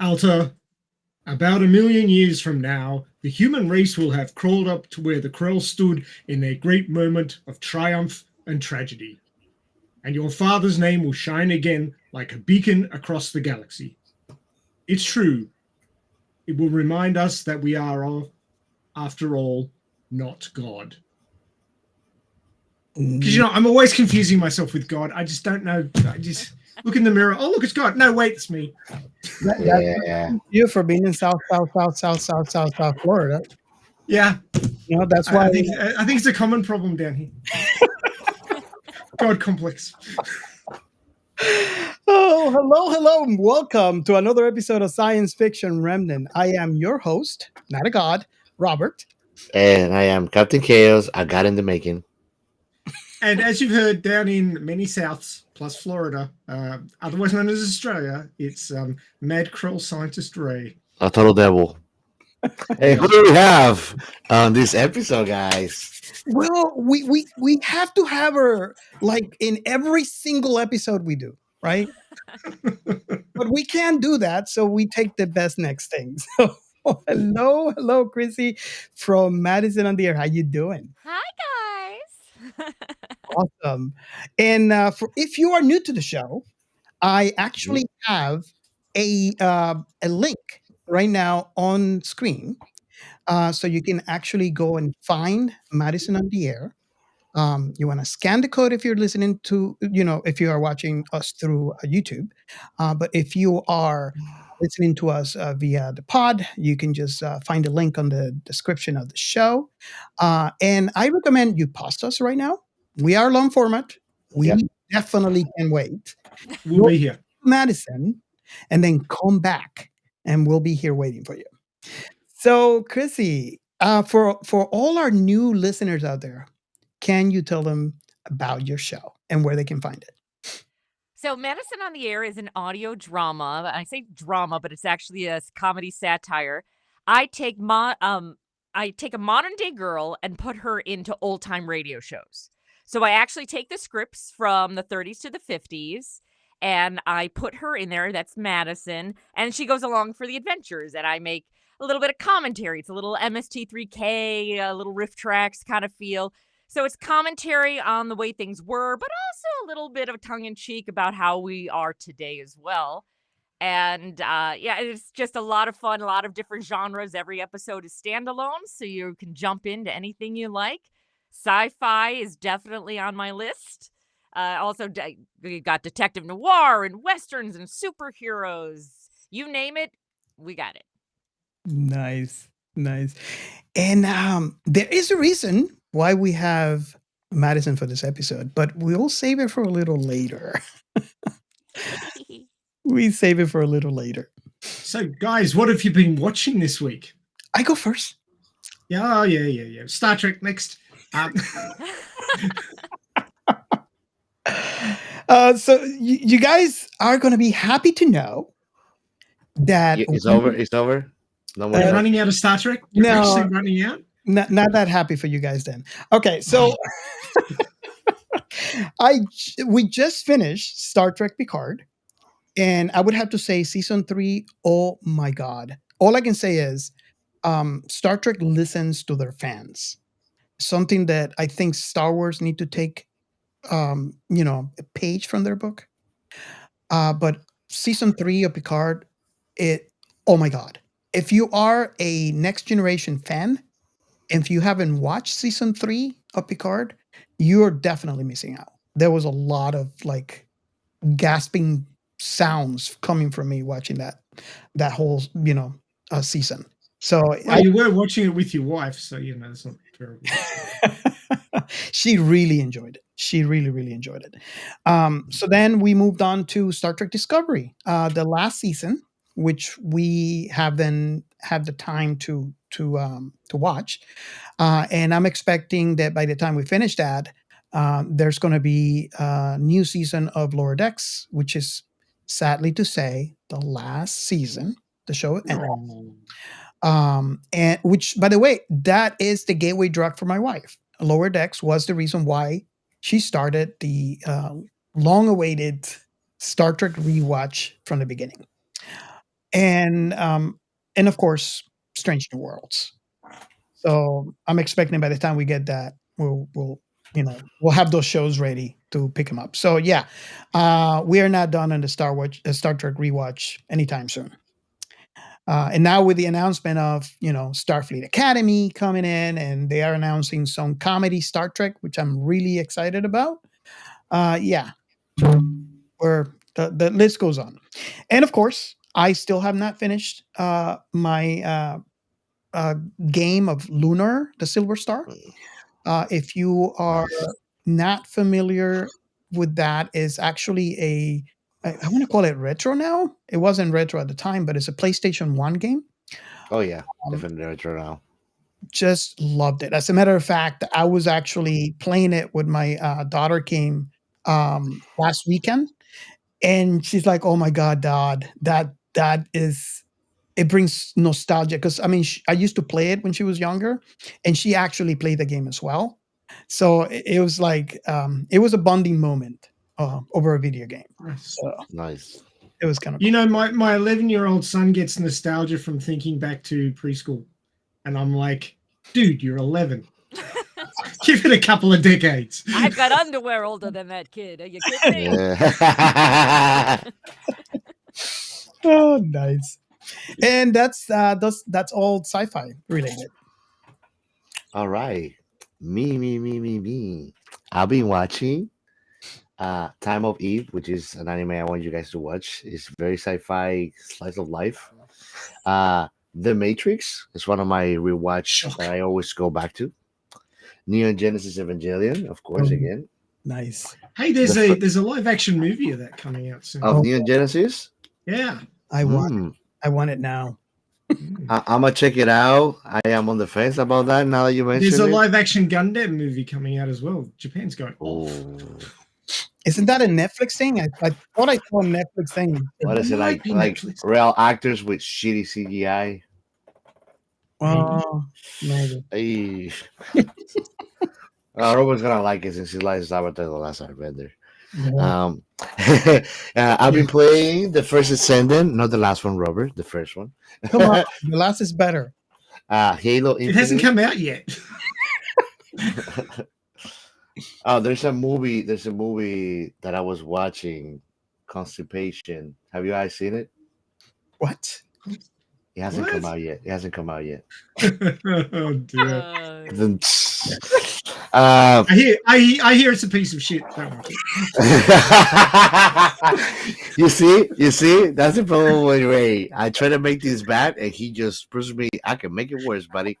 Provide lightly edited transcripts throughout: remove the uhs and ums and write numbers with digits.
Alta, about 1,000,000 years from now, the human race will have crawled up to where the Krell stood in their great moment of triumph and tragedy. And your father's name will shine again like a beacon across the galaxy. It's true. It will remind us that we are, after all, not God. Because, I'm always confusing myself with God. I just don't know. I just look in the mirror. Oh, look, it's God. No, wait, it's me. That's you for being in South Florida. Yeah. That's why I think it's a common problem down here. God complex. Hello, and welcome to another episode of Science Fiction Remnant. I am your host, not a god, Robert. And I am Captain Chaos. I got in the making. And as you've heard, down in many Souths plus Florida, otherwise known as Australia, it's Mad Krill Scientist Ray. A total devil. Hey, who do we have on this episode, guys? Well, we have to have her like in every single episode we do, right? But we can't do that, so we take the best next thing. So hello, Chrissy from Madison on the air. How you doing? Hi, guys. Awesome. And if you are new to the show, I actually have a link right now on screen, so you can actually go and find Madison on the air. You want to scan the code if you're listening to, if you are watching us through YouTube. But if you are listening to us via the pod, you can just find the link on the description of the show. And I recommend you pause us right now. We are long format. We Yep. definitely can wait. We'll be here. Madison, and then come back, and we'll be here waiting for you. So, Chrissy, for all our new listeners out there, can you tell them about your show and where they can find it? So, Madison on the Air is an audio drama. I say drama, but it's actually a comedy satire. I take a modern day girl and put her into old time radio shows. So I actually take the scripts from the 30s to the 50s and I put her in there. That's Madison. And she goes along for the adventures. And I make a little bit of commentary. It's a little MST3K, a little riff tracks kind of feel. So it's commentary on the way things were, but also a little bit of tongue in cheek about how we are today as well. And yeah, it's just a lot of fun, a lot of different genres. Every episode is standalone, so you can jump into anything you like. Sci-fi is definitely on my list. Also, we got detective noir and westerns and superheroes. You name it, we got it. Nice. And there is a reason why we have Madison for this episode, but we'll save it for a little later. We save it for a little later. So, guys, what have you been watching this week? I go first. Yeah. Star Trek next. So you guys are going to be happy to know that It's over. It's over. No more. You're running out of Star Trek? You're actually running out? Not that happy for you guys then. Okay, so we just finished Star Trek Picard, and I would have to say season 3, oh my God. All I can say is Star Trek listens to their fans. Something that I think Star Wars need to take a page from their book. But season 3 of Picard, oh my God. If you are a Next Generation fan, if you haven't watched season 3 of Picard, you're definitely missing out. There was a lot of like gasping sounds coming from me watching that whole season. So you were watching it with your wife, so it's not terrible. She really enjoyed it. She really enjoyed it. So then we moved on to Star Trek Discovery, the last season, which we haven't had the time to watch, and I'm expecting that by the time we finish that, there's going to be a new season of Lower Decks, which is sadly to say the last season. The show ended. And which, by the way, that is the gateway drug for my wife. Lower Decks was the reason why she started the long-awaited Star Trek rewatch from the beginning. and of course, Strange New Worlds. So I'm expecting by the time we get that, we'll we'll have those shows ready to pick them up. So yeah, we are not done on the Star Trek rewatch anytime soon. And now with the announcement of Starfleet Academy coming in, and they are announcing some comedy Star Trek, which I'm really excited about. Yeah, the list goes on, and of course, I still have not finished my game of Lunar, the Silver Star. If you are Nice. not familiar with that, is actually I want to call it retro now. It wasn't retro at the time, but it's a PlayStation 1 game. Oh yeah, Um, definitely retro now. just loved it. As a matter of fact, I was actually playing it with my daughter came last weekend, and she's like, "Oh my god, Dad, that is." It brings nostalgia because I mean, I used to play it when she was younger, and she actually played the game as well. So it was like it was a bonding moment over a video game. Nice. So Nice. it was kind of You cool. know, my 11-year-old son gets nostalgia from thinking back to preschool, and I'm like, dude, you're 11. Give it a couple of decades. I've got underwear older than that kid. Are you kidding me? Yeah. Oh, nice. And that's all sci-fi related. All right. Me. I've been watching Time of Eve, which is an anime I want you guys to watch. It's very sci-fi slice of life. The Matrix is one of my rewatch that I always go back to. Neon Genesis Evangelion, of course, Oh, again. nice. Hey, The fir- there's a live action movie of that coming out soon. Of Oh, Neon Genesis. Yeah. I want it now. I'm gonna check it out. I am on the fence about that now that you There's mentioned a it. live action Gundam movie coming out as well. Japan's going off. Oh, Isn't that a Netflix thing? I thought I saw a Netflix thing. what is it might like? be Like Netflix. real actors with shitty CGI. Maybe. Ay. Robert's gonna like it since he likes Avatar: The Last Airbender. Yeah. I've been playing the first Ascendant, not the last one, Robert. The first one. Come on, the last is better. Halo It hasn't Infinite. come out yet. Oh, there's a movie. There's a movie that I was watching, Constipation. Have you guys seen it? What? It hasn't come What? out yet. It hasn't come out yet. Oh dear. Then, I hear it's a piece of shit. Don't watch it. you see, that's the problem with Ray. I try to make this bad, and he just proves me I can make it worse, buddy.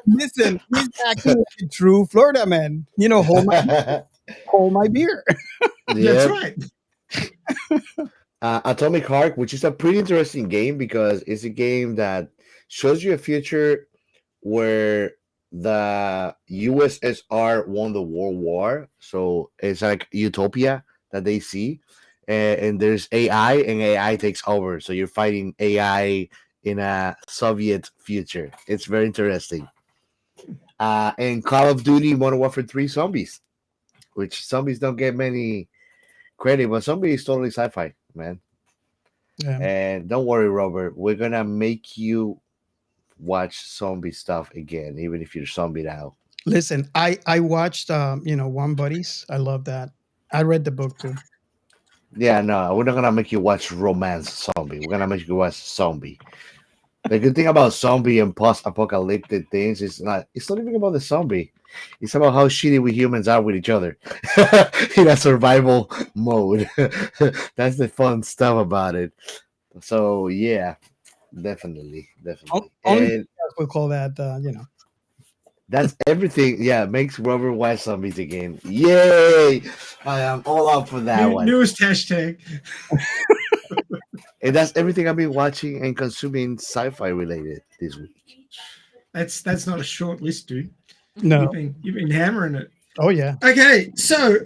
Listen, he's acting like a true Florida man. Hold my beer. That's Yeah. right. Atomic Heart, which is a pretty interesting game because it's a game that shows you a future where the USSR won the World War. So it's like utopia that they see. And there's AI, and AI takes over. So you're fighting AI in a Soviet future. It's very interesting. And Call of Duty Modern Warfare 3 Zombies, which zombies don't get many credit, but zombie is totally sci-fi, man. Yeah. And don't worry, Robert, we're gonna make you watch zombie stuff again, even if you're zombie now. Listen, I watched One Buddies. I love that. I read the book too. Yeah, no, we're not gonna make you watch romance zombie. We're gonna make you watch zombie. The good thing about zombie and post-apocalyptic things is it's not even about the zombie. It's about how shitty we humans are with each other in a survival mode. That's the fun stuff about it. So yeah, definitely. Only And we'll call that that's everything. Yeah, makes Robert watch zombies again. Yay! I am all up for that one. Newest hashtag. And that's everything I've been watching and consuming sci-fi related this week. That's not a short list, dude. No. You've been hammering it. Oh yeah. Okay, so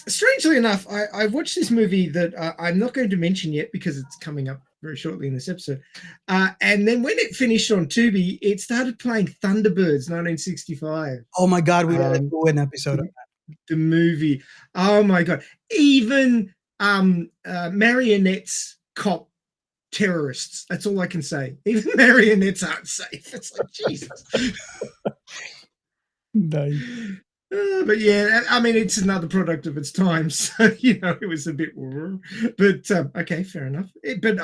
strangely enough, I watched this movie that I'm not going to mention yet because it's coming up very shortly in this episode. And then when it finished on Tubi, it started playing Thunderbirds 1965. Oh my God, we gotta do an episode of that. The movie. Oh my God. Even Marionette's cop terrorists. That's all I can say. Even marionettes aren't safe. It's like Jesus. Nice. But yeah, I mean, it's another product of its time, so it was a bit more. But okay, fair enough. But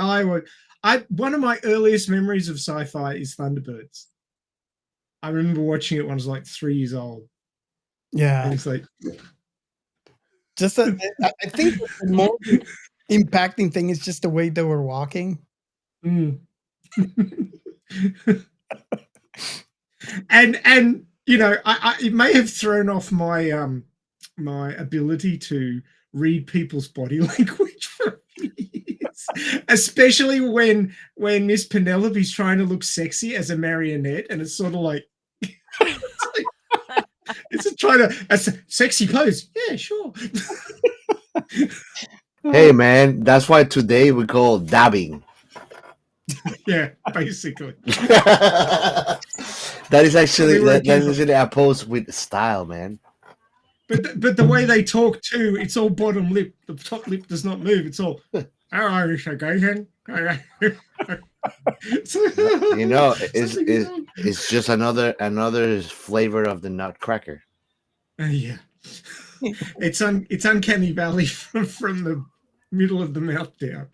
one of my earliest memories of sci-fi is Thunderbirds. I remember watching it when I was like 3 years old. Yeah. And it's like, Just I think the more impacting thing is just the way they were walking. mm. and it may have thrown off my my ability to read people's body language for years, especially when Miss Penelope's trying to look sexy as a marionette, and it's sort of like it's trying to a sexy pose. Yeah, sure. Hey man, that's why today we call dabbing. Yeah, basically. That is actually a pose with style, man. But the way they talk too, it's all bottom lip. The top lip does not move. It's all Irish occasion. It's just another flavor of the nutcracker. Yeah, it's uncanny valley from the middle of the mouth down.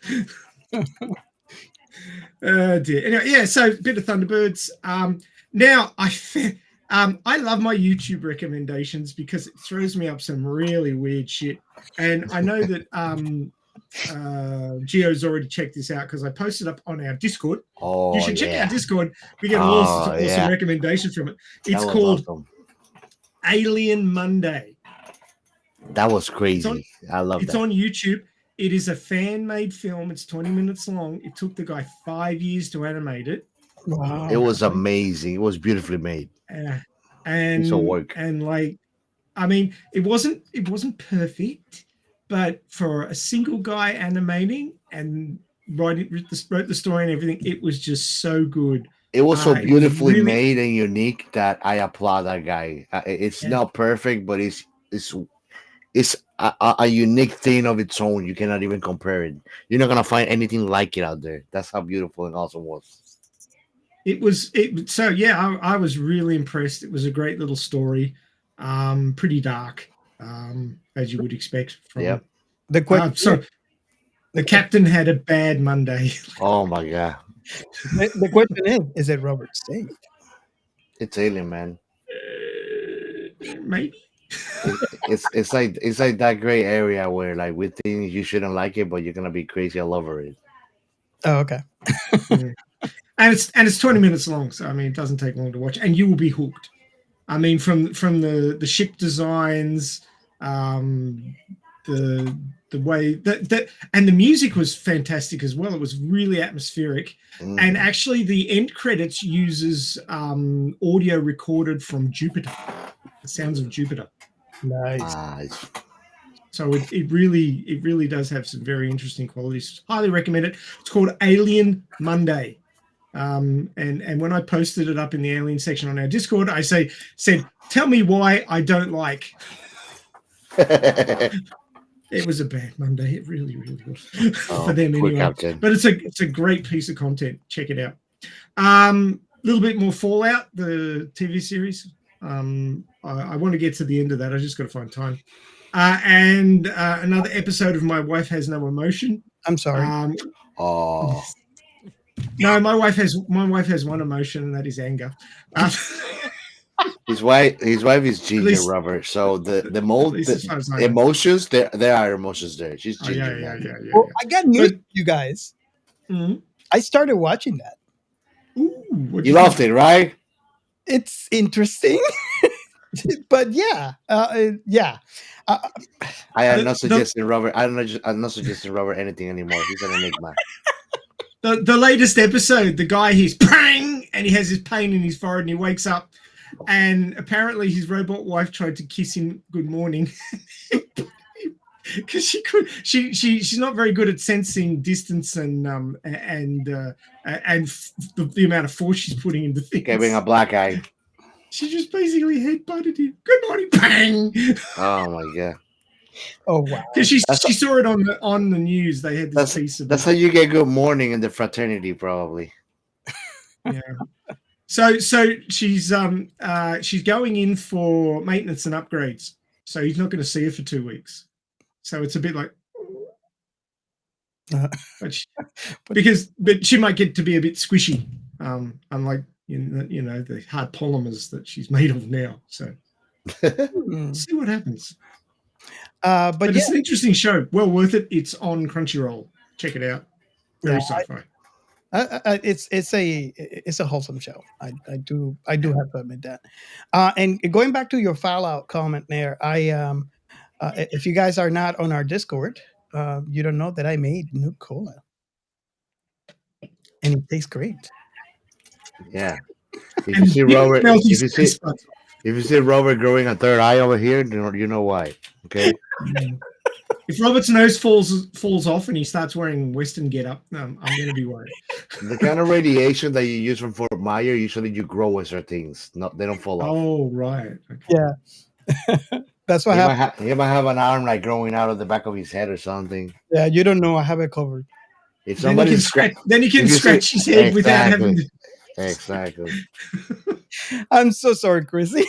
Dear. Anyway, yeah. So bit of Thunderbirds. Now I love my YouTube recommendations because it throws me up some really weird shit, and I know that Gio's already checked this out because I posted up on our Discord. Oh, you should check out Discord. We get all sorts of awesome recommendations from it. It's called Alien Monday. That was crazy. I love it. It's on YouTube. It is a fan-made film. It's 20 minutes long. It took the guy 5 years to animate it. Wow. It was amazing. It was beautifully made. And like, I mean, it wasn't perfect, but for a single guy animating and wrote the story and everything, it was just so good. It was so beautifully made and unique that I applaud that guy. It's not perfect, but it's a unique thing of its own. You cannot even compare it. You're not gonna find anything like it out there. That's how beautiful and awesome it was. So yeah, I was really impressed. It was a great little story, pretty dark, as you would expect from the question. So the captain had a bad Monday. Oh my god. The question is it Robert safe? It's Alien, man. Maybe. It's like that gray area where like we think you shouldn't like it, but you're gonna be crazy all over it. Oh, okay. Yeah. And it's 20 minutes long, so I mean it doesn't take long to watch, and you will be hooked. I mean, from the ship designs, the way that and the music was fantastic as well. It was really atmospheric, and actually the end credits uses audio recorded from Jupiter, the sounds of Jupiter. Nice. So it really does have some very interesting qualities. Highly recommend it. It's called Alien Monday. And when I posted it up in the Alien section on our Discord, I said, tell me why I don't like. It was a bad Monday. It really was for them anyway. Captain. But it's a great piece of content. Check it out. Little bit more Fallout, the TV series. I want to get to the end of that. I just got to find time. And another episode of My Wife Has No Emotion. I'm sorry. No, my wife has one emotion, and that is anger. His wife is ginger, Robert. So the emotions there are emotions there. She's ginger. Yeah. Well, I got news for you guys. Mm-hmm. I started watching that. Ooh, you loved it, right? It's interesting, but yeah. I am not suggesting Robert. I'm not suggesting Robert anything anymore. He's an enigma. The latest episode, the guy hears pang, and he has this pain in his forehead, and he wakes up, and apparently his robot wife tried to kiss him good morning because she's not very good at sensing distance and the amount of force she's putting into things. Giving a black eye. She just basically headbutted him. Good morning, bang. Oh my god. Oh wow. Because she saw it on the news. They had this piece That's about. how you get good morning in the fraternity, probably. Yeah. So she's going in for maintenance and upgrades. So he's not going to see her for 2 weeks. So it's a bit like, but she might get to be a bit squishy, unlike the hard polymers that she's made of now. So see what happens. But yeah, it's an interesting show. Well worth it. It's on Crunchyroll. Check it out. Very sci-fi. It's a wholesome show. I do have to admit that. And going back to your Fallout comment there, if you guys are not on our Discord, you don't know that I made Nuke Cola, and it tastes great. Yeah. If you see Robert, if you see Robert growing a third eye over here, you know why. Okay. If Robert's nose falls off and he starts wearing Western getup, I'm going to be worried. The kind of radiation that you use from Fort Myer, usually you grow with certain things. No, they don't fall off. Oh, right. Okay. Yeah. That's what happened. He might have an arm like growing out of the back of his head or something. Yeah, you don't know. I have it covered. If somebody then he can scratch his head without having to. Exactly. I'm so sorry, Chrissy.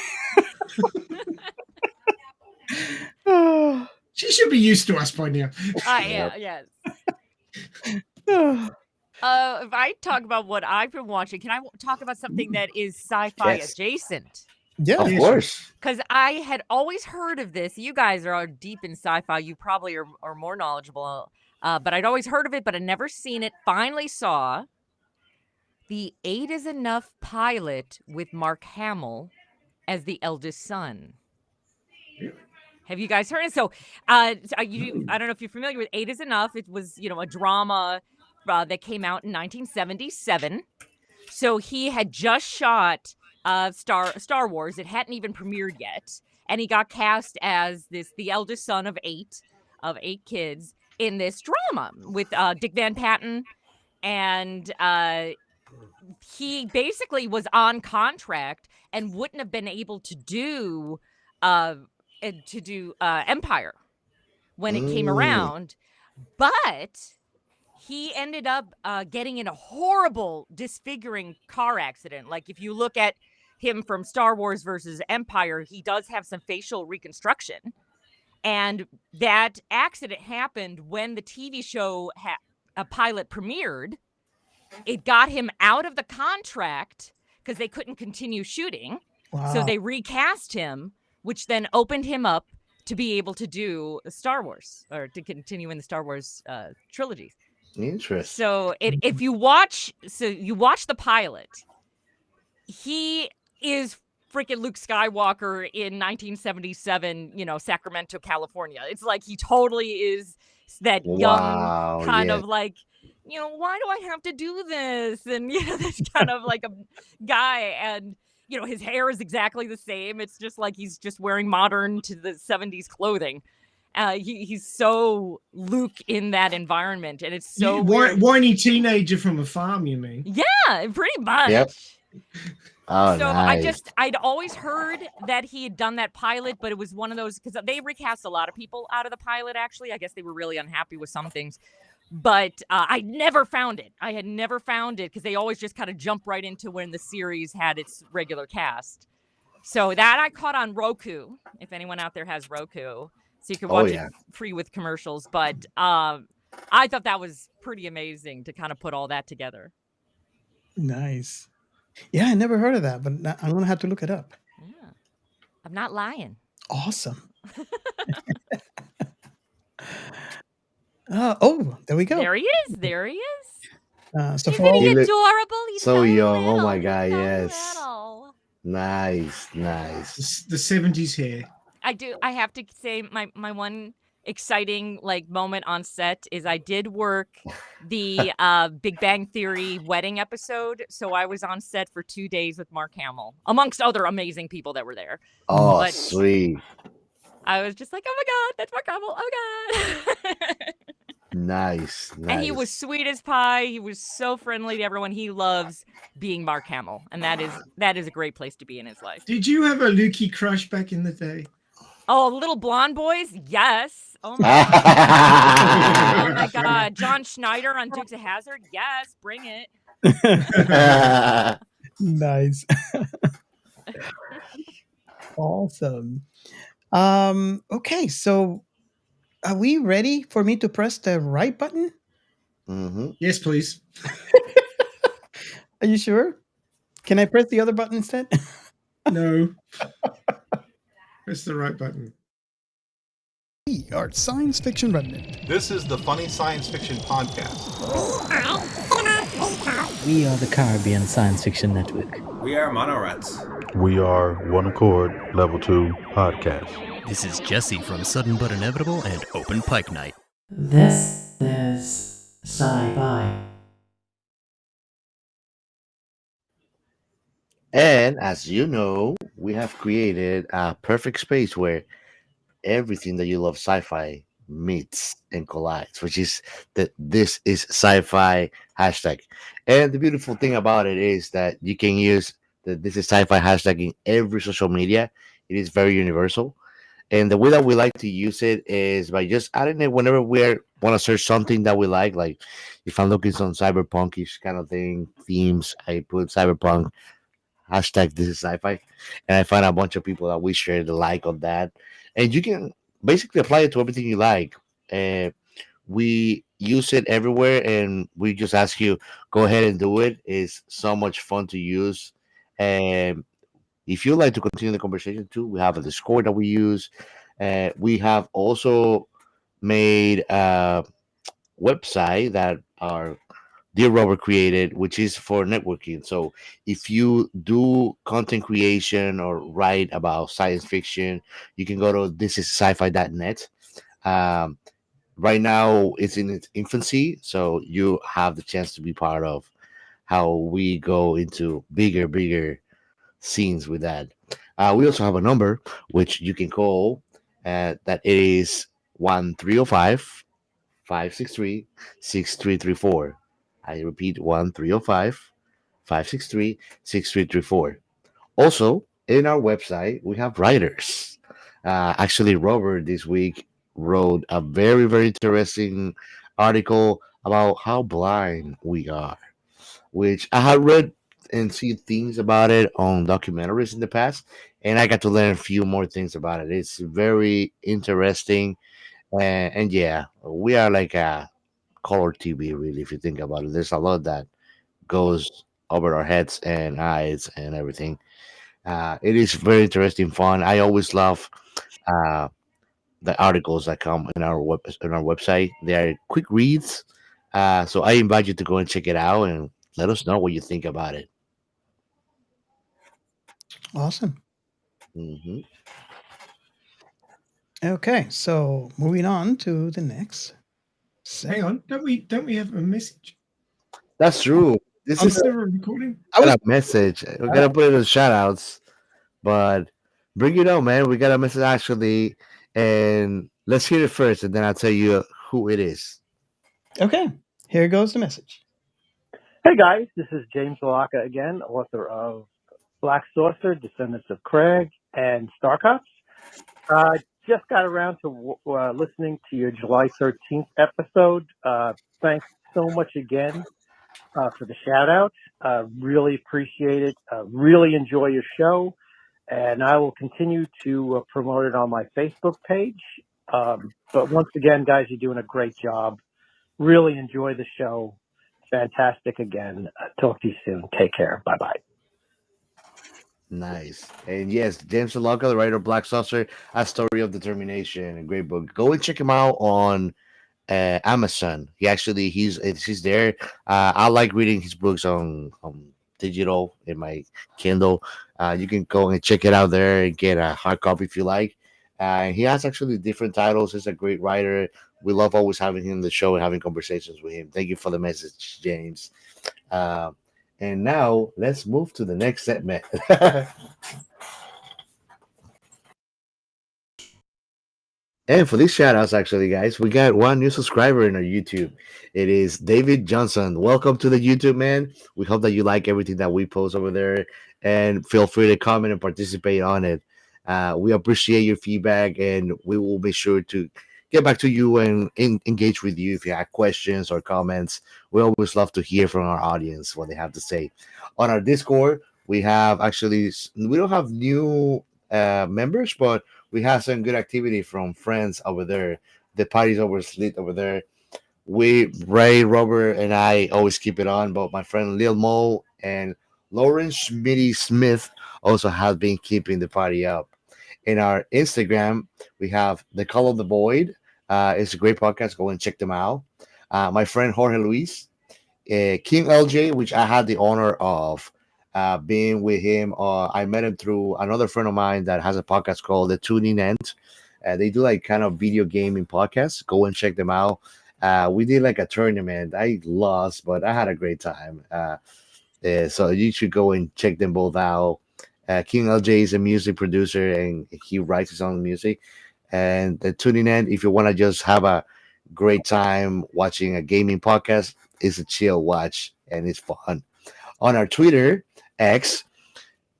She should be used to us by now. Yes. If I talk about what I've been watching, can I talk about something that is sci-fi adjacent? Yeah, of course. Because I had always heard of this. You guys are deep in sci-fi. You probably are more knowledgeable. But I'd always heard of it, but I'd never seen it. Finally saw the 8 is Enough pilot with Mark Hamill as the eldest son. Have you guys heard it? So, I don't know if you're familiar with 8 is Enough. It was, a drama that came out in 1977. So he had just shot Star Wars. It hadn't even premiered yet, and he got cast as the eldest son of eight kids in this drama with Dick Van Patten, and he basically was on contract and wouldn't have been able to do Empire when it came around, but he ended up getting in a horrible, disfiguring car accident. Like, if you look at him from Star Wars versus Empire, he does have some facial reconstruction. And that accident happened when the TV show a pilot premiered. It got him out of the contract because they couldn't continue shooting. Wow. So they recast him, which then opened him up to be able to do Star Wars, or to continue in the Star Wars trilogy. Interesting. So you watch the pilot, he is freaking Luke Skywalker in 1977, Sacramento, California. It's like he totally is that young kind of like, why do I have to do this? And this kind of like a guy, and his hair is exactly the same. It's just like he's just wearing modern to the 70s clothing. He's so Luke in that environment, and it's so whiny teenager from a farm, you mean? Yeah, pretty much. Yep. Oh, so nice. I'd always heard that he had done that pilot, but it was one of those, because they recast a lot of people out of the pilot, actually. I guess they were really unhappy with some things. But I never found it. I had never found it because they always just kind of jump right into when the series had its regular cast. So that I caught on Roku, if anyone out there has Roku. So you can watch it free with commercials. But I thought that was pretty amazing to kind of put all that together. Nice. Yeah, I never heard of that, but I'm going to have to look it up. Yeah. I'm not lying. Awesome. Oh, there we go. There he is. So Isn't he adorable? He's so young. little. Oh my God, He's so yes. little. Nice. The 70s hair. I have to say my one exciting moment on set is I did work the Big Bang Theory wedding episode. So I was on set for 2 days with Mark Hamill, amongst other amazing people that were there. Oh, sweet. I was just like, oh my God, that's Mark Hamill. Oh God. Nice. And he was sweet as pie. He was so friendly to everyone. He loves being Mark Hamill, and that is a great place to be in his life. Did you have a Lukey crush back in the day? Oh, little blonde boys? Yes. Oh my god. Oh my god. John Schneider on Dukes of Hazzard? Yes, bring it. Nice. Awesome. Okay, so are we ready for me to press the right button? Mhm. Yes, please. Are you sure? Can I press the other button instead? No. Press the right button. We are Science Fiction Remnant. This is the Funny Science Fiction Podcast. We are the Caribbean Science Fiction Network. We are Monorats. We are One Accord Level 2 Podcast. This is Jesse from Sudden But Inevitable and Open Pike Night. This is Sci-fi. And as you know, we have created a perfect space where everything that you love sci-fi meets and collides, which is that this is sci-fi hashtag. And the beautiful thing about it is that you can use the this is sci-fi hashtag in every social media. It is very universal. And the way that we like to use it is by just adding it whenever we want to search something that we like if I'm looking some cyberpunkish kind of thing, themes, I put cyberpunk hashtag this is sci-fi, and I find a bunch of people that we share the like of that, and you can basically apply it to everything you like. And we use it everywhere, and we just ask you go ahead and do it. It's so much fun to use, and if you like to continue the conversation too, we have a Discord that we use. We have also made a website that our dear Robert created, which is for networking. So if you do content creation or write about science fiction, you can go to thisisscifi.net. Um, right now, it's in its infancy, so you have the chance to be part of how we go into bigger scenes with that. We also have a number which you can call. That is 1305 563 6334. I repeat 1305 563 6334. Also, in our website, we have writers. Actually, Robert this week wrote a very interesting article about how blind we are, which I had read and seen things about it on documentaries in the past, and I got to learn a few more things about it. It's very interesting, and yeah, we are like a color TV, really, if you think about it. There's a lot that goes over our heads and eyes and everything. It is very interesting, fun. I always love uh, the articles that come in our website. They are quick reads, so I invite you to go and check it out and let us know what you think about it. Awesome. Hmm. Okay, so moving on to the next. Hang on. Don't we have a message? That's true. This Is is there a recording? a message. We gotta put it in shout outs, but bring it on, man. We got a message actually, and let's hear it first, and then I'll tell you who it is. Okay, here goes the message. Hey guys, this is James Allocca again, author of Black Saucer, Descendants of Craig, and Starcops. Just got around to listening to your July 13th episode. Thanks so much again for the shout out. Really appreciate it. Really enjoy your show. And I will continue to promote it on my Facebook page. But once again, guys, you're doing a great job. Really enjoy the show. Fantastic again. Talk to you soon. Take care. Bye bye. Nice. And yes, James Allocca, the writer of Black Saucer, A Story of Determination, a great book. Go and check him out on Amazon. He's there. I like reading his books on digital in my Kindle. You can go and check it out there and get a hard copy if you like. He has actually different titles. He's a great writer. We love always having him on the show and having conversations with him. Thank you for the message, James. And now let's move to the next segment. And for these shout outs, actually, guys, we got one new subscriber in our YouTube. It is David Johnson. Welcome to the YouTube, man. We hope that you like everything that we post over there and feel free to comment and participate on it. We appreciate your feedback, and we will be sure to get back to you and engage with you if you have questions or comments. We always love to hear from our audience what they have to say. On our Discord, we have actually we don't have new members, but we have some good activity from friends over there. The party's over lit over there. We Ray, Robert, and I always keep it on, but my friend Lil Mo and Lauren Schmitty Smith also have been keeping the party up. In our Instagram, we have The Call of the Void. It's a great podcast. Go and check them out. My friend Jorge Luis, King Eljay, which I had the honor of being with him. I met him through another friend of mine that has a podcast called The Tuning End. They do like kind of video gaming podcasts. Go and check them out. We did like a tournament. I lost, but I had a great time. So you should go and check them both out. King LJ is a music producer and he writes his own music. And the tuning in, if you want to just have a great time watching a gaming podcast, it's a chill watch and it's fun. On our Twitter, X,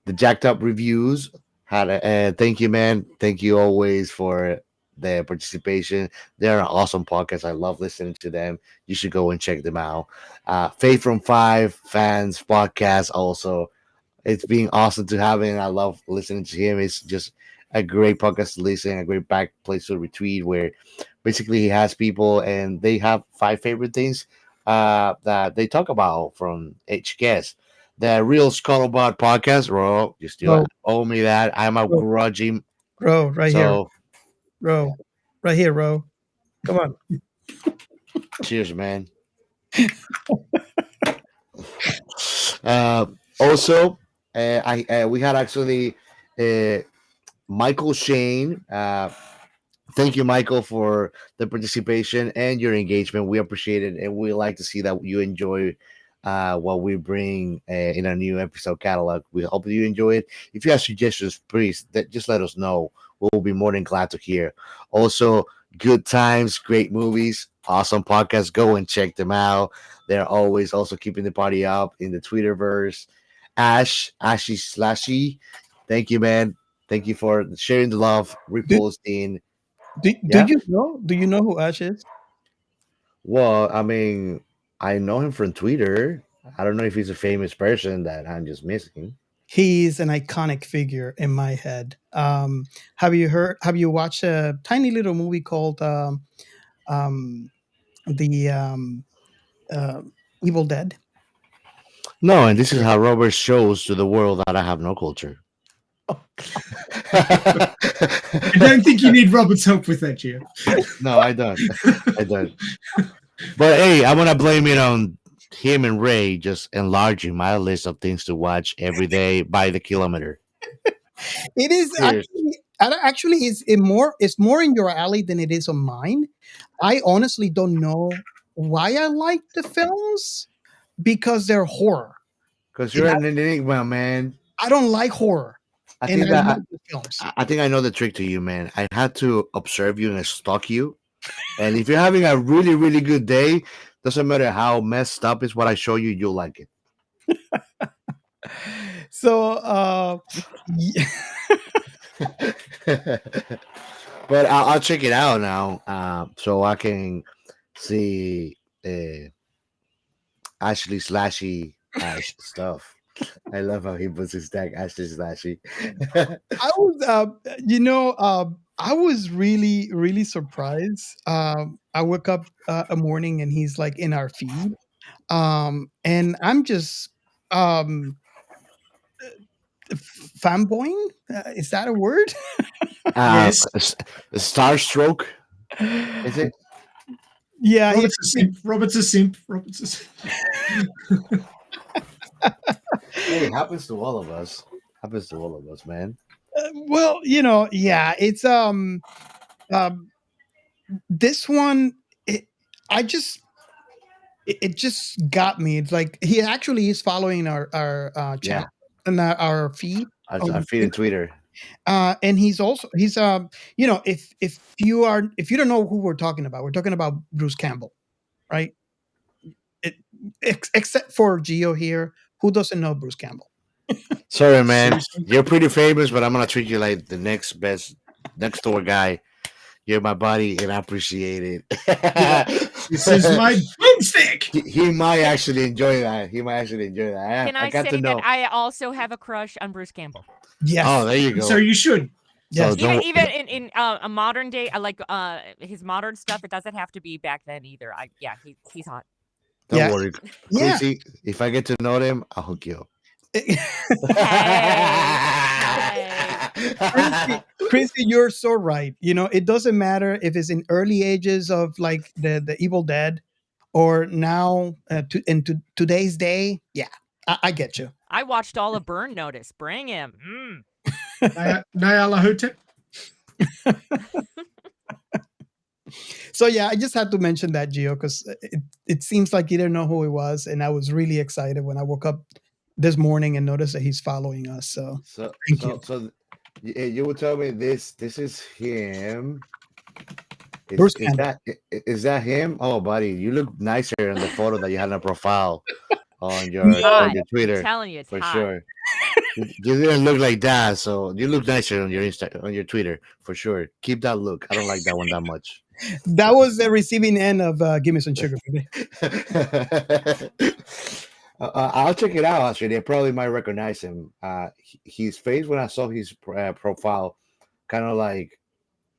the Jacked Up Reviews had a thank you, man. Thank you always for their participation. They're an awesome podcast. I love listening to them. You should go and check them out. Faith from Five fans podcast also. It's been awesome to have him. I love listening to him. It's just a great podcast to listen, a great back place to retweet where basically he has people and they have five favorite things that they talk about from each guest. The Real Scuttlebutt podcast, bro, you still Bro, owe me that. I'm a bro, grudging. bro, right here, So bro, right here, bro. Come on. cheers, man. Uh, Also, I we had actually uh, Michael Shane. Thank you, Michael, for the participation and your engagement. We appreciate it, and we like to see that you enjoy what we bring in our new episode catalog. We hope you enjoy it. If you have suggestions, please just let us know. We'll be more than glad to hear. Also, Good Times, Great Movies, awesome podcast. Go and check them out. They're always also keeping the party up in the Twitterverse. Ashy Slashy, thank you, man. Thank you for sharing the love, Do, reposting. do Yeah. you know? Do you know who Ash is? Well, I mean, I know him from Twitter. I don't know if he's a famous person that I'm just missing. He's an iconic figure in my head. Have you heard? Have you watched a tiny little movie called um, the uh, Evil Dead? No, and this is how Robert shows to the world that I have no culture. I don't think you need Robert's help with that, Gio. No, I don't. I don't. But hey, I want to blame it on him and Ray just enlarging my list of things to watch every day by the kilometer. It is Cheers. actually it's more in your alley than it is on mine. I honestly don't know why I like the films because they're horror. Because It you're has, an enigma, man. I don't like horror, I and think I that like the films. I think I know the trick to you, man. I had to observe you and stalk you. And if you're having a really, really good day, doesn't matter how messed up is what I show you, you'll like it. So, y- But I'll check it out now, so I can see Ashley Slashy stuff. I love how he puts his tag Ashley Slashy. I was, I was really, really surprised. I woke up a morning and he's like in our feed, and I'm just um, fanboying. Is that a word? Yes. Starstroke, is it? Yeah, Robert's a simp. Robert's a simp. Robert's a simp. Hey, it happens to all of us. Happens to all of us, man. well, yeah, it's um, this one. It, I just it just got me. It's like he actually is following our Yeah, channel and our feed. I feed in Twitter. And he's if you don't know who we're talking about, we're talking about Bruce Campbell, right? It, except for Geo here, who doesn't know Bruce Campbell? Sorry, man. Seriously? You're pretty famous, but I'm gonna treat you like the next best next door guy. You're my buddy, and I appreciate This is it. my boomstick. He might actually enjoy that. He might actually enjoy that. Can I I got say to know. that I also have a crush on Bruce Campbell? Yes. Oh, there you go. So you should. Yes. So don't. Even in a modern day, I like his modern stuff. It doesn't have to be back then either. He's hot. Don't Yeah. worry, Yeah. Quincy. If I get to know them, I'll hook you up. Christy, you're so right. You know, it doesn't matter if it's in early ages of like the Evil Dead or now today's day. Yeah, I get you. I watched all of Burn Notice. Bring him. Nyala Hotep. So yeah, I just had to mention that, Gio, because it seems like you didn't know who he was, and I was really excited when I woke up this morning and noticed that he's following us. So thank you. So you would tell me this is him. Bruce Is that him? Oh, buddy, you look nicer in the photo that you had on profile on your Twitter. I'm telling you, it's for hot. sure. You didn't look like that, so you look nicer on your on your Twitter for sure. Keep that look. I don't like that one that much. That was the receiving end of "Give Me Some Sugar," baby. I'll check it out. Actually, they probably might recognize him. His face when I saw his profile, kind of like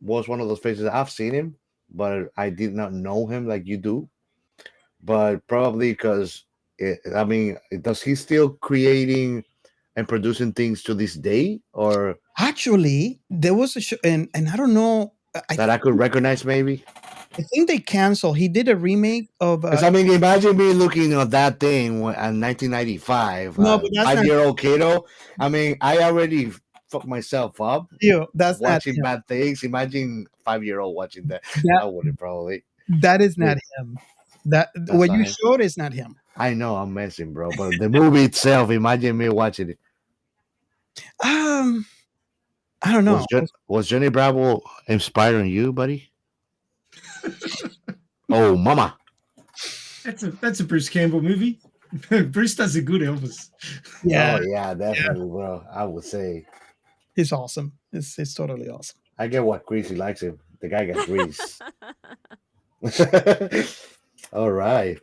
was one of those faces I've seen him, but I did not know him like you do. But probably because does he still creating and producing things to this day, or Actually, there was a show, and I don't know. I could recognize maybe? I think they canceled. He did a remake of. Because imagine me looking at that thing in 1995. No, but that's 5-year-old kiddo. I already fucked myself up. That's watching not him. bad things. Imagine 5-year-old watching that. I wouldn't probably. That is not him. That's what you showed is not him. I know I'm messing, bro. But the movie itself, imagine me watching it. I don't know. Was Johnny Bravo inspiring you, buddy? Oh, mama. That's a Bruce Campbell movie. Bruce does a good Elvis. Yeah. Oh, yeah, definitely, bro. I would say. He's awesome. It's totally awesome. I get what Greasy likes him. The guy got grease. All right.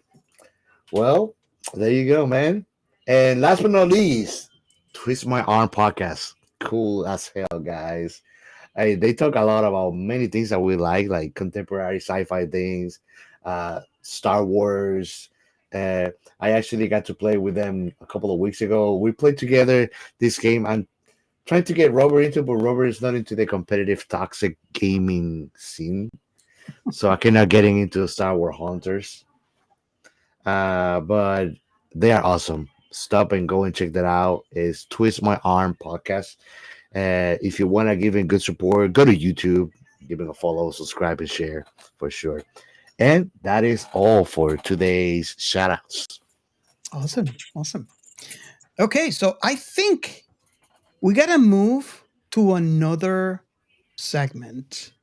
Well, there you go, man. And last but not least, Twist My Arm podcast. Cool as hell, guys. Hey, they talk a lot about many things that we like contemporary sci-fi things, Star Wars. I actually got to play with them a couple of weeks ago. We played together this game. I'm trying to get Robert into, but Robert is not into the competitive, toxic gaming scene. So I cannot getting into Star Wars Hunters. But they are awesome. Stop and go and check that out. It's Twist My Arm podcast. If you want to give him good support, go to YouTube, give him a follow, subscribe, and share for sure. And that is all for today's shoutouts. Awesome. Okay, so I think we gotta move to another segment,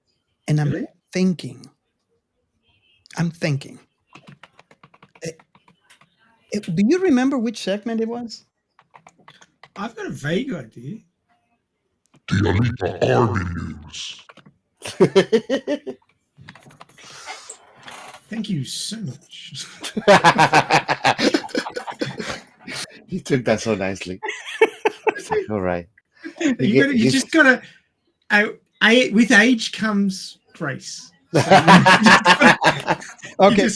and I'm thinking. Do you remember which segment it was? I've got a vague idea. The Allocca Army News. Thank you so much. He took that so nicely. All right. You just gotta. With age comes grace. So Okay,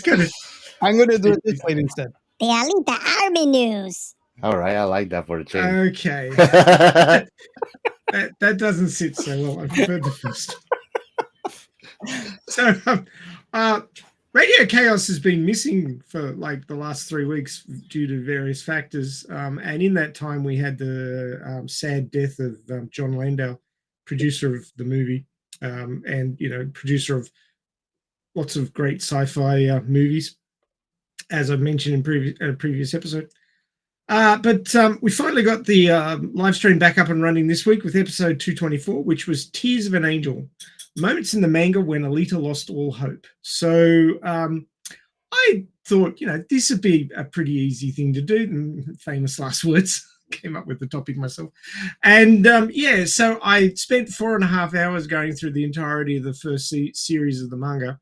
I'm gonna do it this way instead. The Allocca Army News. All right, I like that for the change. Okay. that doesn't sit so well. I prefer the first. So, Radio Chaos has been missing for like the last 3 weeks due to various factors. And in that time, we had the sad death of John Landau, producer of the movie, and producer of lots of great sci-fi movies, as I mentioned in a previous episode. But we finally got the live stream back up and running this week with episode 224, which was Tears of an Angel, moments in the manga when Alita lost all hope. So I thought, this would be a pretty easy thing to do. Famous last words. came up with the topic myself. And so I spent 4.5 hours going through the entirety of the first series of the manga,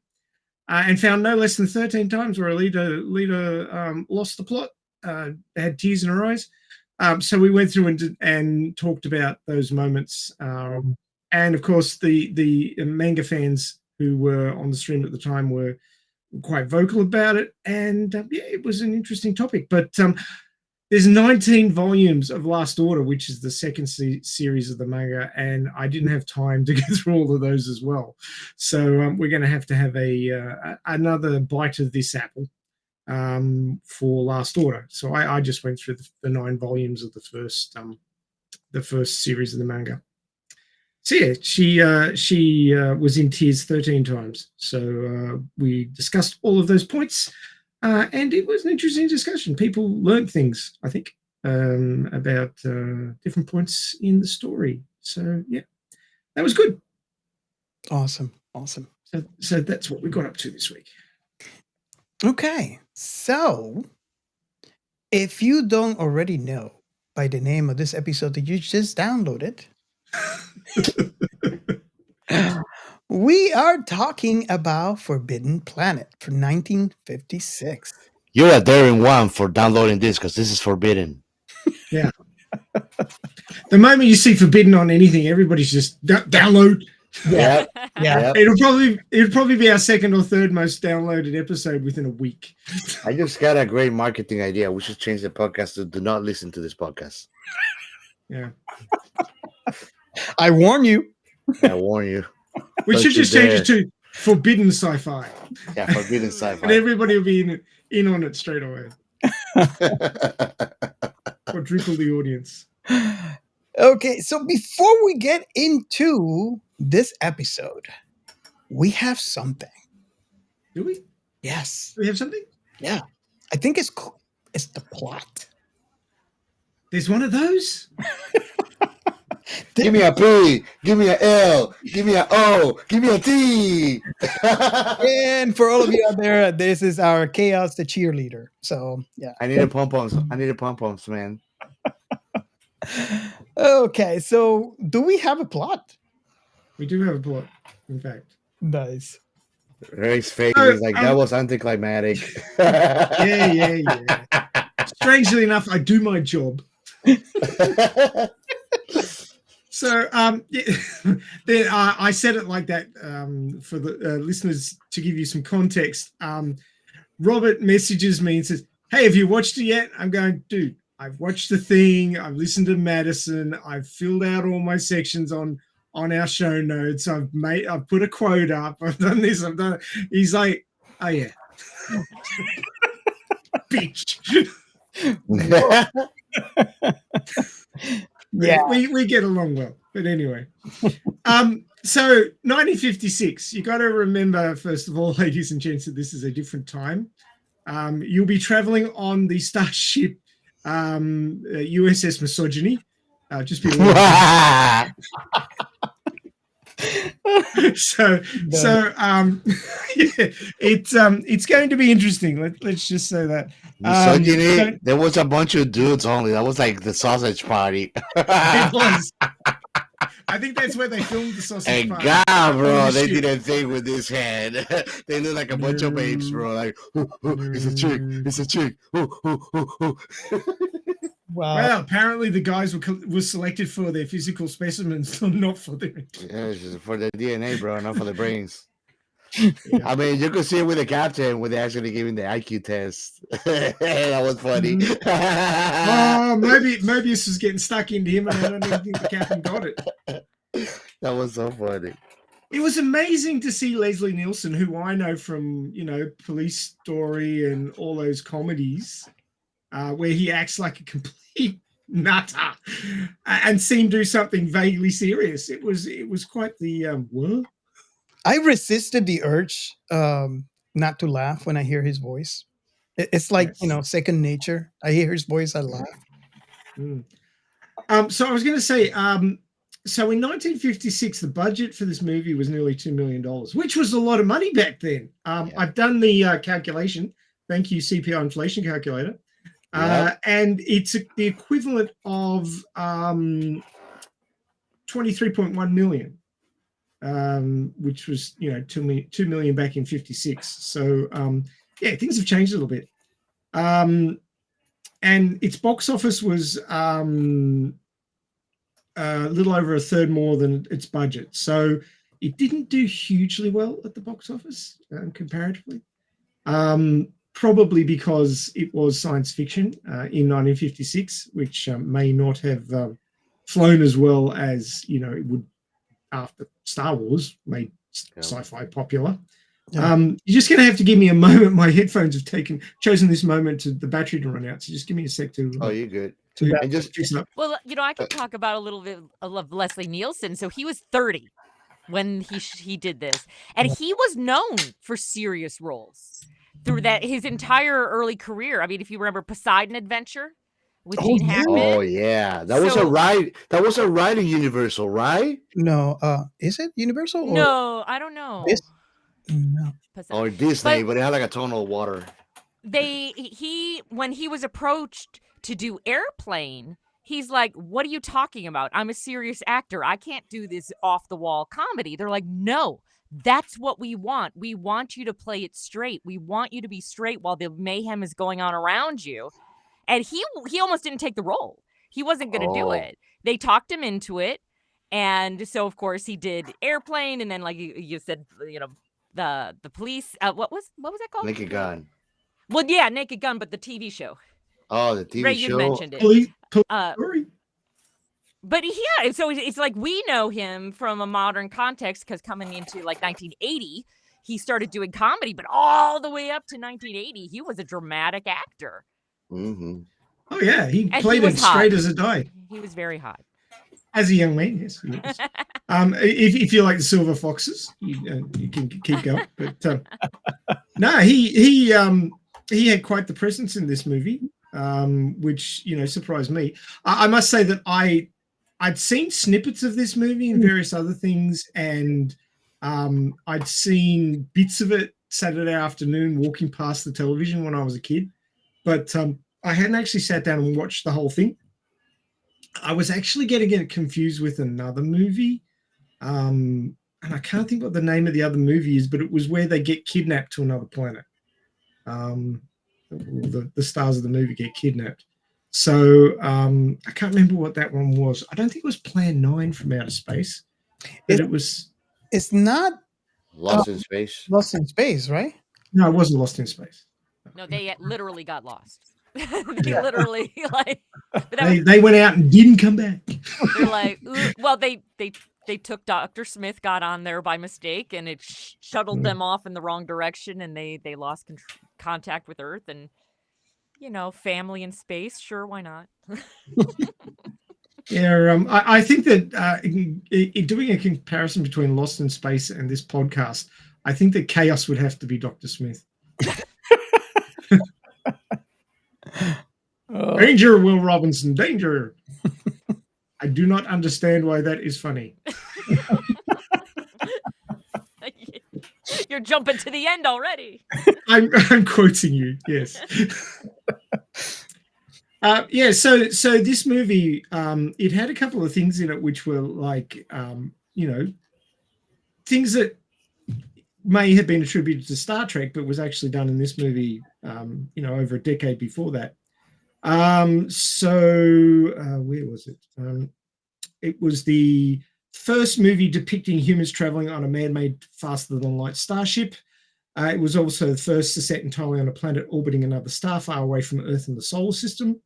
and found no less than 13 times where a leader lost the plot, had tears in her eyes. So we went through and talked about those moments. And of course, the manga fans who were on the stream at the time were quite vocal about it. And it was an interesting topic. But there's 19 volumes of Last Order, which is the second series of the manga, and I didn't have time to go through all of those as well. So we're going to have another bite of this apple for Last Order. So I just went through the 9 volumes of the first series of the manga. So yeah, she was in tears 13 times. So we discussed all of those points. And it was an interesting discussion. People learned things, I think, about different points in the story. So, yeah, that was good. Awesome. So that's what we got up to this week. Okay. So, if you don't already know by the name of this episode that you just downloaded, we are talking about Forbidden Planet from 1956. You're a daring one for downloading this because this is forbidden. Yeah. The moment you see forbidden on anything, everybody's just download. Yeah. It'll probably be our second or third most downloaded episode within a week. I just got a great marketing idea. We should change the podcast to do not listen to this podcast. Yeah. I warn you. I warn you. We should just change it to Forbidden Sci-Fi. Yeah, Forbidden Sci-Fi. And everybody will be in on it straight away. Quadruple the audience. Okay, so before we get into this episode, we have something. Do we? Yes. Do we have something? Yeah. I think it's the plot. There's one of those? Give me a P, give me an L, give me an O, give me a T. And for all of you out there, this is our Chaos the cheerleader. So, yeah. I need a pom-poms, man. Okay, so do we have a plot? We do have a plot, in fact. Nice. Ray's face is like, that was anticlimactic. Yeah. Strangely enough, I do my job. So I said it like that for the listeners to give you some context. Robert messages me and says, "Hey, have you watched it yet?" I'm going, "Dude, I've watched the thing. I've listened to Madison. I've filled out all my sections on our show notes. I've put a quote up. I've done this. I've done it." He's like, "Oh yeah, bitch." Yeah, we get along well. But anyway, so 1956. You got to remember, first of all, ladies and gents, that this is a different time. You'll be traveling on the starship USS Misogyny. Just be aware. It's going to be interesting. Let's just say that. Misogyny, there was a bunch of dudes only. That was like the sausage party. It was. I think that's where they filmed the sausage party. God, bro, they did a thing with this head. They look like a bunch of babes, bro. Like, it's a chick. It's a chick. Wow. Well, apparently the guys were selected for their physical specimens, not for their... Yeah, it's just for the DNA, bro, not for the brains. Yeah. I mean, you could see it with the captain when they actually gave him the IQ test. That was funny. Maybe this was getting stuck into him, and I don't even think the captain got it. That was so funny. It was amazing to see Leslie Nielsen, who I know from, Police Story and all those comedies, where he acts like a complete nutter, and see him do something vaguely serious. It was quite the what? I resisted the urge not to laugh when I hear his voice. It's like, second nature. I hear his voice, I laugh. So I was going to say, so in 1956, the budget for this movie was nearly $2 million, which was a lot of money back then. I've done the calculation. Thank you, CPI inflation calculator. And it's the equivalent of 23.1 million, which was 2 million back in 56. So yeah, things have changed a little bit. And its box office was a little over a third more than its budget. So it didn't do hugely well at the box office comparatively. Probably because it was science fiction in 1956, which may not have flown as well as it would after Star Wars made sci-fi popular. Yeah. You're just going to have to give me a moment. My headphones have chosen this moment to the battery to run out. So just give me a sec to. Oh, you're good. And just Well, I could talk about a little bit of Leslie Nielsen. So he was 30 when he did this, and he was known for serious roles through his entire early career. I mean, if you remember Poseidon Adventure with Gene Hackman. Oh yeah, that was a ride. That was a ride in Universal, right? No, is it Universal? Or no, I don't know. No. Or Disney, but it had like a ton of water. When he was approached to do Airplane, he's like, "What are you talking about? I'm a serious actor. I can't do this off the wall comedy." They're like, "No. That's what we want. We want you to play it straight. We want you to be straight while the mayhem is going on around you." And he almost didn't take the role. He wasn't going to do it. They talked him into it. And so, of course, he did Airplane. And then, like you said, the police. What was that called? Naked Gun. Well, yeah, Naked Gun, but the TV show. Oh, the TV Ray, show. you mentioned it. But yeah, so it's like we know him from a modern context because coming into like 1980, he started doing comedy, but all the way up to 1980, he was a dramatic actor. Mm-hmm. Oh yeah, he played it straight as a die. He was very hot as a young man. Yes, he was. If you like the Silver Foxes, you can keep going. But no, he had quite the presence in this movie, which surprised me. I must say that I'd seen snippets of this movie and various other things, and I'd seen bits of it Saturday afternoon walking past the television when I was a kid, but I hadn't actually sat down and watched the whole thing. I was actually getting it confused with another movie, and I can't think what the name of the other movie is, but it was where they get kidnapped to another planet. The stars of the movie get kidnapped. So I can't remember what that one was. I don't think it was Plan 9 from Outer Space. But it was. It's not Lost in Space. Lost in Space, right? No, it wasn't Lost in Space. No, they literally got lost. They literally they went out and didn't come back. They're like, well, they took Dr. Smith, got on there by mistake, and it shuttled them off in the wrong direction, and they lost contact with Earth, and family in space. Sure, why not? Yeah, I think that in doing a comparison between Lost in Space and this podcast, I think that Chaos would have to be Dr. Smith. Danger, Will Robinson, danger. I do not understand why that is funny. You're jumping to the end already. I'm quoting you, yes. Yeah, so this movie, it had a couple of things in it which were like, things that may have been attributed to Star Trek, but was actually done in this movie, over a decade before that. Where was it? It was the first movie depicting humans traveling on a man-made faster-than-light starship. It was also the first to set entirely on a planet orbiting another star far away from Earth and the solar system.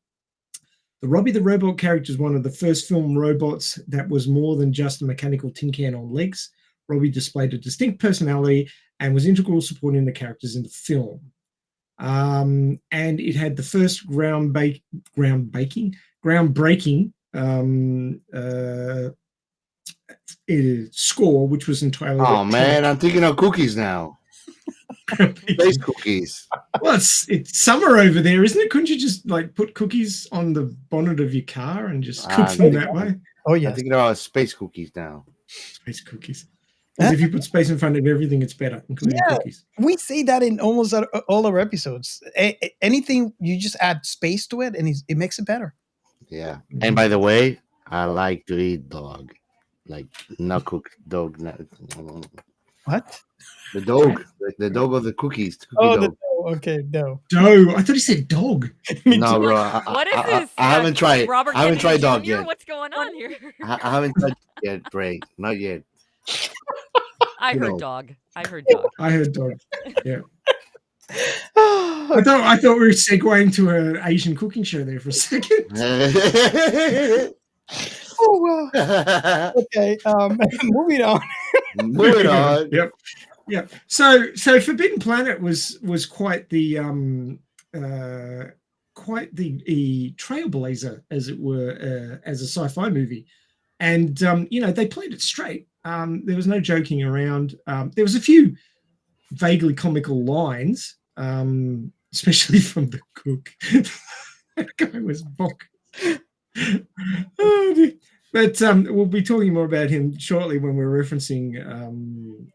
The Robbie the Robot character is one of the first film robots that was more than just a mechanical tin can on legs. Robbie displayed a distinct personality and was integral supporting the characters in the film. And it had the first groundbreaking score, which was entirely. Oh man, I'm thinking of cookies now. Space cookies. Well, it's summer over there, isn't it? Couldn't you just put cookies on the bonnet of your car and just cook them that way? Oh yeah, I'm thinking about space cookies now. Space cookies. Because if you put space in front of everything, it's better, including Yeah. cookies. We say that in almost all our episodes. Anything you just add space to it, and it makes it better. Yeah. And by the way, I like to eat dog. Like not cook dog. What? The dog. The dog of the cookies. The cookie Oh, dog. okay, no. Dough. I thought he said dog. Me No, too. bro. What is this? I haven't tried. Robert I haven't Kennedy tried dog Jr.? yet. What's going on here? I haven't tried yet, Bray. Not yet. I You heard know. dog. I heard dog. I heard dog. Yeah. Oh, I thought we were segueing to an Asian cooking show there for a second. wow. Okay. Moving on. Moving on. Yep. Yeah. So Forbidden Planet was quite the trailblazer, as it were, as a sci-fi movie, and they played it straight. There was no joking around. There was a few vaguely comical lines, especially from the cook. That guy was bonkers. Oh, dear. But we'll be talking more about him shortly when we're referencing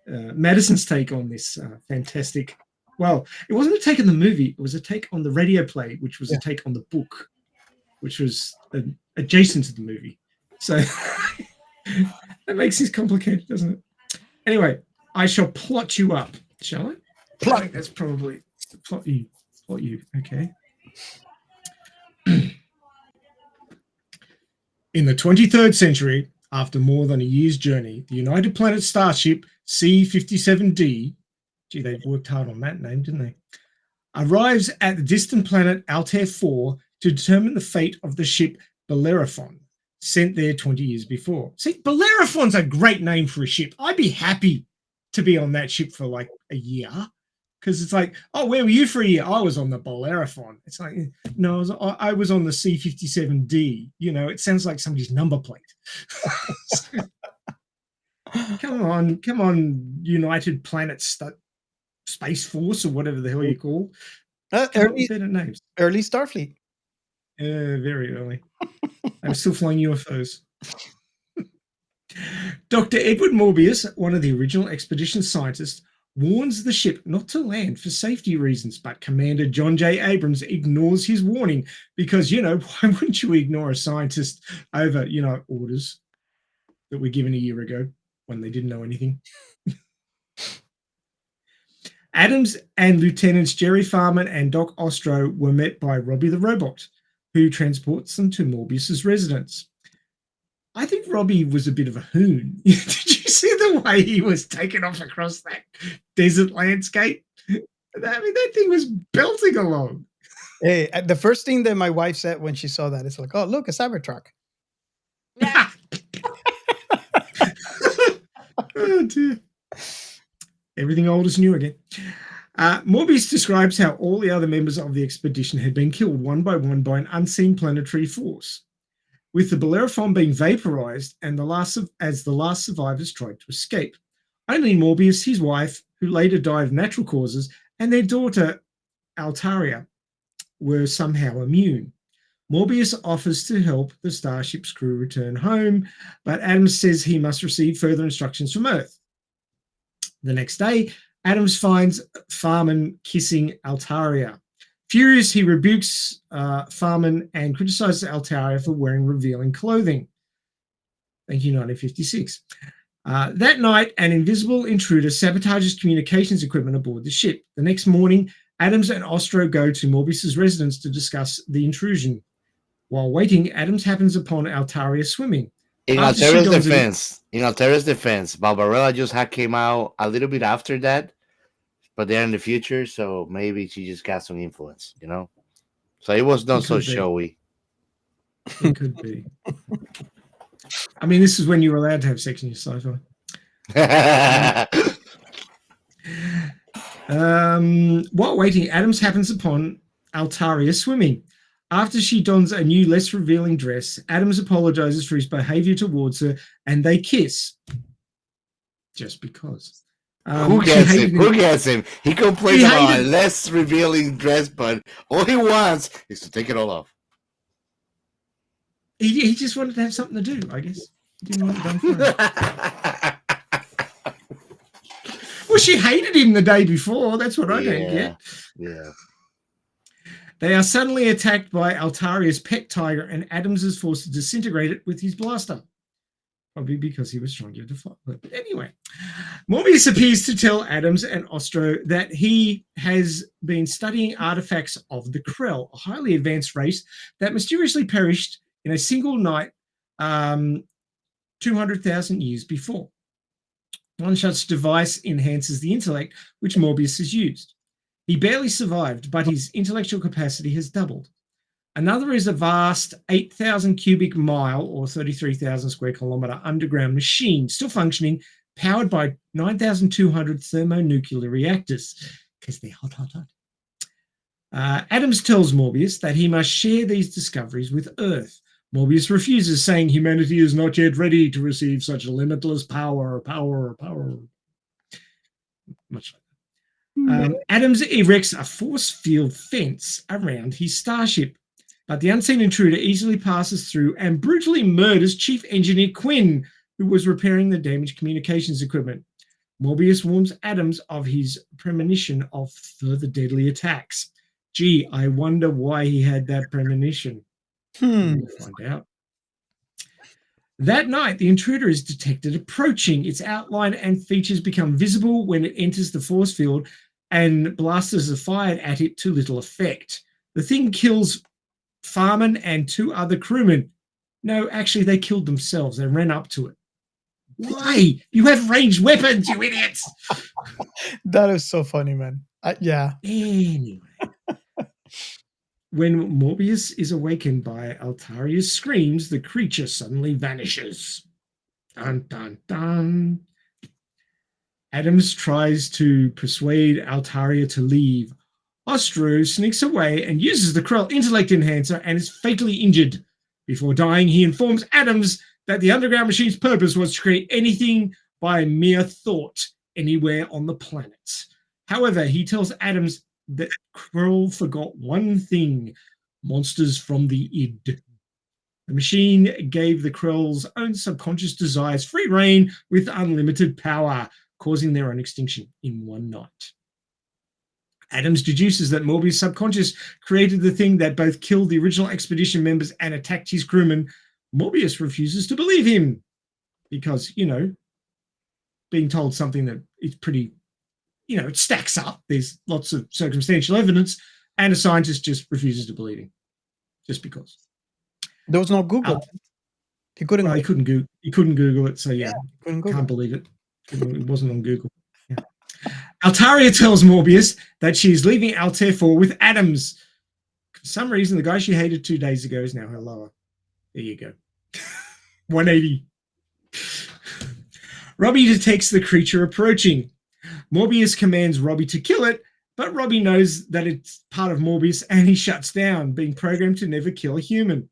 Madison's take on this fantastic. Well, it wasn't a take on the movie; it was a take on the radio play, which was a take on the book, which was adjacent to the movie. So that makes this complicated, doesn't it? Anyway, I shall plot you up, shall I? I think that's probably plot you. Okay. In the 23rd century, after more than a year's journey, the United Planet starship C-57D, gee, they worked hard on that name, didn't they, arrives at the distant planet Altair 4 to determine the fate of the ship Bellerophon, sent there 20 years before. See, Bellerophon's a great name for a ship. I'd be happy to be on that ship for like a year. Because it's like, oh, where were you for a year? I was on the Bellerophon. It's like, no, I was on the C-57D. It sounds like somebody's number plate. Come on, United Planet Space Force or whatever the hell you call. Better names. Early Starfleet. Very early. I'm still flying UFOs. Dr. Edward Morbius, one of the original expedition scientists, warns the ship not to land for safety reasons, but Commander John J. Abrams ignores his warning because, why wouldn't you ignore a scientist over, orders that were given a year ago when they didn't know anything? Adams and Lieutenants Jerry Farman and Doc Ostro were met by Robbie the robot, who transports them to Morbius's residence. I think Robbie was a bit of a hoon. Did you see the way he was taken off across that desert landscape? That thing was belting along. Hey, the first thing that my wife said when she saw that is like, oh, look, a Cybertruck. Oh, dear. Everything old is new again. Morbius describes how all the other members of the expedition had been killed one by an unseen planetary force, with the Bellerophon being vaporized and the last survivors tried to escape. Only Morbius, his wife, who later died of natural causes, and their daughter, Altaria, were somehow immune. Morbius offers to help the starship's crew return home, but Adams says he must receive further instructions from Earth. The next day, Adams finds Farman kissing Altaria. Furious, he rebukes Farman and criticizes Altaria for wearing revealing clothing. Thank you, 1956. That night, an invisible intruder sabotages communications equipment aboard the ship. The next morning, Adams and Ostro go to Morbius's residence to discuss the intrusion. While waiting, Adams happens upon Altaria swimming. In Altera's defense, Barbarella just came out a little bit after that, but they're in the future, so maybe she just got some influence, So it was not so showy. It could be. I mean, this is when you were allowed to have sex in your sci-fi. While waiting, Adams happens upon Altaria swimming. After she dons a new, less revealing dress, Adams apologizes for his behavior towards her, and they kiss. Just because. Who gets him? He complains about a less revealing dress, but all he wants is to take it all off. He just wanted to have something to do, I guess. He didn't want it done for him. Well, she hated him the day before. That's what I don't get. Yeah. They are suddenly attacked by Altaria's pet tiger, and Adams is forced to disintegrate it with his blaster. Probably because he was stronger to fight. But anyway, Morbius appears to tell Adams and Ostro that he has been studying artifacts of the Krell, a highly advanced race that mysteriously perished in a single night 200,000 years before. One such device enhances the intellect, which Morbius has used. He barely survived, but his intellectual capacity has doubled. Another is a vast 8,000 cubic mile or 33,000 square kilometer underground machine, still functioning, powered by 9,200 thermonuclear reactors, because they're hot. Adams tells Morbius that he must share these discoveries with Earth. Morbius refuses, saying humanity is not yet ready to receive such limitless power. Much like that. Adams erects a force field fence around his starship, but the unseen intruder easily passes through and brutally murders Chief Engineer Quinn, who was repairing the damaged communications equipment. Morbius warns Adams of his premonition of further deadly attacks. Gee, I wonder why he had that premonition. We'll find out. That night, the intruder is detected approaching. Its outline and features become visible when it enters the force field, and blasters are fired at it to little effect. The thing kills Farman and 2 other crewmen. No, actually, they killed themselves. They ran up to it. Why? You have ranged weapons, you idiots! That is so funny, man. Yeah. Anyway. When Morbius is awakened by Altaria's screams, the creature suddenly vanishes. Dun, dun, dun. Adams tries to persuade Altaria to leave. Ostro sneaks away and uses the Krell intellect enhancer and is fatally injured. Before dying, he informs Adams that the underground machine's purpose was to create anything by mere thought anywhere on the planet. However, he tells Adams that Krell forgot one thing: monsters from the id. The machine gave the Krell's own subconscious desires free rein with unlimited power, causing their own extinction in one night. Adams deduces that Morbius' subconscious created the thing that both killed the original expedition members and attacked his crewmen. Morbius refuses to believe him because, being told something that is pretty, it stacks up. There's lots of circumstantial evidence, and a scientist just refuses to believe him just because. There was no Google. He couldn't. Well, he couldn't Google it, so yeah can't believe it. It wasn't on Google. Yeah. Altaria tells Morbius that she's leaving Altair 4 with Adams. For some reason, the guy she hated 2 days ago is now her lover. There you go. 180. Robbie detects the creature approaching. Morbius commands Robbie to kill it, but Robbie knows that it's part of Morbius and he shuts down, being programmed to never kill a human.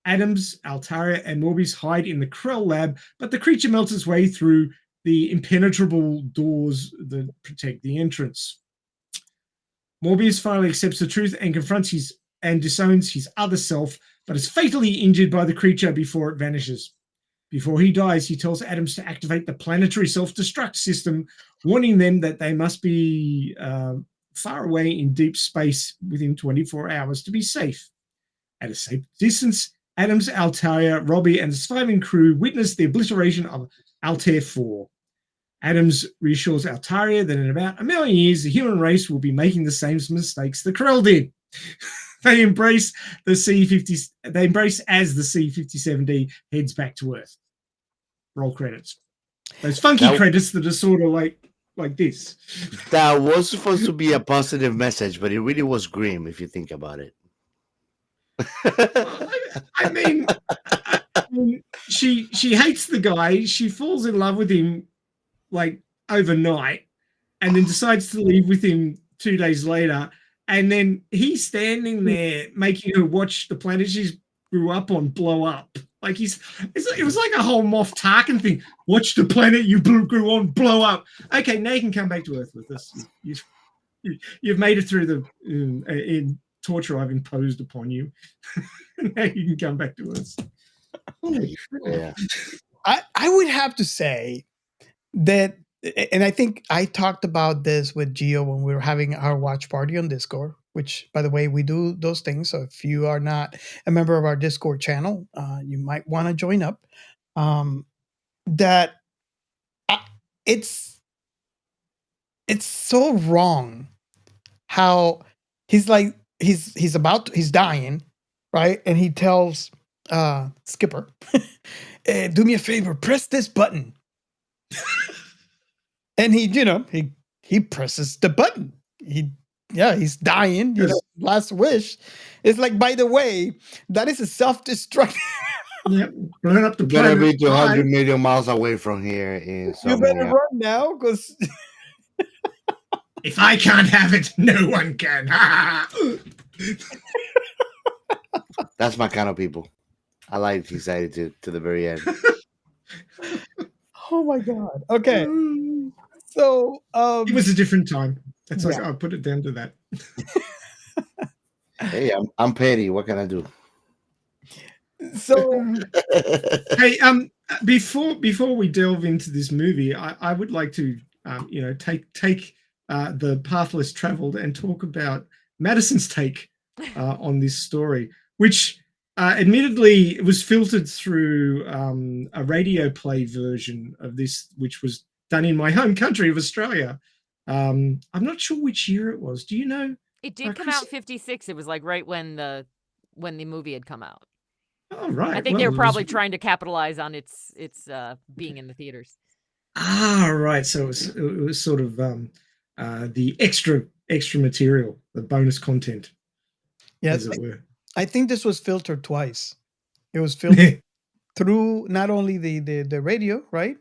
Adams, Altaria, and Morbius hide in the Krell lab, but the creature melts its way through the impenetrable doors that protect the entrance. Morbius finally accepts the truth and confronts and disowns his other self, but is fatally injured by the creature before it vanishes. Before he dies, he tells Adams to activate the planetary self-destruct system, warning them that they must be far away in deep space within 24 hours to be safe. At a safe distance, Adams, Altaria, Robbie, and the surviving crew witness the obliteration of Altair 4. Adams reassures Altaria that in about 1 million years, the human race will be making the same mistakes the Krell did. They embrace as the C-57D heads back to Earth. Roll credits. Those funky credits that are sort of like this. That was supposed to be a positive message, but it really was grim if you think about it. I mean, she hates the guy. She falls in love with him overnight, and then decides to leave with him 2 days later. And then he's standing there making her watch the planet she grew up on blow up. It was like a whole Moff Tarkin thing. Watch the planet you grew on blow up. Okay, now you can come back to Earth with us. You've made it through the torture I've imposed upon you. Now you can come back to us. Yeah. I would have to say that and I think I talked about this with Gio when we were having our watch party on Discord, which, by the way, we do those things. So if you are not a member of our Discord channel, you might want to join up. That it's so wrong how he's like he's dying, right? And he tells Skipper, do me a favor, press this button. And he presses the button. He's dying. Last wish. It's like, by the way, that is a self-destruct. Yeah, burn up the Gotta planet. be 200 million miles away from here. You better run now, because if I can't have it, no one can. That's my kind of people. I like his attitude to the very end. Oh my god. Okay. So it was a different time. It's like I'll put it down to that. Hey, I'm petty. What can I do? So hey, before we delve into this movie, I would like to take the path less traveled and talk about Madison's take on this story, which admittedly it was filtered through a radio play version of this, which was done in my home country of Australia. I'm not sure which year it was. Do you know? It did come out in 56. It was like right when the movie had come out. Oh, right. I think they were probably trying to capitalize on its being in the theaters. Ah, right. So it was sort of the extra material, the bonus content, as it were. I think this was filtered twice. It was filtered through not only the radio, right?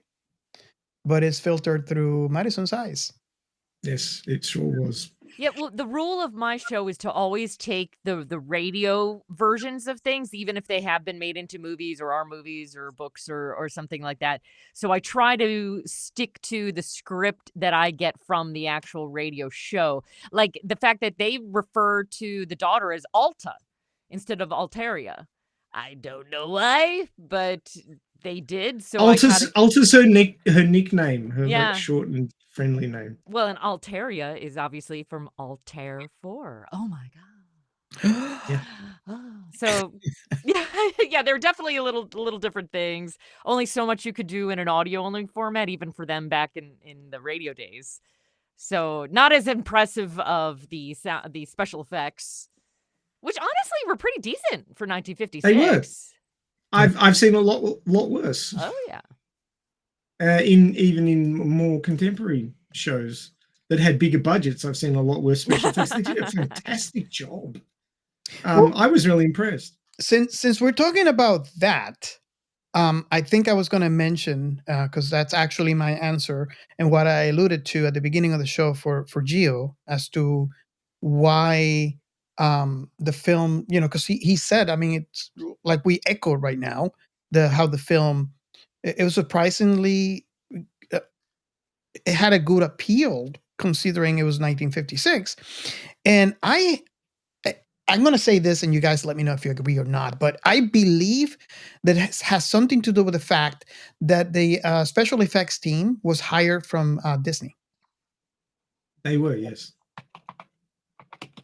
But it's filtered through Madison's eyes. Yes, it sure was. Yeah, well, the rule of my show is to always take the radio versions of things, even if they have been made into movies or are movies or books or something like that. So I try to stick to the script that I get from the actual radio show. Like the fact that they refer to the daughter as Alta instead of Alteria. I don't know why, but they did. So Alta's her nickname, her Yeah. short and friendly name. Well, and Alteria is obviously from Altair 4. Oh my god. Yeah. So yeah, they're definitely a little different things. Only so much you could do in an audio only format, even for them back in the radio days. So not as impressive of the special effects, which honestly were pretty decent for 1956. They were. I've seen a lot worse. Oh yeah. Even in more contemporary shows that had bigger budgets, I've seen a lot worse special effects. They did a fantastic job. I was really impressed. Since we're talking about that, I think I was going to mention, because that's actually my answer and what I alluded to at the beginning of the show for Gio, as to why the film, because he said, I mean, it's like we echoed right now, how the film, it was surprisingly, it had a good appeal considering it was 1956. And I'm going to say this, and you guys let me know if you agree or not, but I believe that it has something to do with the fact that the special effects team was hired from Disney. They were, yes.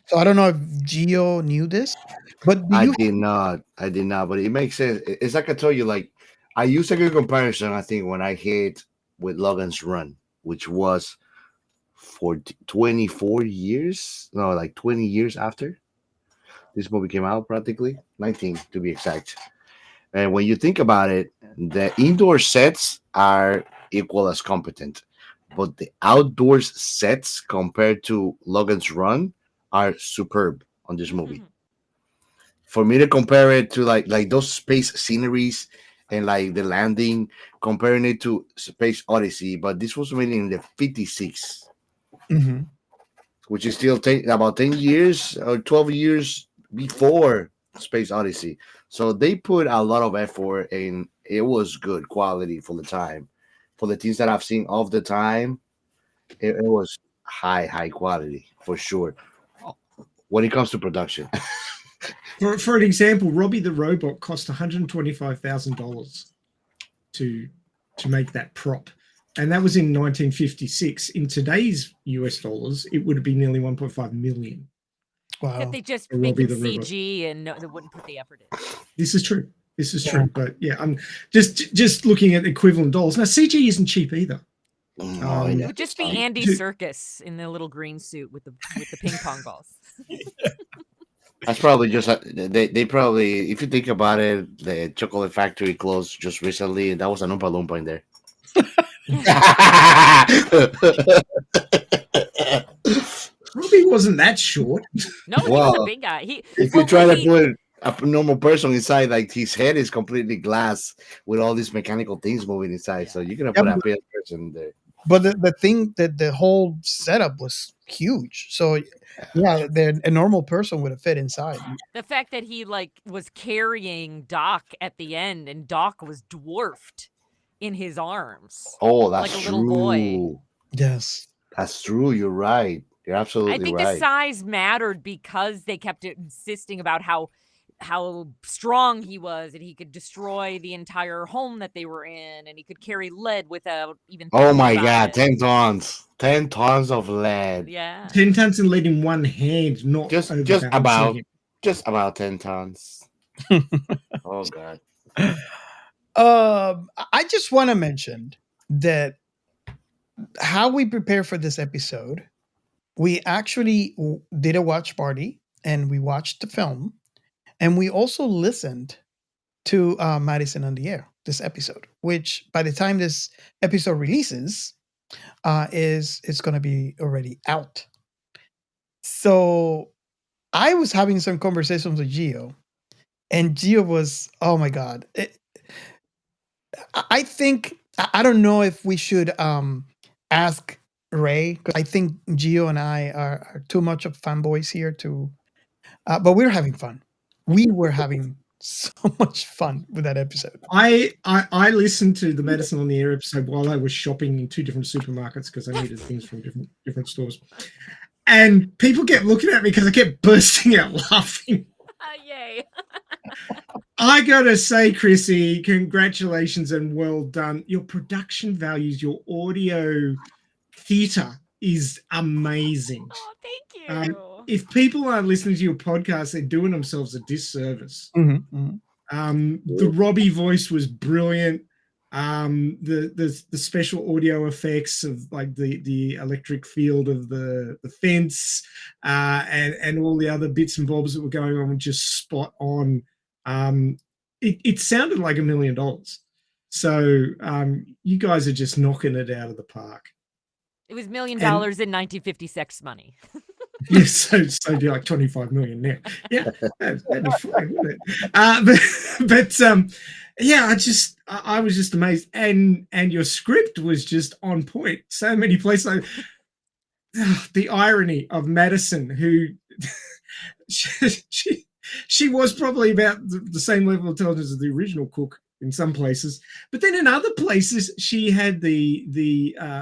So I don't know if Gio knew this, but I did not, but it makes sense. It's like I told you, like, I used a good comparison, I think, when I hit with Logan's Run, which was for 24 years, no, like 20 years after this movie came out, practically 19 to be exact. And when you think about it, the indoor sets are equal as competent, but the outdoors sets compared to Logan's Run are superb on this movie. For me to compare it to like those space sceneries and like the landing, comparing it to Space Odyssey, but this was made in the 56, which is still about 10 years or 12 years before Space Odyssey. So they put a lot of effort, and it was good quality for the time. For the things that I've seen of the time, it was high quality for sure when it comes to production. For an example, Robbie the Robot cost $125,000 to make that prop. And that was in 1956. In today's US dollars, it would have been nearly 1.5 million. Wow. That they just For make Robbie him the Robot. CG and they wouldn't put the effort in. This is true. This is Yeah. true. But yeah, I'm just looking at equivalent dollars. Now, CG isn't cheap either. No, It yeah, would just it's be fine. Andy Dude. Serkis in the little green suit with the ping pong balls. That's probably just they probably, if you think about it, the chocolate factory closed just recently, and that was an Oompa Loompa in there. Robbie wasn't that short. No, he was a Well, big guy. He if well, you try when to he- put a normal person inside, like his head is completely glass with all these mechanical things moving inside, so you're gonna Yeah, put a but- real person there. But the thing that the whole setup was huge. So yeah, a normal person would have fit inside. the fact that he like was carrying Doc at the end and Doc was dwarfed in his arms. Oh, that's Like a little boy. true. Yes. That's true. You're right. You're absolutely I think right. the size mattered because they kept insisting about how strong he was and he could destroy the entire home that they were in and he could carry lead without even Oh thinking my about god, it. 10 tons. 10 tons of lead. Yeah. 10 tons of lead in one hand, not Just overbalancing about him. just about 10 tons. Oh god. I just want to mention that how we prepare for this episode, we actually did a watch party and we watched the film, and we also listened to Madison on the Air, this episode, which by the time this episode releases, is going to be already out. So I was having some conversations with Gio, and Gio was, oh my god, I think I don't know if we should ask Ray, because I think Gio and I are too much of fanboys here to, but we're having fun. We were having so much fun with that episode. I listened to the Madison on the Air episode while I was shopping in two different supermarkets because I needed things from different stores. And people kept looking at me because I kept bursting out laughing. Yay. I gotta say, Chrissy, congratulations and well done. Your production values, your audio theater is amazing. Oh, thank you. If people aren't listening to your podcast, they're doing themselves a disservice. The Robbie voice was brilliant. The special audio effects of like the electric field of the fence, and all the other bits and bobs that were going on were just spot on. It sounded like $1 million. So you guys are just knocking it out of the park. It was $1 million in 1956 money. Yes, so it'd be like 25 million now. Yeah, that'd be fine, wouldn't it? But yeah, I was just amazed, and your script was just on point. So many places. The irony of Madison, who she was probably about the same level of intelligence as the original cook in some places, but then in other places she had the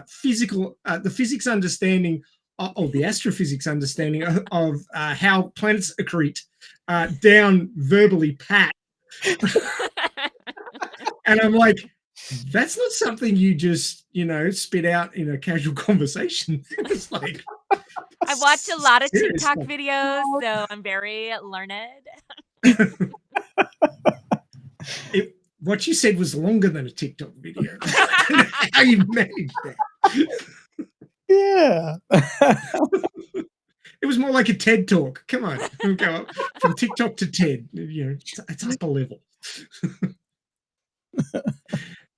physics understanding. The astrophysics understanding of how planets accrete down verbally pat. And I'm like, that's not something you just, spit out in a casual conversation. It's like, I watched a lot of serious TikTok stuff. videos, so I'm very learned. What you said was longer than a TikTok video. How you managed that. Yeah. It was more like a TED talk. Come on, we'll go up from TikTok to TED. It's up a level.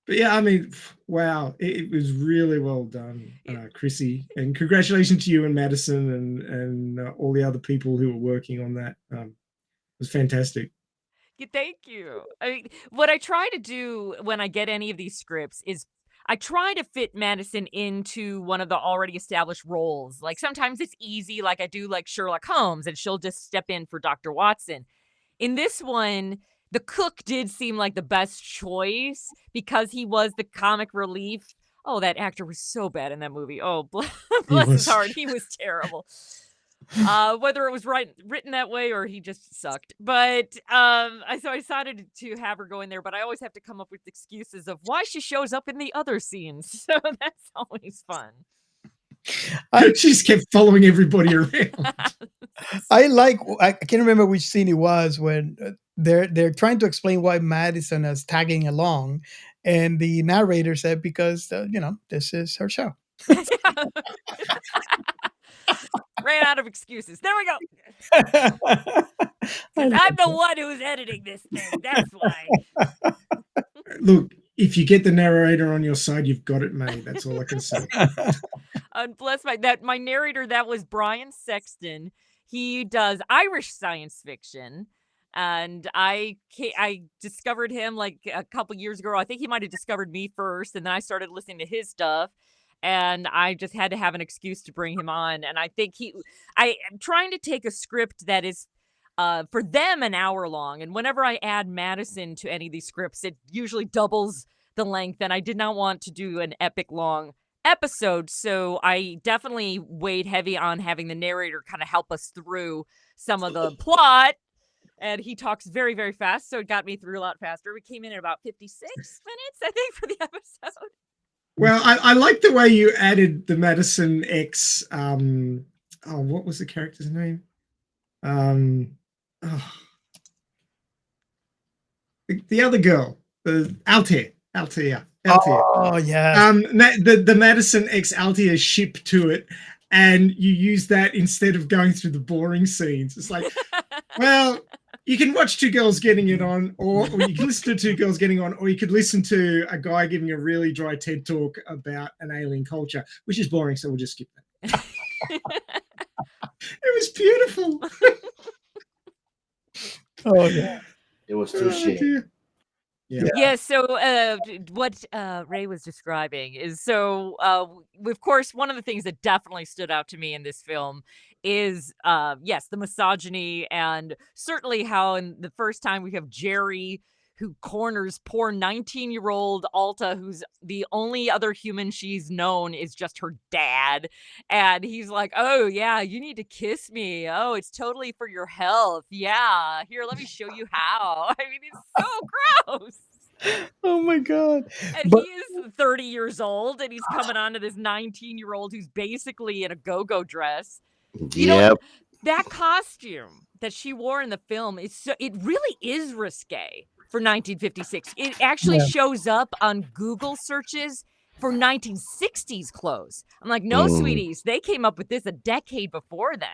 But yeah, I mean, wow, it was really well done, Chrissy, and congratulations to you and Madison and all the other people who were working on that. It was fantastic. Yeah, thank you. I mean, what I try to do when I get any of these scripts is I try to fit Madison into one of the already established roles. Like sometimes it's easy, like I do like Sherlock Holmes, and she'll just step in for Dr. Watson. In this one, the cook did seem like the best choice because he was the comic relief. Oh, that actor was so bad in that movie. Oh, bless his heart. He was terrible. whether it was written that way or he just sucked. But so I decided to have her go in there, but I always have to come up with excuses of why she shows up in the other scenes. So that's always fun. She just kept following everybody around. I can't remember which scene it was when they're trying to explain why Madison is tagging along, and the narrator said because this is her show. Ran out of excuses. There we go. I I'm like the one who's editing this thing. That's why. Look, if you get the narrator on your side, you've got it made. That's all I can say. And bless my narrator, that was Brian Sexton. He does Irish science fiction. And I discovered him like a couple years ago. I think he might have discovered me first, and then I started listening to his stuff. And I just had to have an excuse to bring him on. And I think I am trying to take a script that is for them an hour long. And whenever I add Madison to any of these scripts, it usually doubles the length. And I did not want to do an epic long episode. So I definitely weighed heavy on having the narrator kind of help us through some of the plot. And he talks very, very fast. So it got me through a lot faster. We came in at about 56 minutes, I think, for the episode. Well, I like the way you added the Madison X. What was the character's name? The other girl, the Altair. Yeah. Altair. Oh yeah. The Madison X Altair ship to it, and you use that instead of going through the boring scenes. It's like, well, you can watch two girls getting it on, or you can listen to two girls getting on, or you could listen to a guy giving a really dry TED talk about an alien culture, which is boring, so we'll just skip that. It was beautiful. Oh yeah. It was too shit. Yeah. So what Ray was describing is of course, one of the things that definitely stood out to me in this film is yes, the misogyny, and certainly how in the first time we have Jerry who corners poor 19-year-old Alta, who's the only other human she's known is just her dad. And he's like, oh, yeah, you need to kiss me. Oh, it's totally for your health. Yeah, here, let me show you how. I mean, it's so gross. Oh my God. And But he is 30 years old, and he's coming on to this 19-year-old who's basically in a go-go dress. You know, that costume that she wore in the film, it really is risque for 1956. It actually shows up on Google searches for 1960s clothes. I'm like, no, sweeties, they came up with this a decade before then.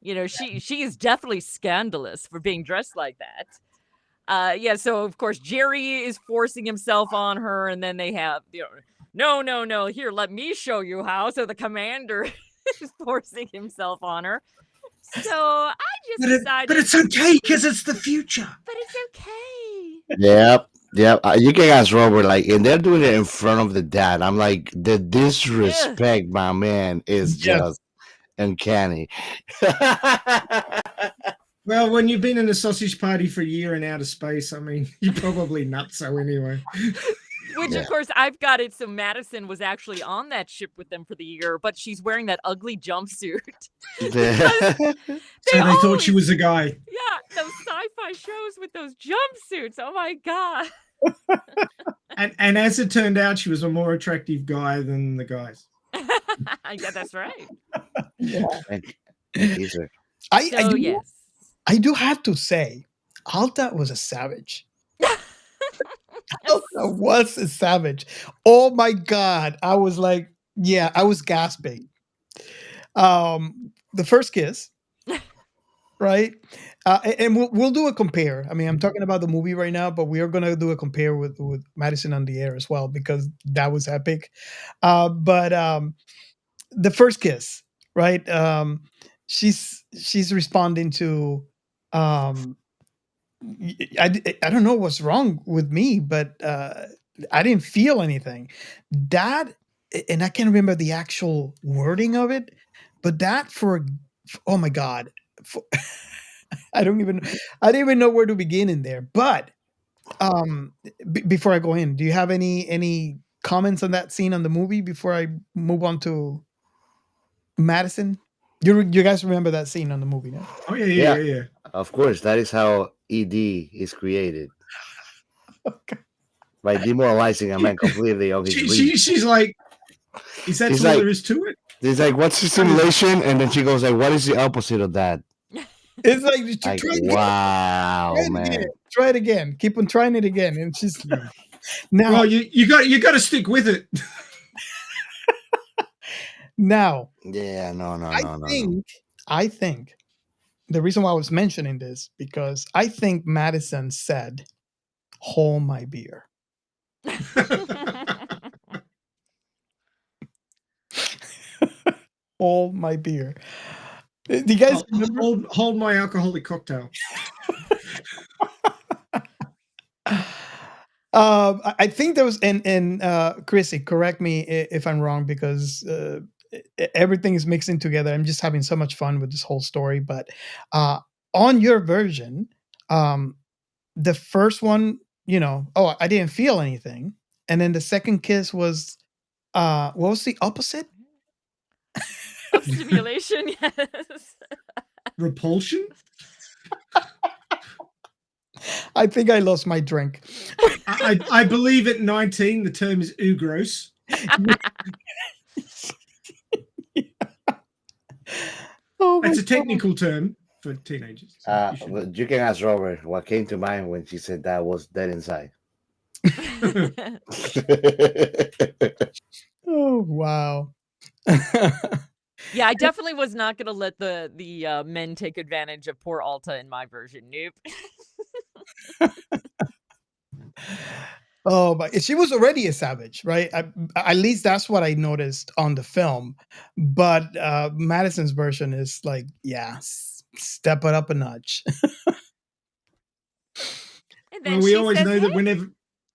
You know, she is definitely scandalous for being dressed like that. Yeah, so of course Jerry is forcing himself on her, and then they have, no, here, let me show you how. So the commander is forcing himself on her. So I just decided. But it's okay because it's the future. But it's okay. Yep. You can ask Robert, and they're doing it in front of the dad. I'm like, the disrespect, my man, is just uncanny. Well, when you've been in a sausage party for a year in outer space, I mean, you're probably nutso anyway. Which, of course, I've got it. So Madison was actually on that ship with them for the year, but she's wearing that ugly jumpsuit. So they thought she was a guy. Yeah, those sci-fi shows with those jumpsuits. Oh my God. And as it turned out, she was a more attractive guy than the guys. Yeah, that's right. Yeah. Yes. I do have to say, Alta was a savage. Alta was a savage. Oh my God. I was like, I was gasping. The first kiss, right? And we'll do a compare. I mean, I'm talking about the movie right now, but we are going to do a compare with Madison on the Air as well, because that was epic. But the first kiss, right? She's responding to I don't know what's wrong with me, but I didn't feel anything. That, and I can't remember the actual wording of it, but that oh my God, I didn't even know where to begin in there. But before I go in, do you have any comments on that scene on the movie before I move on to Madison? You guys remember that scene on the movie, no? Oh yeah. Of course, that is how ED is created. Okay. By demoralizing a man completely of his reach. She's like, is that She's all like- there is to it? It's like, what's the simulation? And then she goes like, what is the opposite of that? It's like, Like, try it wow, again. man. Try it again. Keep on trying it again. And she's now. Well, you got to stick with it. Now, Yeah, no. I think the reason why I was mentioning this because I think Madison said, "Hold my beer." Hold my beer. Do you guys remember? Hold my alcoholic cocktail. I think there was, and Chrissy, correct me if I'm wrong because everything is mixing together. I'm just having so much fun with this whole story. But on your version, the first one, I didn't feel anything, and then the second kiss was, what was the opposite? Of stimulation, yes. Repulsion? I think I lost my drink. I believe at 19 the term is oogros. Oh, That's a technical term for teenagers. So But you can ask Robert what came to mind when she said that was dead inside. Oh wow. Yeah, I definitely was not going to let the men take advantage of poor Alta in my version. Nope. Oh, but she was already a savage, right? At least that's what I noticed on the film. But Madison's version is like, yeah, step it up a notch. And then well, we she always says, know that "Hey." whenever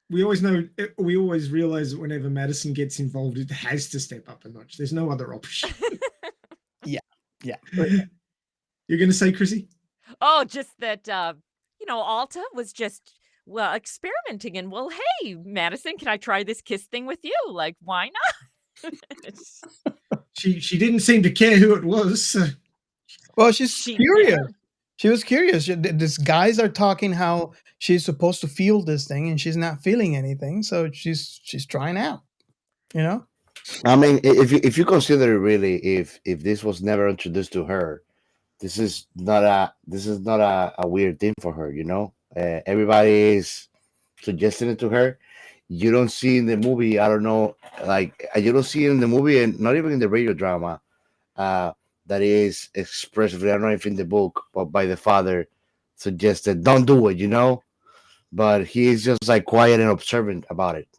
we always realize that whenever Madison gets involved, it has to step up a notch. There's no other option. Yeah. You're going to say, Chrissy? Oh, just that, Alta was just, experimenting. And, well, hey, Madison, can I try this kiss thing with you? Like, why not? She didn't seem to care who it was. So. Well, she's curious. Yeah. She was curious. These guys are talking how she's supposed to feel this thing, and she's not feeling anything. So she's trying out. I mean, if you consider really, if this was never introduced to her, this is not a weird thing for her. Everybody is suggesting it to her. You don't see in the movie. I don't know, like you don't see it in the movie, and not even in the radio drama. That is expressively, I don't know if in the book, but by the father, suggested don't do it. But he is just like quiet and observant about it.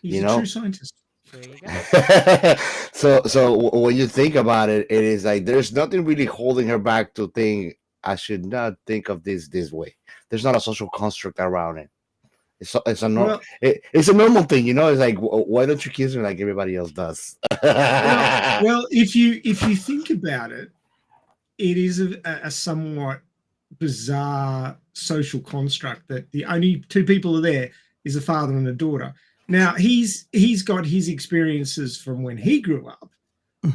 He's a true scientist. There you go. So when you think about it, it is like there's nothing really holding her back to think I should not think of this way. There's not a social construct around it. It's a normal. It's a normal thing, It's like, why don't you kiss her like everybody else does? well, if you think about it, it is a somewhat bizarre social construct that the only two people are there is a father and a daughter. Now he's got his experiences from when he grew up,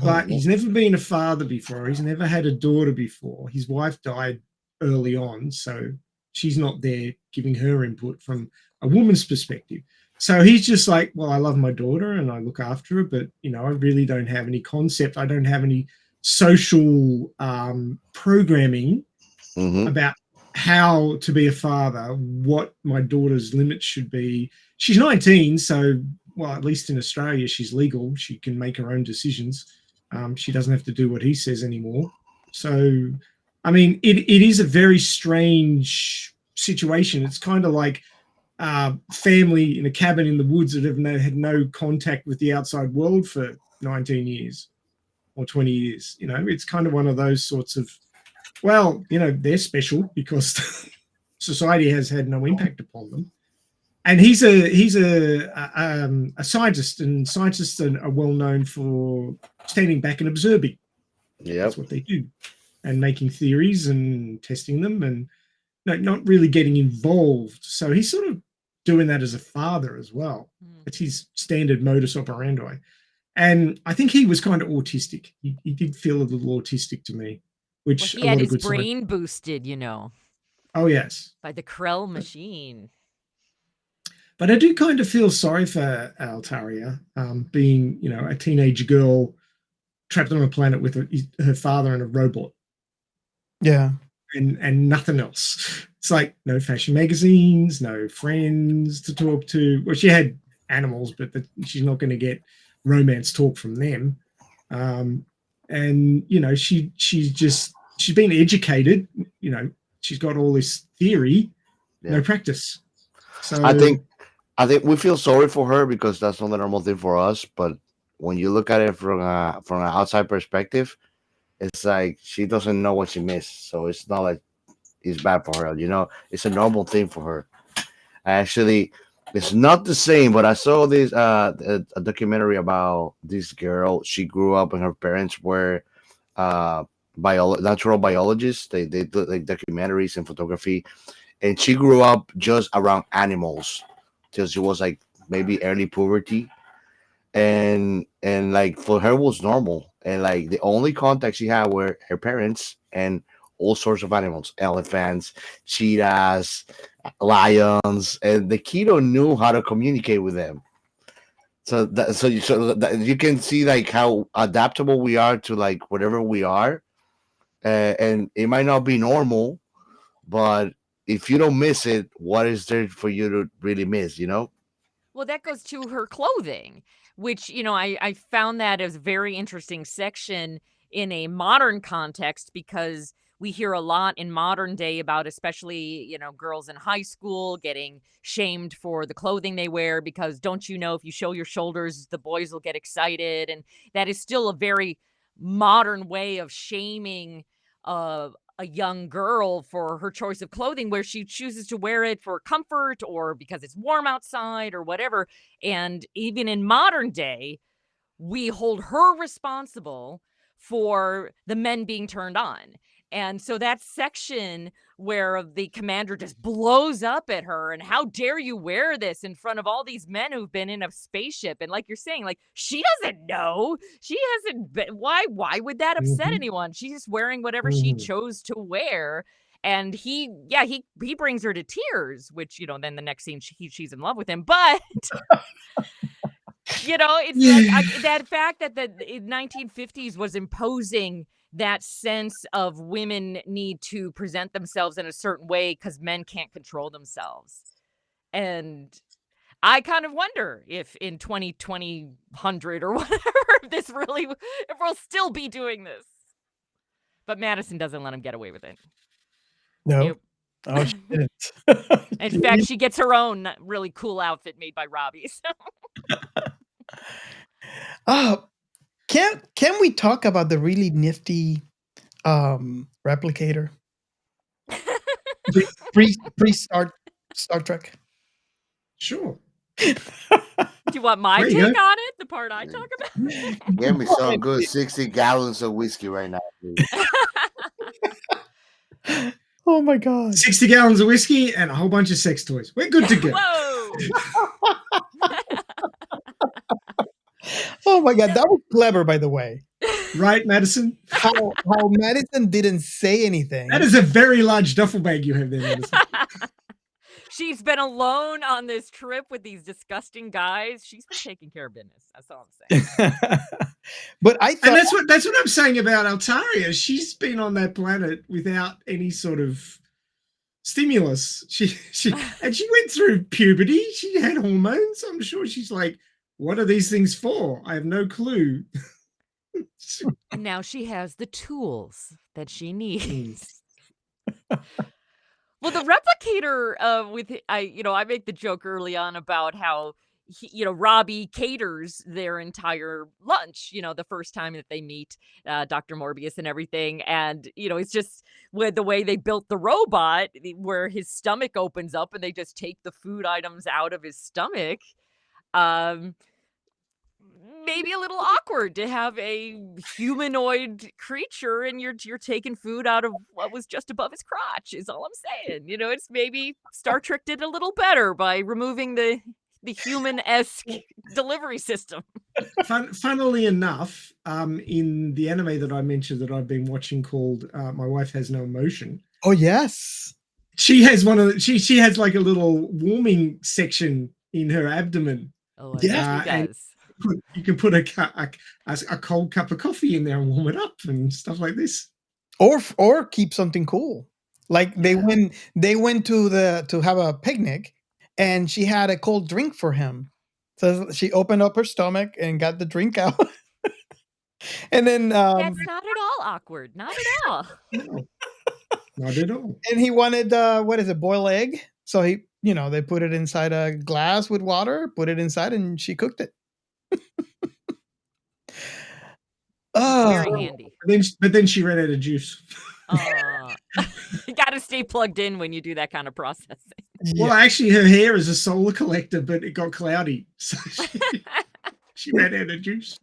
but he's never been a father before. He's never had a daughter before. His wife died early on, so she's not there giving her input from a woman's perspective. So he's just like, well, I love my daughter and I look after her, but I really don't have any concept. I don't have any social programming about how to be a father, what my daughter's limits should be. She's 19, so, well, at least in Australia, she's legal. She can make her own decisions. She doesn't have to do what he says anymore. So, I mean, it is a very strange situation. It's kind of like family in a cabin in the woods that have had no contact with the outside world for 19 years or 20 years. It's kind of one of those sorts of, well, they're special because society has had no impact upon them. And he's a scientist, and scientists are well known for standing back and observing. Yeah, that's what they do, and making theories and testing them, and not really getting involved. So he's sort of doing that as a father as well. It's his standard modus operandi. And I think he was kind of autistic. He did feel a little autistic to me, Well, which he a had lot of his good science. brain boosted, Oh yes. by the Krell machine. But I do kind of feel sorry for Altaria, being, a teenage girl trapped on a planet with her father and a robot, Yeah. and nothing else. It's like no fashion magazines, no friends to talk to. Well, she had animals, but she's not going to get romance talk from them. And she's been educated. She's got all this theory, no practice. So I think we feel sorry for her because that's not the normal thing for us. But when you look at it from an outside perspective, it's like she doesn't know what she missed. So it's not like it's bad for her. It's a normal thing for her. Actually, it's not the same. But I saw this a documentary about this girl. She grew up and her parents were natural biologists. They did like documentaries and photography, and she grew up just around animals till she was like maybe early puberty, and like for her was normal, and like the only contact she had were her parents and all sorts of animals, elephants, cheetahs, lions, and the kiddo knew how to communicate with them. So you can see like how adaptable we are to like whatever we are, and it might not be normal, but if you don't miss it, what is there for you to really miss? Well, that goes to her clothing, which, I found that as a very interesting section in a modern context because we hear a lot in modern day about especially, girls in high school getting shamed for the clothing they wear because don't you know if you show your shoulders, the boys will get excited. And that is still a very modern way of shaming a young girl for her choice of clothing where she chooses to wear it for comfort or because it's warm outside or whatever. And even in modern day, we hold her responsible for the men being turned on. And so that section where the commander just blows up at her and how dare you wear this in front of all these men who've been in a spaceship, and like you're saying, like she doesn't know, she hasn't been, why would that upset anyone? She's just wearing whatever she chose to wear. And he brings her to tears, which then the next scene she's in love with him, but it's like that fact that the 1950s was imposing that sense of women need to present themselves in a certain way because men can't control themselves. And I kind of wonder if in 2020 or whatever, if we'll still be doing this. But Madison doesn't let him get away with it. No. Nope. Oh, she didn't. In fact, she gets her own really cool outfit made by Robbie. So. Can we talk about the really nifty replicator? pre Star Trek. Sure. Do you want my take on it? The part I talk about? Give me some good 60 gallons of whiskey right now, please. Oh my God. 60 gallons of whiskey and a whole bunch of sex toys. We're good to go. Whoa. Oh my God, that was clever, by the way. Right, Madison? How Madison didn't say anything. That is a very large duffel bag you have there, Madison. She's been alone on this trip with these disgusting guys. She's been taking care of business. That's all I'm saying. But I thought, and that's what I'm saying about Altaria. She's been on that planet without any sort of stimulus. She went through puberty. She had hormones. I'm sure she's like, what are these things for? I have no clue. And now she has the tools that she needs. Well, the replicator I make the joke early on about how Robbie caters their entire lunch, the first time that they meet Dr. Morbius and everything. And, it's just with the way they built the robot where his stomach opens up and they just take the food items out of his stomach. Maybe a little awkward to have a humanoid creature and you're taking food out of what was just above his crotch is all I'm saying. It's maybe Star Trek did a little better by removing the human-esque delivery system. Funnily enough, in the anime that I mentioned that I've been watching called My Wife Has No Emotion, Oh yes. she has one of the, she has like a little warming section in her abdomen. Oh, I Yeah. bet she And does. you can put a cold cup of coffee in there and warm it up and stuff like this. Or keep something cool. Like they went to have a picnic, and she had a cold drink for him. So she opened up her stomach and got the drink out. And then That's not at all awkward. Not at all. No, not at all. and he wanted what is it, boiled egg? So they put it inside a glass with water, put it inside, and she cooked it. Very Oh, handy. But then she ran out of juice. You got to stay plugged in when you do that kind of processing. Well, actually, her hair is a solar collector, but it got cloudy, so she ran out of juice.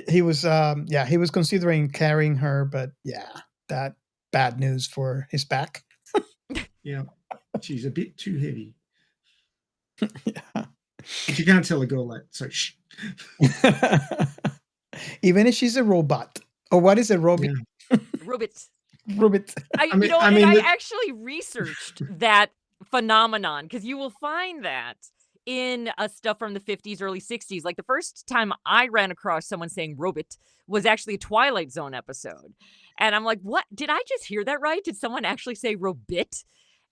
he was considering carrying her, but that bad news for his back. Yeah, she's a bit too heavy. Yeah. But you can't tell a girl that, so shh. Even if she's a robot. Or what is a robot? Yeah. Robot. Robot. I actually researched that phenomenon, because you will find that in stuff from the 50s, early 60s. Like the first time I ran across someone saying robot was actually a Twilight Zone episode. And I'm like, what? Did I just hear that right? Did someone actually say robot?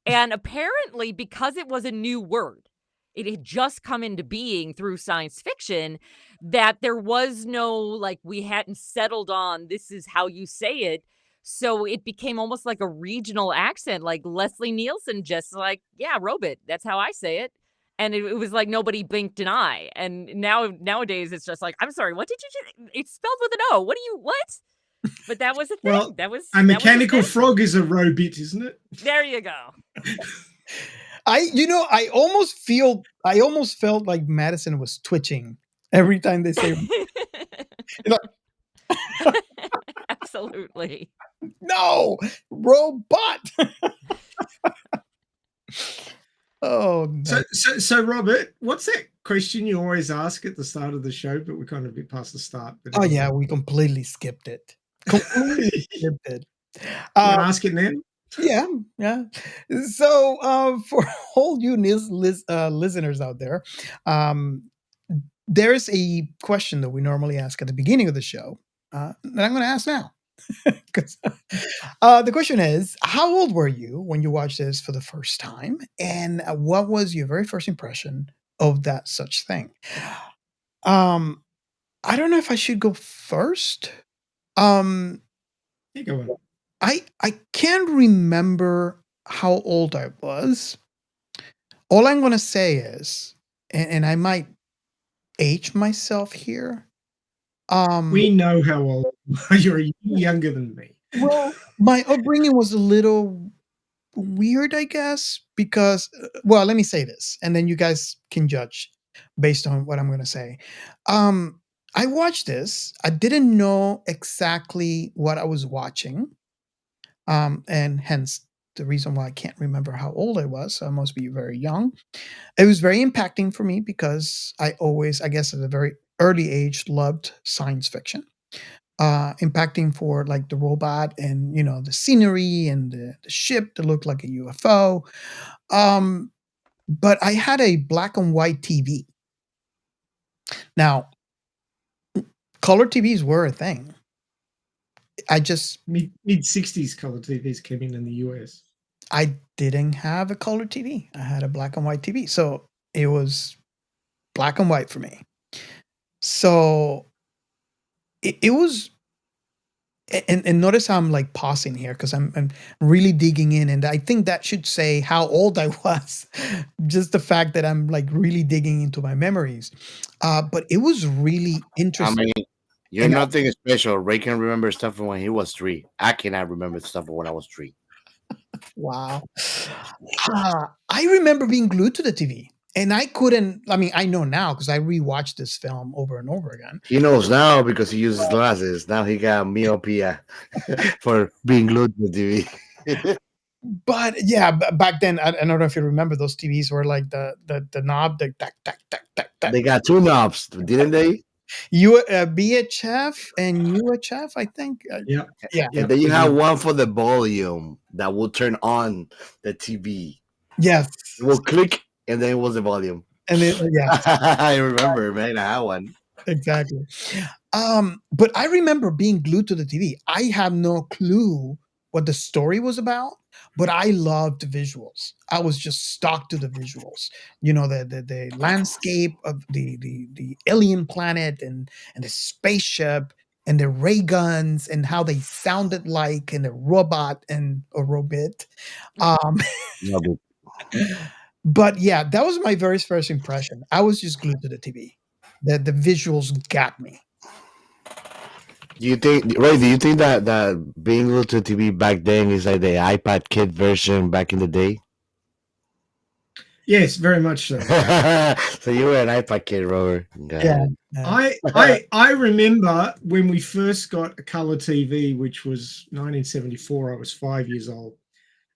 And apparently, because it was a new word, it had just come into being through science fiction, that there was no, like, we hadn't settled on this is how you say it. So it became almost like a regional accent, like Leslie Nielsen, just like, yeah, robot. That's how I say it. And it was like nobody blinked an eye. And nowadays it's just like, I'm sorry, what did you just? It's spelled with an O. What? But that was a thing. Well, that was a mechanical thing. frog is a robot, isn't it? There you go. I almost felt like Madison was twitching every time they say Absolutely. no robot. Oh, So Robert, what's that question you always ask at the start of the show, but we're kind of a bit past the start? But oh yeah, we completely skipped it. Completely skipped it. Ask it now. Yeah. So, for all you listeners out there, there is a question that we normally ask at the beginning of the show that I'm going to ask now. The question is, how old were you when you watched this for the first time? And what was your very first impression of that such thing? I don't know if I should go first. You go on. I can't remember how old I was. All I'm going to say is, and I might age myself here. We know how old you're younger than me. Well, my upbringing was a little weird, I guess, because, well, let me say this, and then you guys can judge based on what I'm going to say. I watched this. I didn't know exactly what I was watching. And hence the reason why I can't remember how old I was. So I must be very young. It was very impacting for me because I always, I guess, at a very early age, loved science fiction. Impacting for like the robot and the scenery and the ship that looked like a UFO. But I had a black and white TV. Now, color TVs were a thing. I just mid 60s color TVs came in the US. I didn't have a color TV. I had a black and white TV. So it was black and white for me. So it was, and notice how I'm like pausing here because I'm really digging in. And I think that should say how old I was. Just the fact that I'm like really digging into my memories. But it was really interesting. I mean, you're nothing special. Ray can remember stuff from when he was 3. I cannot remember stuff from when I was 3. Wow. I remember being glued to the TV. And I couldn't, I know now because I rewatched this film over and over again. He knows now because he uses glasses. Now he got myopia for being glued to the TV. But yeah, back then, I don't know if you remember, those TVs were like the knob, the tack, tack, tack, tack, They got two knobs, didn't they? BHF and UHF, I think. Yeah. Yeah. And then you have one for the volume that will turn on the TV. Yes. It will click, and then it was the volume. And then, yeah, I remember, man. I had one. exactly. But I remember being glued to the TV. I have no clue what the story was about, but I loved the visuals. I was just stuck to the visuals. You know, the landscape of the alien planet and the spaceship and the ray guns and how they sounded like and the robot and a robot. Um, Love it. but yeah, that was my very first impression. I was just glued to the TV. The visuals got me. Do you think, Ray? Do you think that being glued to TV back then is like the iPad Kid version back in the day? Yes, very much so. So you were an iPad Kid, Robert. Go Yeah. ahead. I remember when we first got a color TV, which was 1974. I was 5 years old,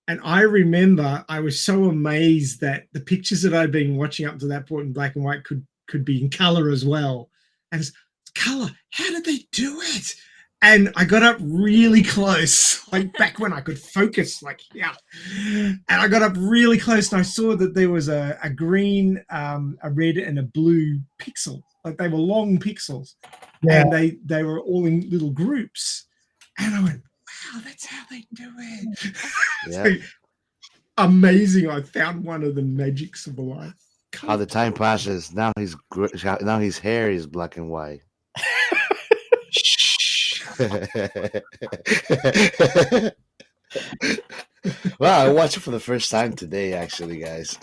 and I remember I was so amazed that the pictures that I'd been watching up to that point in black and white could be in color as well. And it's color. How did they do it? And I got up really close, like back when I could focus, like yeah. And I got up really close, and I saw that there was a green, a red, and a blue pixel. Like they were long pixels, Yeah. and they were all in little groups. And I went, "Wow, that's how they do it!" Yeah. So, amazing! I found one of the magics of life. How the time passes. Now his hair is black and white. Well, I watched it for the first time today, actually, guys.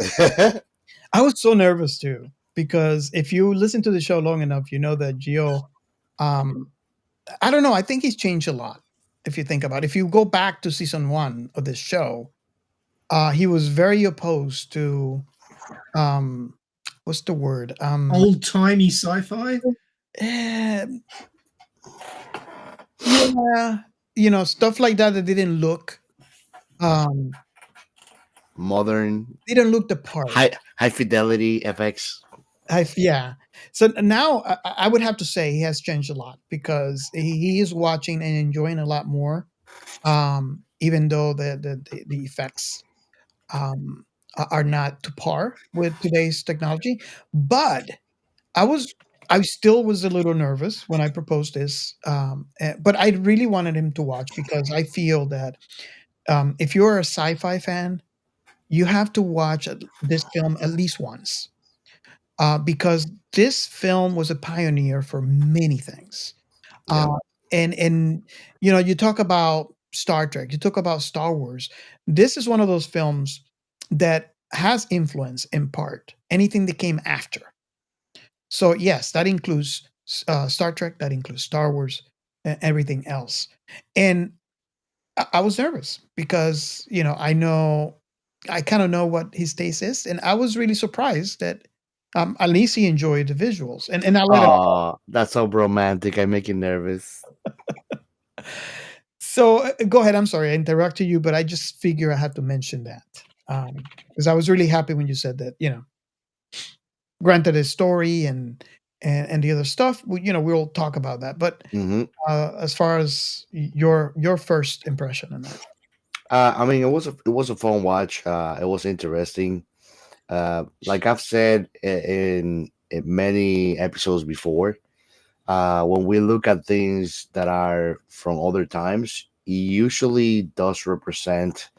I was so nervous too because if you listen to the show long enough, you know that Gio, I don't know. I think he's changed a lot. If you think about it. If you go back to season 1 of this show, he was very opposed to what's the word? Old timey sci-fi. Yeah, you know, stuff like that that didn't look um Modern, didn't look the part. high fidelity FX. Yeah. So now I would have to say he has changed a lot because he is watching and enjoying a lot more. Even though the effects are not to par with today's technology, but I was I still was a little nervous when I proposed this, but I really wanted him to watch because I feel that if you're a sci-fi fan, you have to watch this film at least once because this film was a pioneer for many things. Yeah. And you know, you talk about Star Trek, you talk about Star Wars. This is one of those films that has influence in part anything that came after. So yes, that includes Star Trek, that includes Star Wars, and everything else. And I was nervous because you know I kind of know what his taste is, and I was really surprised that at least he enjoyed the visuals, and I let him. Oh, that's so romantic. I make you nervous. So go ahead. I'm sorry I interrupted you, but I just figure I had to mention that because I was really happy when you said that. You know, granted his story and the other stuff, you know, we'll talk about that. But Hmm. as far as your first impression on that, I mean, it was a fun watch. It was interesting. Like I've said in many episodes before, when we look at things that are from other times, it usually does represent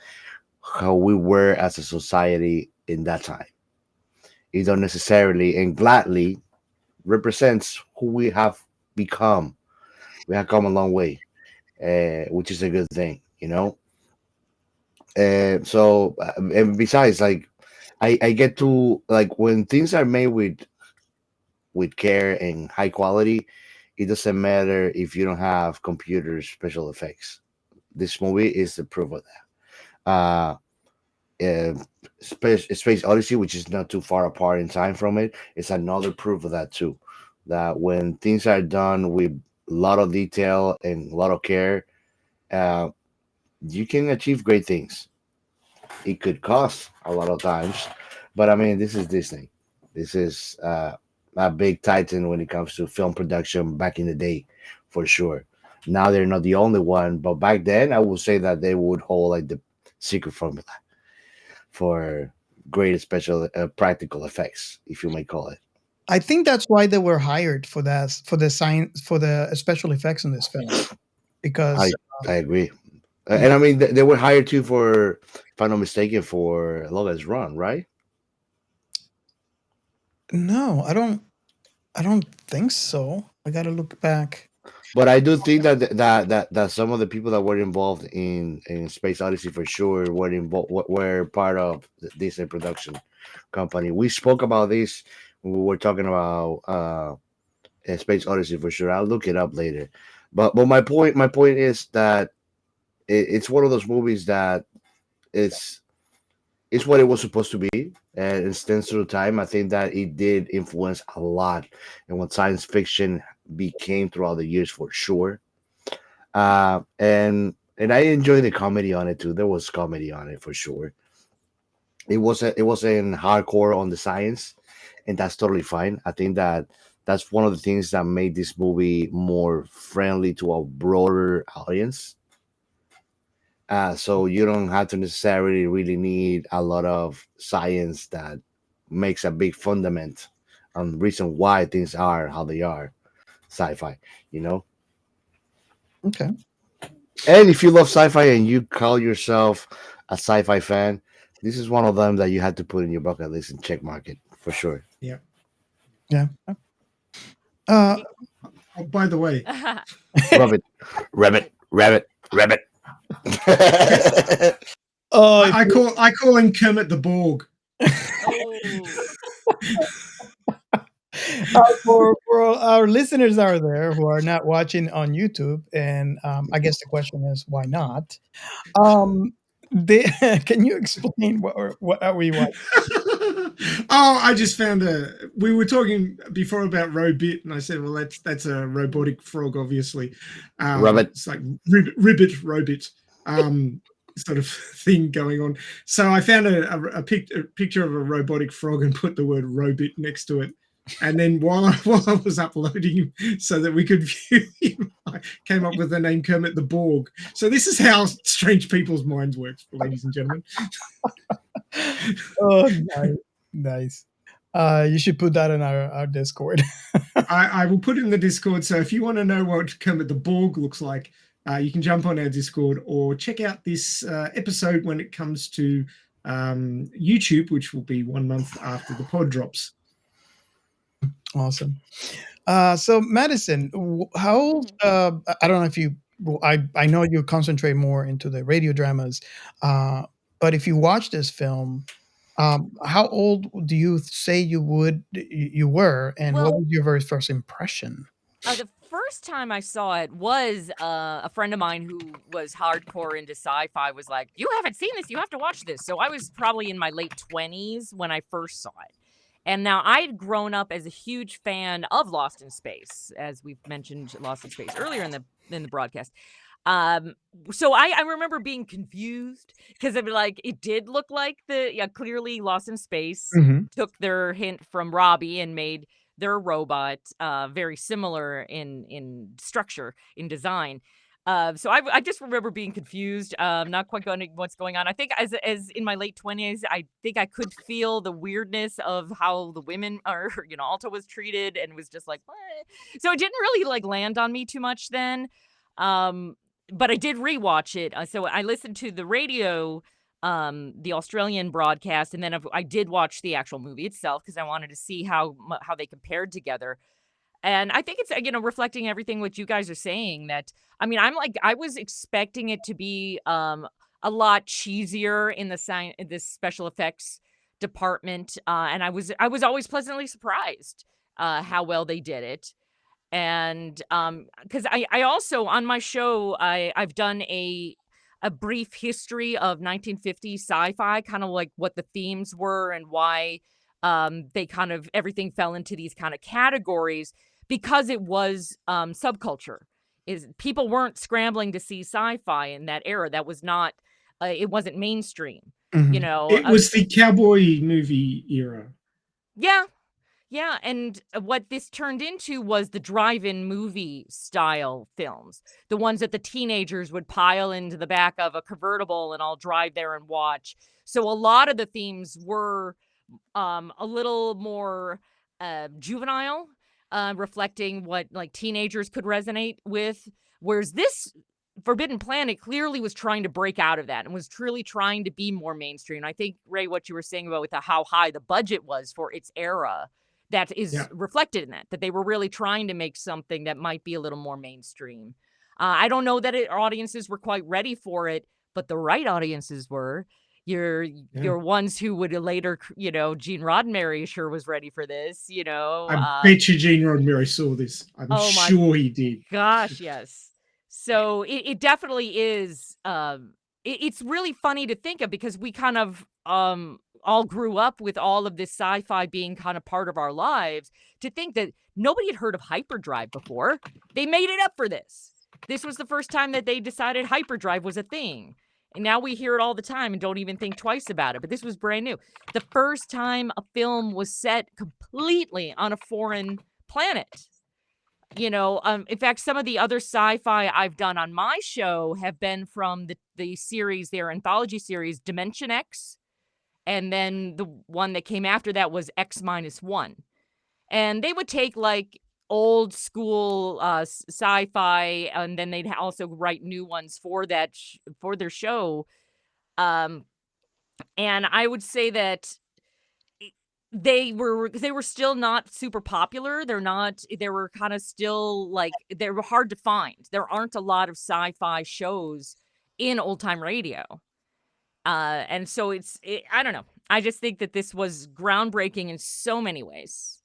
how we were as a society in that time. It don't necessarily and gladly represents who we have become. We have come a long way, which is a good thing, you know. And besides, like I get to like when things are made with care and high quality, it doesn't matter if you don't have computer special effects. This movie is the proof of that. Space Odyssey, which is not too far apart in time from it, is another proof of that too. That when things are done with a lot of detail and a lot of care, uh, you can achieve great things. It could cost a lot of times, but I mean, this is Disney. This is a big titan when it comes to film production back in the day, for sure. Now they're not the only one, but back then I would say that they would hold like the secret formula for great special practical effects, if you may call it. I think that's why they were hired for that, for the science, for the special effects in this film, I because I agree. yeah. And I mean, they were hired too for, if I'm not mistaken, for Longest Run, right? No, I don't think so. I gotta look back. But I do think that some of the people that were involved in Space Odyssey for sure were involved, were part of the Disney production company. We spoke about this when we were talking about Space Odyssey for sure. I'll look it up later. But my point is that it's one of those movies that it's it's what it was supposed to be, and it stands through time. I think that it did influence a lot and what science fiction became throughout the years for sure. And I enjoyed the comedy on it too. There was comedy on it for sure. It wasn't hardcore on the science, and that's totally fine. I think that that's one of the things that made this movie more friendly to a broader audience. So you don't have to necessarily really need a lot of science that makes a big fundament on the reason why things are how they are. Sci-fi, you know. Okay. And if you love sci-fi and you call yourself a sci-fi fan, this is one of them that you had to put in your bucket list and check mark it for sure. Yeah. Yeah. Uh, Oh, by the way, Rabbit, rabbit, rabbit, rabbit. oh, I call him Kermit the Borg. for our listeners out there who are not watching on YouTube, and I guess the question is why not? They, can you explain what are we watching? Oh, I just found we were talking before about Robit, and I said, well, that's a robotic frog, obviously. Rabbit. It's like ribbit, robit, sort of thing going on. So I found a picture of a robotic frog and put the word robit next to it. And then while I was uploading him so that we could view him, I came up with the name Kermit the Borg. So this is how strange people's minds work, ladies and gentlemen. Oh, nice. You should put that in our Discord. I will put it in the Discord. So if you want to know what Kermit the Borg looks like, you can jump on our Discord or check out this episode when it comes to YouTube, which will be 1 month after the pod drops. Awesome. So Madison, how I don't know if you, well, I know you concentrate more into the radio dramas, but if you watch this film, how old do you say you were, and what was your very first impression? The first time I saw it was a friend of mine who was hardcore into sci-fi was like, "You haven't seen this, you have to watch this." So I was probably in my late 20s when I first saw it. And now I had grown up as a huge fan of Lost in Space, as we've mentioned Lost in Space earlier in the broadcast. So I remember being confused because it did look like clearly Lost in Space took their hint from Robbie and made their robot very similar in structure, in design. So I just remember being confused, not quite going what's going on. I think as in my late 20s, I think I could feel the weirdness of how the women are, Alta was treated, and was just like, what? So it didn't really land on me too much then. But I did rewatch it. So I listened to the radio, the Australian broadcast, and then I did watch the actual movie itself because I wanted to see how they compared together. And I think it's, reflecting everything what you guys are saying, that, I was expecting it to be a lot cheesier in this special effects department. And I was always pleasantly surprised how well they did it. And because I also, on my show, I've done a brief history of 1950s sci-fi, kind of like what the themes were and why they kind of, everything fell into these kind of categories, because it was subculture. People weren't scrambling to see sci-fi in that era. That was not, it wasn't mainstream, It was the cowboy movie era. Yeah. Yeah, and what this turned into was the drive-in movie style films, the ones that the teenagers would pile into the back of a convertible and all drive there and watch. So a lot of the themes were a little more juvenile, reflecting what like teenagers could resonate with. Whereas this Forbidden Planet clearly was trying to break out of that and was truly trying to be more mainstream. I think, Ray, what you were saying about with how high the budget was for its era, that is reflected in that they were really trying to make something that might be a little more mainstream. I don't know that audiences were quite ready for it, but the right audiences were. Your ones who would later, Gene Roddenberry sure was ready for this, I bet you Gene Roddenberry saw this. I'm sure he did. Gosh, yes. So it definitely is. It's really funny to think of because we kind of all grew up with all of this sci-fi being kind of part of our lives. To think that nobody had heard of hyperdrive before, they made it up for this. This was the first time that they decided hyperdrive was a thing. And now we hear it all the time and don't even think twice about it. But this was brand new. The first time a film was set completely on a foreign planet. In fact, some of the other sci-fi I've done on my show have been from the series, their anthology series, Dimension X. And then the one that came after that was X-1. And they would take like old school sci-fi, and then they'd also write new ones for that for their show. And I would say that they were still not super popular. They were kind of still like they were hard to find. There aren't a lot of sci-fi shows in old time radio. And so I don't know. I just think that this was groundbreaking in so many ways.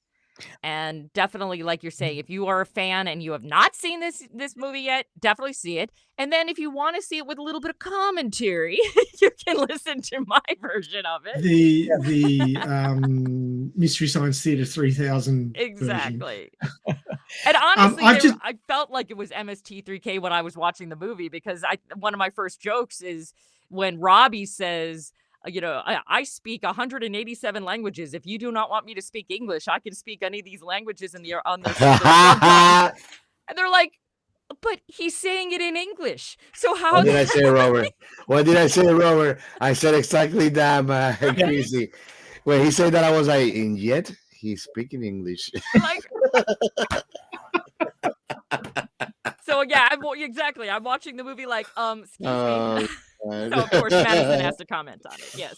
And definitely, like you're saying, if you are a fan and you have not seen this movie yet, definitely see it. And then if you want to see it with a little bit of commentary, you can listen to my version of it. The Mystery Science Theater 3000 exactly. And honestly, I felt like it was MST3K when I was watching the movie, because one of my first jokes is when Robbie says, I speak 187 languages. If you do not want me to speak English, I can speak any of these languages on their And they're like, but he's saying it in English. So how What did I say, Robert? What did I say, Robert? I said exactly that, crazy. When he said that, I was like, and yet he's speaking English. So yeah, exactly. I'm watching the movie like, excuse me. So of course Madison has to comment on it. Yes.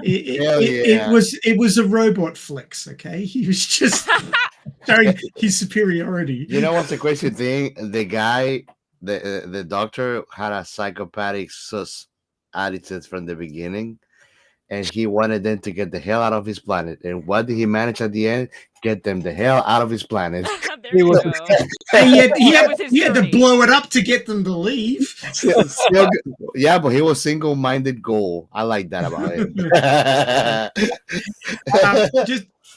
It was a robot flex. Okay, he was just showing his superiority. You know what's the crazy thing? The guy, the doctor, had a psychopathic sus attitude from the beginning, and he wanted them to get the hell out of his planet. And what did he manage at the end? Get them the hell out of his planet. There you go. And he had to blow it up to get them to leave. Yeah, but he was single-minded goal. I like that about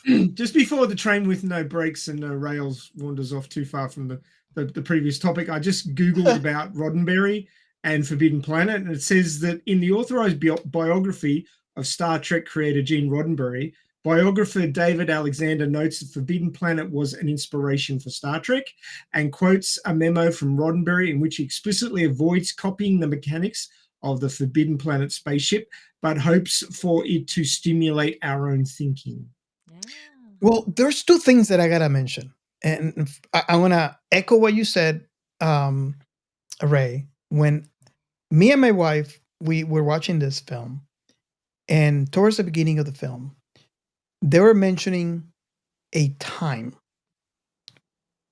him. Just before the train with no brakes and no rails wanders off too far from the previous topic, I just Googled about Roddenberry and Forbidden Planet, and it says that in the authorized biography of Star Trek creator Gene Roddenberry, biographer David Alexander notes that Forbidden Planet was an inspiration for Star Trek and quotes a memo from Roddenberry in which he explicitly avoids copying the mechanics of the Forbidden Planet spaceship, but hopes for it to stimulate our own thinking. Well, there's two things that I gotta mention, and I want to echo what you said, Ray. When me and my wife we were watching this film, and towards the beginning of the film, they were mentioning a time.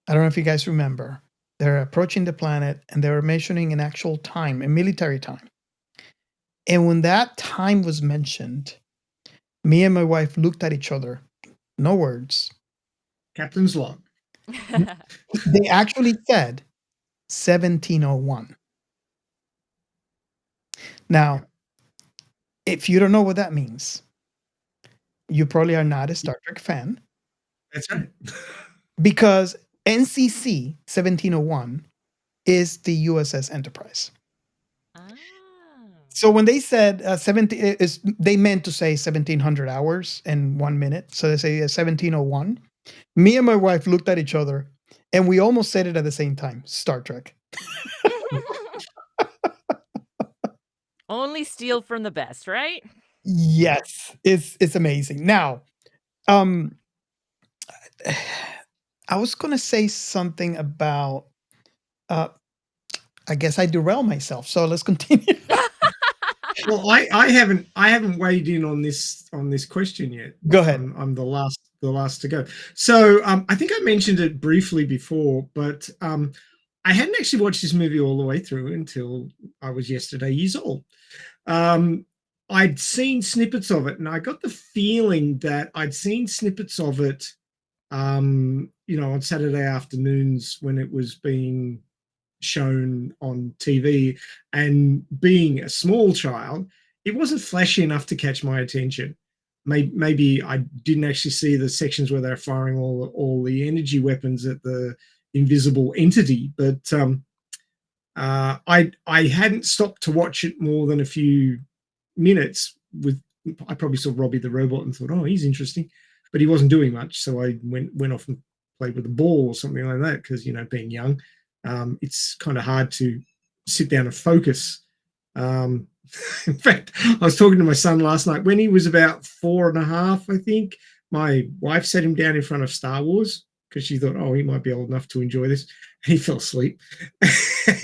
I don't know if you guys remember. They're approaching the planet, and they were mentioning an actual time, a military time. And when that time was mentioned, me and my wife looked at each other. No words. Captain's log. They actually said 1701. Now, if you don't know what that means, you probably are not a Star Trek fan. That's right. Because NCC 1701 is the USS Enterprise. So when they said 70, they meant to say 1700 hours and 1 minute. So they say 1701. Me and my wife looked at each other, and we almost said it at the same time. Star Trek. Only steal from the best, right? Yes, it's amazing. Now, um, I was gonna say something about. I guess I derailed myself. So let's continue. Well, I haven't weighed in on this question yet. Go ahead. I'm the last to go. So I think I mentioned it briefly before, but I hadn't actually watched this movie all the way through until I was yesterday years old. I'd seen snippets of it, and I got the feeling that I'd seen snippets of it, on Saturday afternoons when it was being shown on TV, and being a small child, it wasn't flashy enough to catch my attention. Maybe I didn't actually see the sections where they're firing all the energy weapons at the invisible entity, but I hadn't stopped to watch it more than a few minutes. I probably saw Robbie the robot and thought, oh, he's interesting, but he wasn't doing much, so I went off and played with a ball or something like that, because being young, it's kind of hard to sit down and focus. In fact, I was talking to my son last night when he was about 4.5, I think. My wife sat him down in front of Star Wars because she thought, oh, he might be old enough to enjoy this. He fell asleep.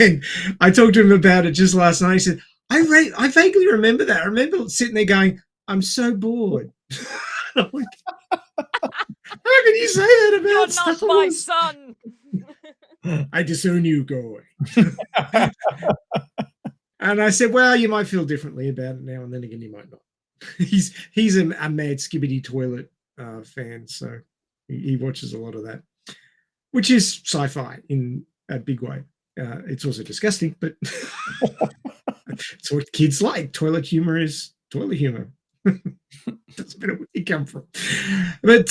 And I talked to him about it just last night. He said, I vaguely remember that. I remember sitting there going, I'm so bored. I'm like, how can you say that about You're Star not Wars? my son. I disown you, go away. And I said, well, you might feel differently about it now, and then again, you might not. He's a mad Skibbity toilet fan, so he watches a lot of that, which is sci-fi in a big way. It's also disgusting, but it's what kids like. Toilet humor is toilet humor. Doesn't matter where you come from. But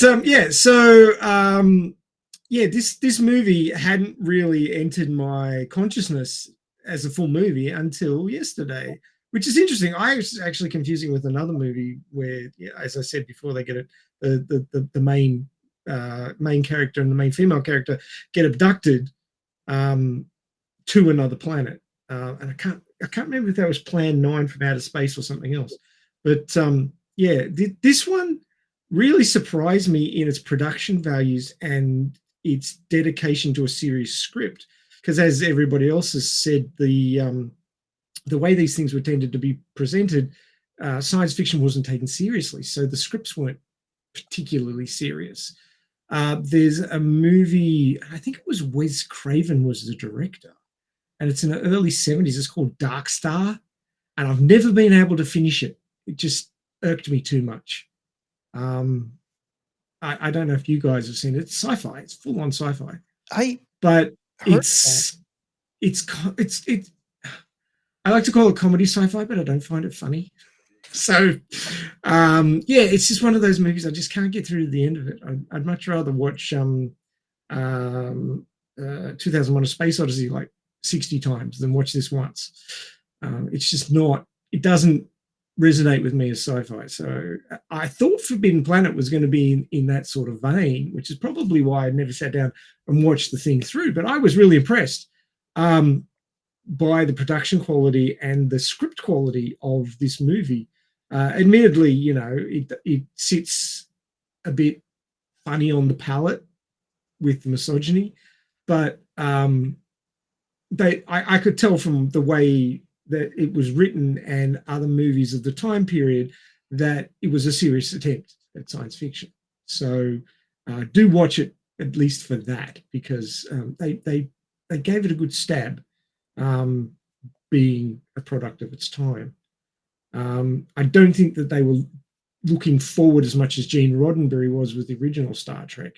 this movie hadn't really entered my consciousness as a full movie until yesterday, which is interesting. I was actually confusing with another movie where, as I said before, they get the main character and the main female character get abducted to another planet, and I can't remember if that was Plan 9 from Outer Space or something else. But this one really surprised me in its production values and its dedication to a serious script. Because as everybody else has said, the way these things were tended to be presented, science fiction wasn't taken seriously, so the scripts weren't particularly serious. There's a movie, I think it was Wes Craven was the director, and it's in the early 70s. It's called Dark Star, and I've never been able to finish it. It just irked me too much. I don't know if you guys have seen it. It's sci-fi. It's full-on sci-fi. It's I like to call it comedy sci-fi, but I don't find it funny. So it's just one of those movies I just can't get through to the end of it. I'd much rather watch 2001: A Space Odyssey like 60 times than watch this once. It's just not. It doesn't resonate with me as sci-fi. So I thought Forbidden Planet was going to be in that sort of vein, which is probably why I never sat down and watched the thing through. But I was really impressed by the production quality and the script quality of this movie. Admittedly, it sits a bit funny on the palate with the misogyny, but I could tell from the way that it was written and other movies of the time period that it was a serious attempt at science fiction. So do watch it at least for that, because they gave it a good stab, being a product of its time. I don't think that they were looking forward as much as Gene Roddenberry was with the original Star Trek,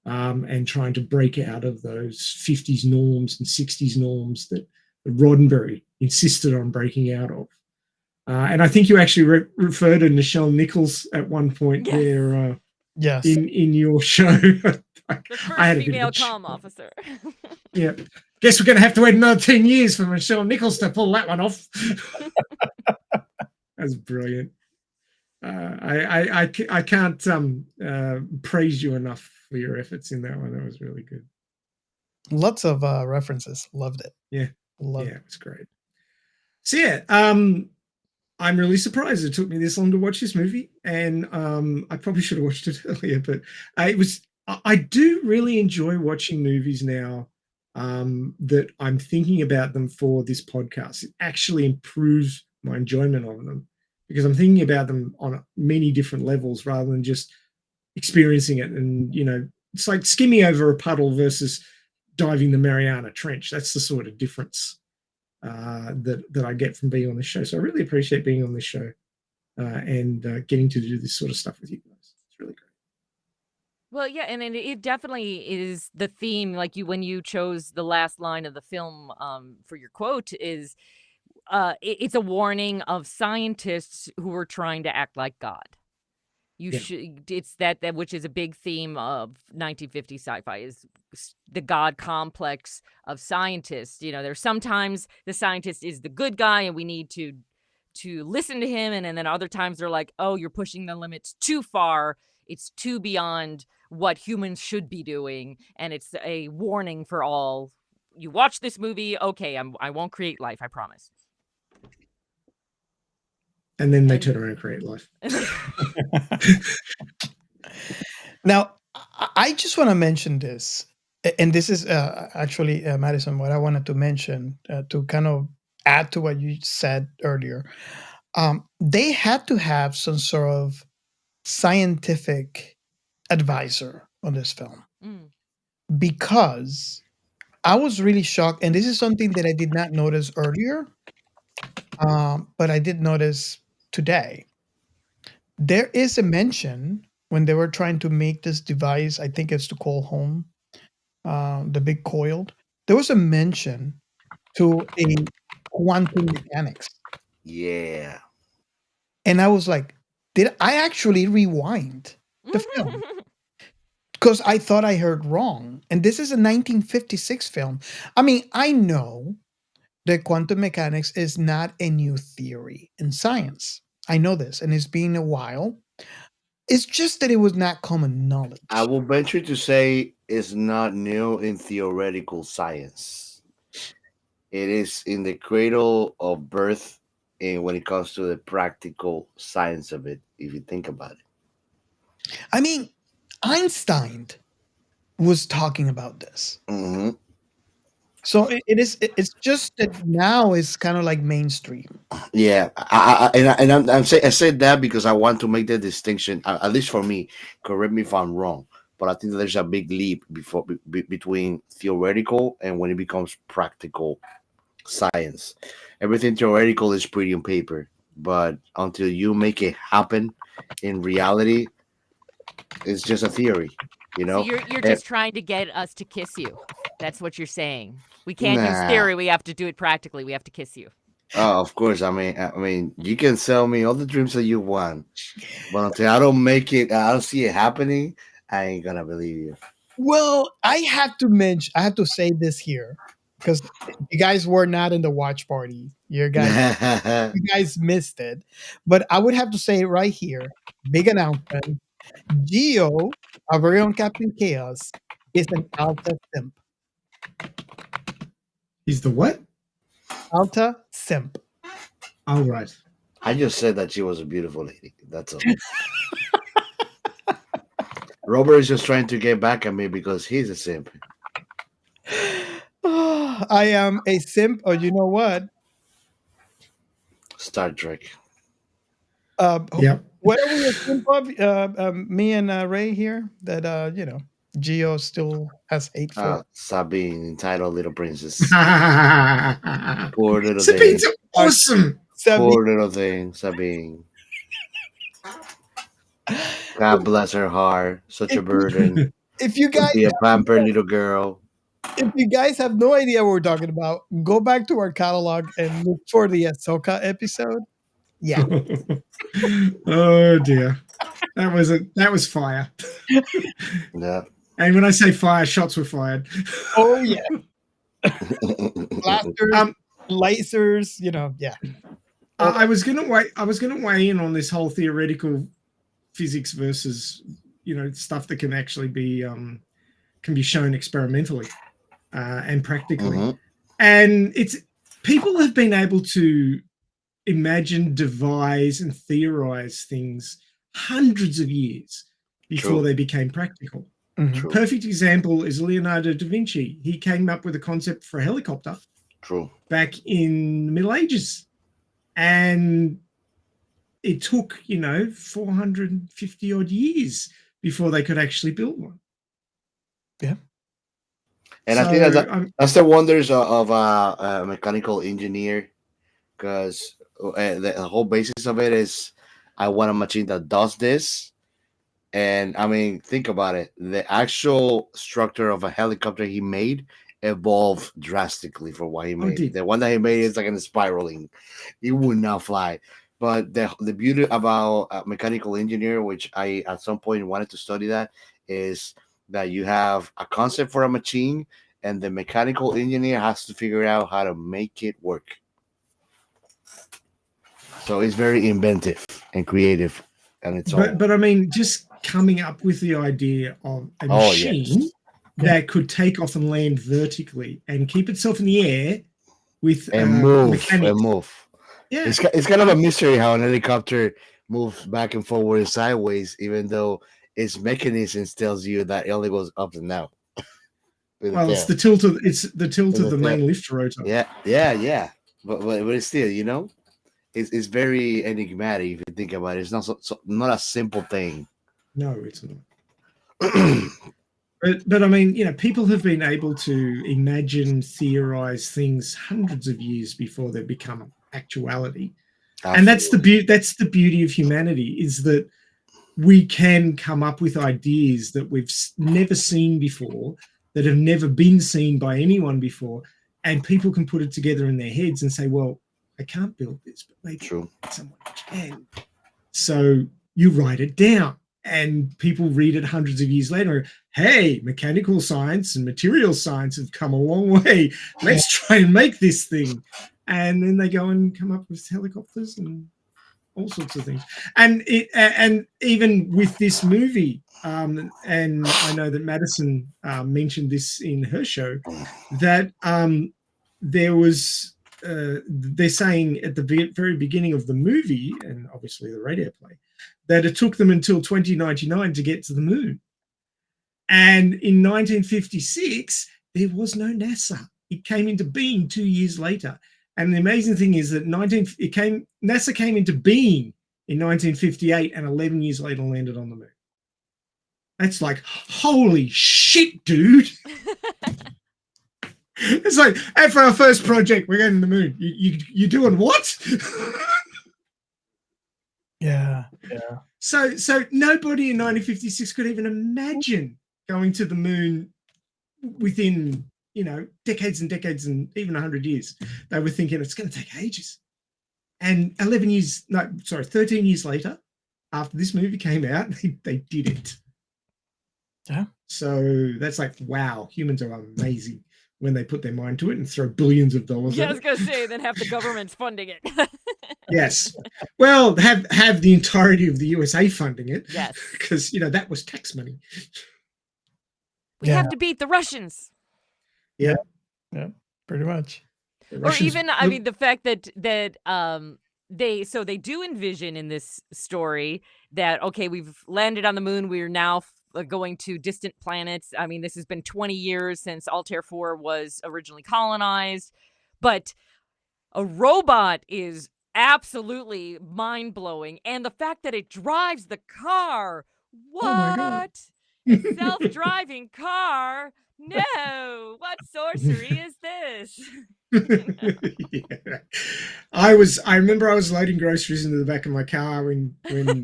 and trying to break out of those 50s norms and 60s norms that Roddenberry insisted on breaking out of. And I think you actually referred to Nichelle Nichols at one point there. Yes. In your show. The first I had a female bit of comm officer. Yeah. Guess we're going to have to wait another 10 years for Nichelle Nichols to pull that one off. That's brilliant. I can't praise you enough for your efforts in that one. That was really good. Lots of references. Loved it. Yeah, Loved yeah, it's great. So yeah, I'm really surprised it took me this long to watch this movie, and I probably should have watched it earlier, but I do really enjoy watching movies now that I'm thinking about them for this podcast. It actually improves my enjoyment of them because I'm thinking about them on many different levels rather than just experiencing it. And, it's like skimming over a puddle versus diving the Mariana Trench. That's the sort of difference that I get from being on this show. So I really appreciate being on this show and getting to do this sort of stuff with you guys. It's really great. Well, yeah, and it definitely is the theme. Like when you chose the last line of the film for your quote, is it's a warning of scientists who are trying to act like God. You Yeah. should. It's that which is a big theme of 1950 sci-fi is the God complex of scientists. There's sometimes the scientist is the good guy, and we need to listen to him, and then other times they're like, oh, you're pushing the limits too far. It's too beyond what humans should be doing, and it's a warning for all. You watch this movie, okay, I won't create life, I promise. And then they turn around and create life. Now, I just want to mention this, and this is actually, Madison, what I wanted to mention to kind of add to what you said earlier. They had to have some sort of scientific advisor on this film because I was really shocked, and this is something that I did not notice earlier, but I did notice today. There is a mention when they were trying to make this device, I think it's to call home, the big coiled. There was a mention to a quantum mechanics. Yeah. And I was like, did I actually rewind the film? Because I thought I heard wrong. And this is a 1956 film. I mean, I know that quantum mechanics is not a new theory in science. I know this, and it's been a while. It's just that it was not common knowledge. I will venture to say it's not new in theoretical science. It is in the cradle of birth and when it comes to the practical science of it, if you think about it. I mean, Einstein was talking about this. Mm-hmm. So it's just that now it's kind of like mainstream. Yeah, I said that because I want to make the distinction, at least for me. Correct me if I'm wrong, but I think there's a big leap between theoretical and when it becomes practical science. Everything theoretical is pretty on paper, but until you make it happen in reality, it's just a theory. So you're just trying to get us to kiss you. That's what you're saying. We can't use theory. We have to do it practically. We have to kiss you. Oh, of course. I mean, you can sell me all the dreams that you want, but until I don't make it, I don't see it happening, I ain't gonna believe you. Well, I have to say this here because you guys were not in the watch party. You guys missed it. But I would have to say it right here. Big announcement. Geo, our very own Captain Chaos, is an Alta simp. He's the what? Alta simp. Oh, right. I just said that she was a beautiful lady. That's all. Robert is just trying to get back at me because he's a simp. I am a simp, or you know what? Star Trek. Yeah. What are we a simp of? Me and Ray here that Geo still has hate for. Sabine, entitled Little Princess. Poor Poor little Sabine's thing. awesome. Poor little thing, Sabine. God bless her heart. Such a burden. If you To guys be a pampered little girl. If you guys have no idea what we're talking about, go back to our catalog and look for the Allocca episode. Yeah. Oh dear. That was fire. Yeah. And when I say fire, shots were fired. Oh yeah. Blasters, lasers, yeah. I was gonna weigh in on this whole theoretical physics versus stuff that can actually be shown experimentally and practically. Mhm. And people have been able to imagine, devise, and theorize things hundreds of years before True. they became practical. True. Perfect example is Leonardo da Vinci. He came up with a concept for a helicopter True. back in the Middle Ages. And it took, 450 odd years before they could actually build one. Yeah. And I think that's the wonders of a mechanical engineer, because the whole basis of it is I want a machine that does this. And I mean, think about it. The actual structure of a helicopter he made evolved drastically for what he made. The one that he made is like in spiraling. It would not fly. But the beauty about a mechanical engineer, which I at some point wanted to study that, is that you have a concept for a machine and the mechanical engineer has to figure out how to make it work. So it's very inventive and creative. And it's but I mean, just coming up with the idea of a machine that could take off and land vertically and keep itself in the air with move. Yeah, it's kind of a mystery how an helicopter moves back and forward and sideways, even though its mechanisms tells you that it only goes up and down. Well, it's the tilt of the main lift rotor. Yeah. But it's still, it's very enigmatic if you think about it. It's not a simple thing. No, it's not. But I mean, people have been able to imagine, theorize things hundreds of years before they become actuality. Absolutely. And that's the beauty of humanity, is that we can come up with ideas that we've never seen before, that have never been seen by anyone before, and people can put it together in their heads and say, well, I can't build this, but maybe someone can. So you write it down, and people read it hundreds of years later. Hey, mechanical science and material science have come a long way. Let's try and make this thing. And then they go and come up with helicopters and all sorts of things. And even with this movie, and I know that Madison mentioned this in her show, that there was, they're saying at the very beginning of the movie, and obviously the radio play, that it took them until 2099 to get to the moon. And in 1956, there was no NASA. It came into being 2 years later. And the amazing thing is that NASA came into being in 1958, and 11 years later landed on the moon. That's like, holy shit, dude. It's like, hey, for our first project, we're going to the moon. You doing what? Yeah. So nobody in 1956 could even imagine going to the moon within, decades and decades and even 100 years. They were thinking it's going to take ages. And 13 years later, after this movie came out, they did it. Yeah. So that's like, wow, humans are amazing when they put their mind to it and throw billions of dollars at it. I was going to say, then half the government's funding it. Yes. Well, have the entirety of the USA funding it. Yes. Because, that was tax money. We have to beat the Russians. Yeah, pretty much. Or even, the fact that they do envision in this story that, okay, we've landed on the moon. We're now going to distant planets. I mean, this has been 20 years since Altair 4 was originally colonized. But a robot is absolutely mind-blowing. And the fact that it drives the car. What? Oh my God. A self-driving car? No, what sorcery is this? Yeah. I remember I was loading groceries into the back of my car when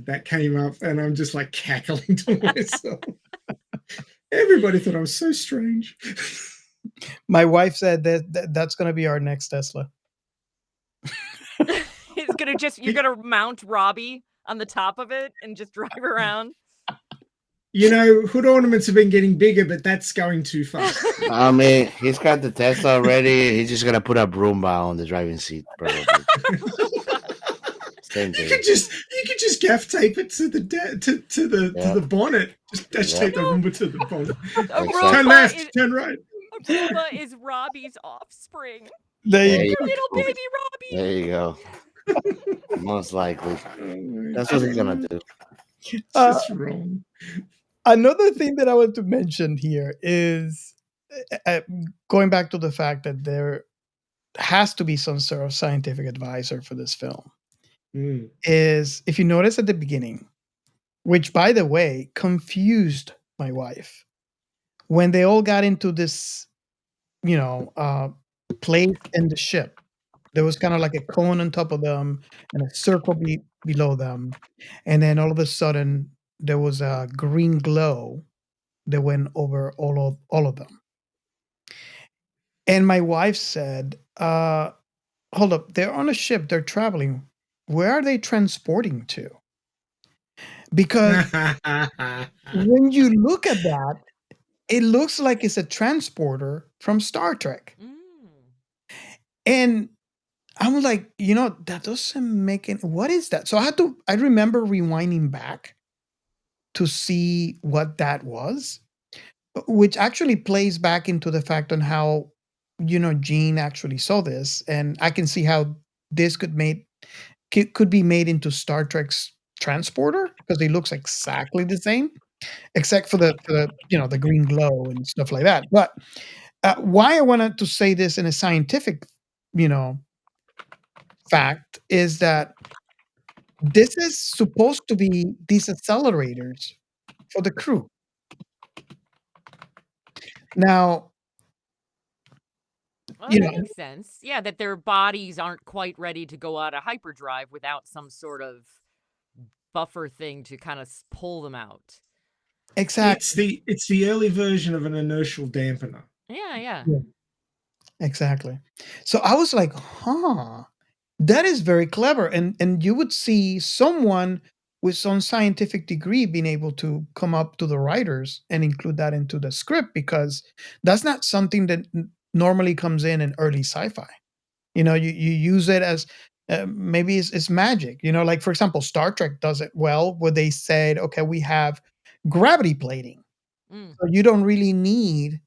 that came up, and I'm just like cackling to myself. Everybody thought I was so strange. My wife said that's going to be our next Tesla. You're gonna mount Robbie on the top of it and just drive around. Hood ornaments have been getting bigger, but that's going too fast. I mean, he's got the Tesla already. He's just gonna put a Roomba on the driving seat, probably. Same thing. You could just just gaff tape it to the to the bonnet. Just dash tape the Roomba to the bonnet. Turn left, turn right. A Roomba is Robbie's offspring. There you Little go. baby Robbie. There you go. Most likely. That's what he's gonna do. It's just wrong. Another thing that I want to mention here is going back to the fact that there has to be some sort of scientific advisor for this film. Is if you notice at the beginning, which by the way confused my wife, when they all got into this, place in the ship, there was kind of like a cone on top of them and a circle below them, and then all of a sudden there was a green glow that went over all of them. And my wife said, hold up, they're on a ship, they're traveling. Where are they transporting to? Because when you look at that, it looks like it's a transporter from Star Trek. And I'm like, that doesn't make any, what is that? So I remember rewinding back to see what that was, which actually plays back into the fact on how, Gene actually saw this. And I can see how this could be made into Star Trek's transporter, because it looks exactly the same, except for the green glow and stuff like that. But why I wanted to say this in a scientific, fact is that this is supposed to be these accelerators for the crew. Now, Well, that makes sense. Yeah, that their bodies aren't quite ready to go out of hyperdrive without some sort of buffer thing to kind of pull them out. Exactly. It's the early version of an inertial dampener. Yeah. Exactly. So I was like, that is very clever. And you would see someone with some scientific degree being able to come up to the writers and include that into the script, because that's not something that normally comes in early sci-fi. You use it as maybe it's magic. Like for example, Star Trek does it well, where they said, okay, we have gravity plating, so you don't really need,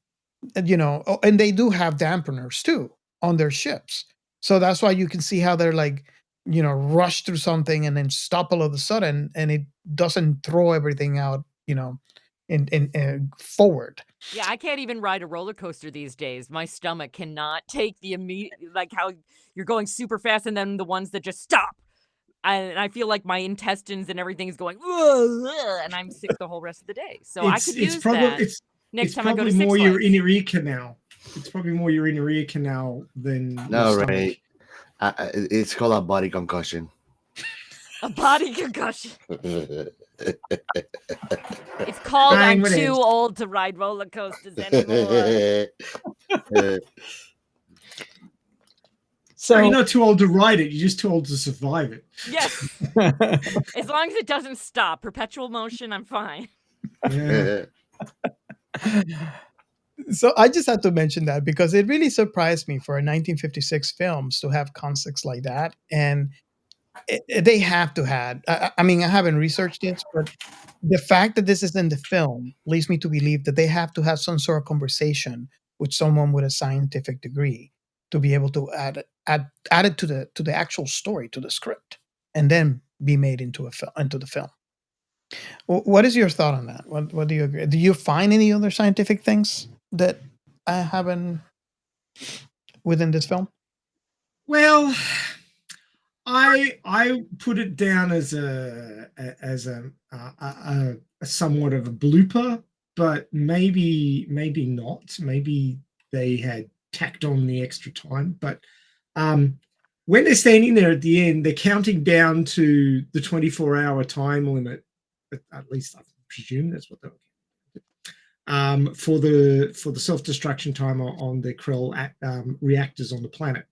and they do have dampeners too on their ships. So that's why you can see how they're like, rush through something and then stop all of a sudden, and it doesn't throw everything out, in forward. Yeah, I can't even ride a roller coaster these days. My stomach cannot take the immediate, like how you're going super fast and then the ones that just stop. And I feel like my intestines and everything is going, and I'm sick the whole rest of the day. So I could use that next time I go to Six It's probably more Flags. your inner ear canal. It's probably more your inner ear canal than no, right? It's called a body concussion. A body concussion. It's called I'm too old to ride roller coasters anymore. So you're not too old to ride it. You're just too old to survive it. Yes. As long as it doesn't stop. Perpetual motion, I'm fine. Yeah. So I just had to mention that because it really surprised me for a 1956 films to have concepts like that. And they have to have, I mean, I haven't researched this, but the fact that this is in the film leads me to believe that they have to have some sort of conversation with someone with a scientific degree to be able to add it to the actual story, to the script, and then be made into the film. What is your thought on that? What do you agree? Do you find any other scientific things that I haven't within this film? Well, I put it down as a somewhat of a blooper, but maybe not. Maybe they had tacked on the extra time. But when they're standing there at the end, they're counting down to the 24-hour time limit. At least I presume that's what they were. For the self-destruction timer on the Krell reactors on the planet.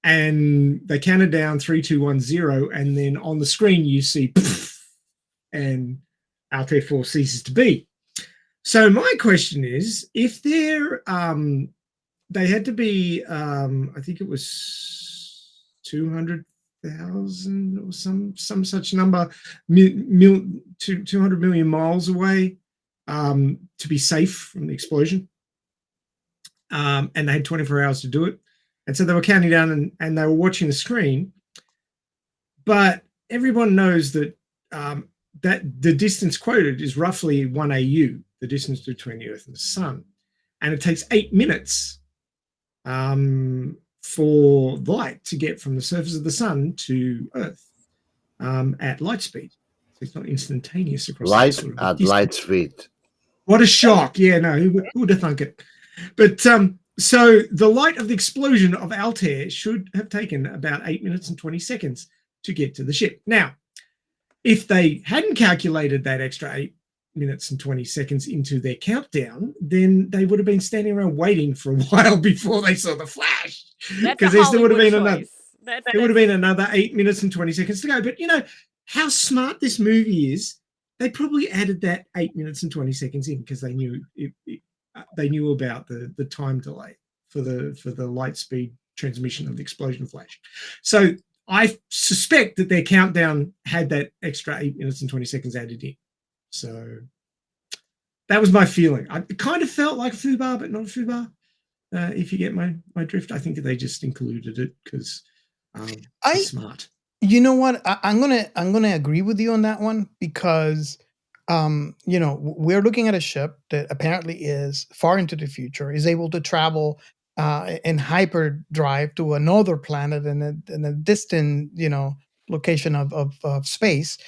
And they counted down 3, 2, 1, 0, and then on the screen you see and RT4 ceases to be. So my question is, if they're they had to be I think it was 200 200,000 or some such number, 200 million miles away to be safe from the explosion. And they had 24 hours to do it. And so they were counting down and they were watching the screen. But everyone knows that that the distance quoted is roughly 1 AU, the distance between the Earth and the Sun. And it takes 8 minutes for light to get from the surface of the Sun to Earth at light speed. So it's not instantaneous across Light sort of at distance. light speed. What a shock. Yeah, no, who would have thunk it? But so the light of the explosion of Altair should have taken about 8 minutes and 20 seconds to get to the ship. Now, if they hadn't calculated that extra 8 minutes and 20 seconds into their countdown, then they would have been standing around waiting for a while before they saw the flash. Because there would have been another 8 minutes and 20 seconds to go. But you know how smart this movie is. They probably added that 8 minutes and 20 seconds in because they knew they knew about the time delay for the light speed transmission of the explosion flash. So I suspect that their countdown had that extra 8 minutes and 20 seconds added in. So that was my feeling. I kind of felt like a foobar, but not a foobar. If you get my drift, I think they just included it because it's smart. You know what? I'm gonna agree with you on that one because you know, we're looking at a ship that apparently is far into the future, is able to travel in hyperdrive to another planet in a distant, you know, location of space.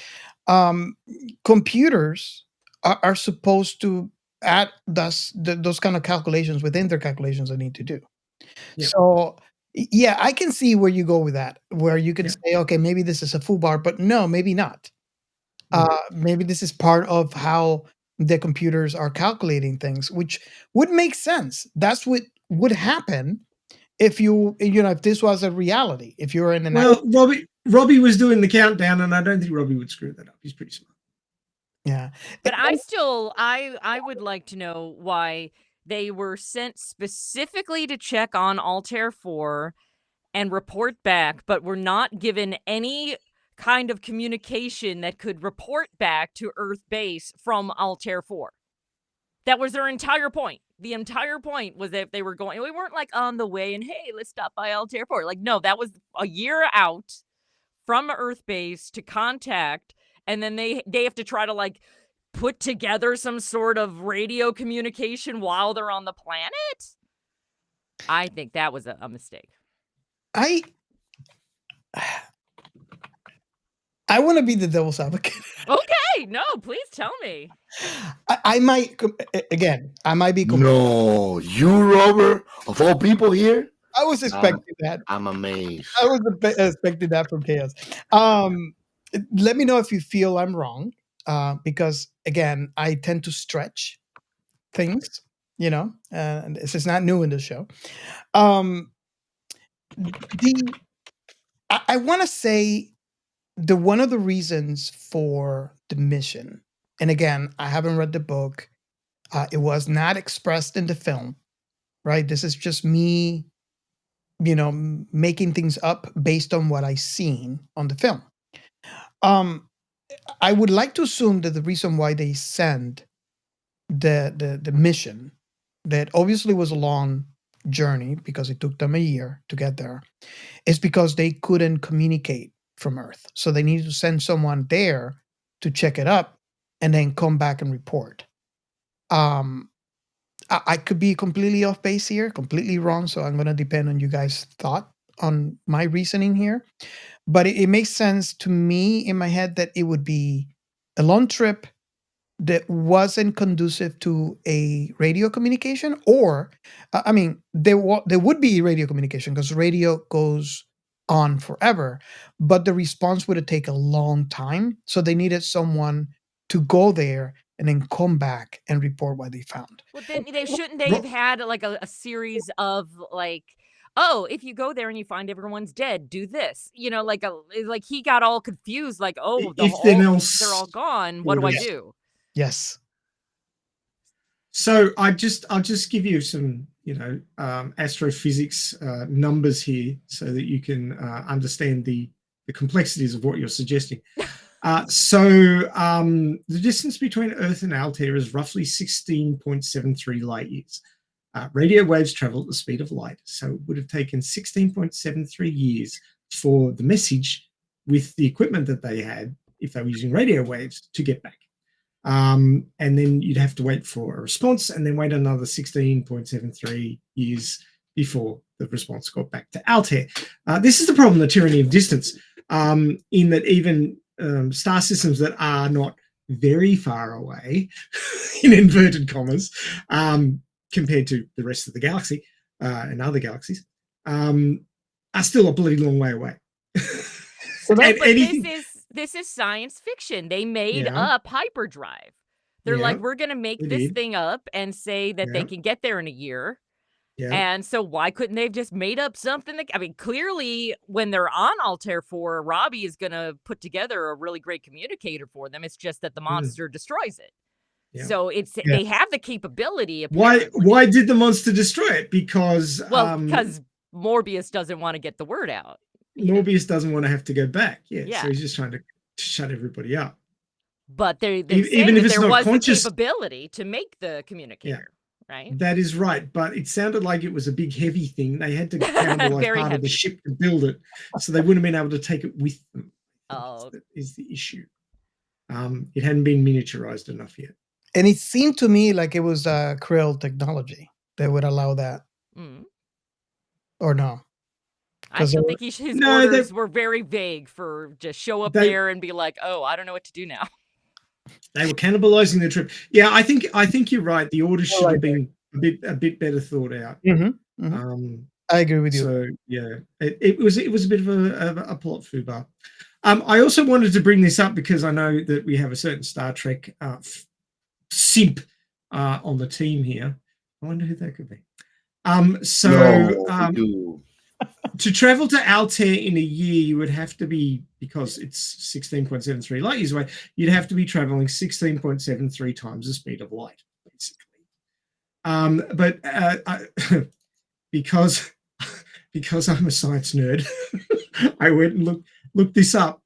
Computers are supposed to add those kind of calculations within their calculations they need to do. Yeah. So yeah, I can see where you go with that, where you could say, okay, maybe this is a foobar, but no, maybe not. Maybe this is part of how the computers are calculating things, which would make sense. That's what would happen if if this was a reality. If you're in an Robbie was doing the countdown, and I don't think Robbie would screw that up. He's pretty smart. Yeah. But I would like to know why they were sent specifically to check on Altair 4 and report back, but were not given any kind of communication that could report back to Earth base from Altair 4. That was their entire point. The entire point was that they were going, we weren't like on the way and hey, let's stop by Altair 4. Like, no, that was a year out from Earth base to contact, and then they have to try to like put together some sort of radio communication while they're on the planet. I think that was a mistake. I want to be the devil's advocate. Okay, no, please tell me. I might be. No, you, Robert, of all people here. I was expecting that. I'm amazed. I was expecting that from Chaos. Let me know if you feel I'm wrong, because again, I tend to stretch things. You know, and this is not new in the show. I want to say one of the reasons for the mission, and again, I haven't read the book. It was not expressed in the film, right? This is just me, you know, making things up based on what I seen on the film. I would like to assume that the reason why they send the mission, that obviously was a long journey because it took them a year to get there, is because they couldn't communicate from Earth. So they needed to send someone there to check it up and then come back and report. I could be completely off base here, completely wrong. So I'm going to depend on you guys' thought on my reasoning here. But it makes sense to me in my head that it would be a long trip that wasn't conducive to a radio communication, or I mean, there would be radio communication because radio goes on forever, but the response would take a long time. So they needed someone to go there and then come back and report what they found. Well, then shouldn't they have had like a series of like, oh, if you go there and you find everyone's dead, do this. You know, like he got all confused, like, oh, they're all gone. What do I do? Yes. So I'll just give you some, you know, astrophysics numbers here so that you can understand the the complexities of what you're suggesting. So the distance between Earth and Altair is roughly 16.73 light years. Radio waves travel at the speed of light, so it would have taken 16.73 years for the message with the equipment that they had, if they were using radio waves, to get back. And then you'd have to wait for a response and then wait another 16.73 years before the response got back to Altair. This is the problem, the tyranny of distance, in that even star systems that are not very far away, in inverted commas, compared to the rest of the galaxy and other galaxies, are still a bloody long way away. But this is science fiction. They made up hyperdrive. They're like, we're going to make this thing up and say that they can get there in a year. And so why couldn't they have just made up something? I mean, clearly when they're on Altair 4, Robbie is going to put together a really great communicator for them. It's just that the monster destroys it. So they have the capability. Apparently. Why did the monster destroy it? Because Morbius doesn't want to get the word out. Morbius doesn't want to have to go back. So he's just trying to shut everybody up. But they even if it's there not was conscious, the capability to make the communicator. Right? That is right, but it sounded like it was a big heavy thing. They had to cannibalize part of the ship to build it, so they wouldn't have been able to take it with them. That is the issue. It hadn't been miniaturized enough yet. And it seemed to me like it was Krill technology that would allow that. Or no? I still think his orders were very vague for just show up there and be like, oh, I don't know what to do now. They were cannibalizing the trip. Yeah, I think you're right. The orders should have been a bit better thought out. I agree with you. So yeah, it was a bit of a plot foobar. I also wanted to bring this up because I know that we have a certain Star Trek simp on the team here. I wonder who that could be. To travel to Altair in a year, you would have to be, because it's 16.73 light years away, you'd have to be traveling 16.73 times the speed of light, basically. But because I'm a science nerd, I went and looked this up.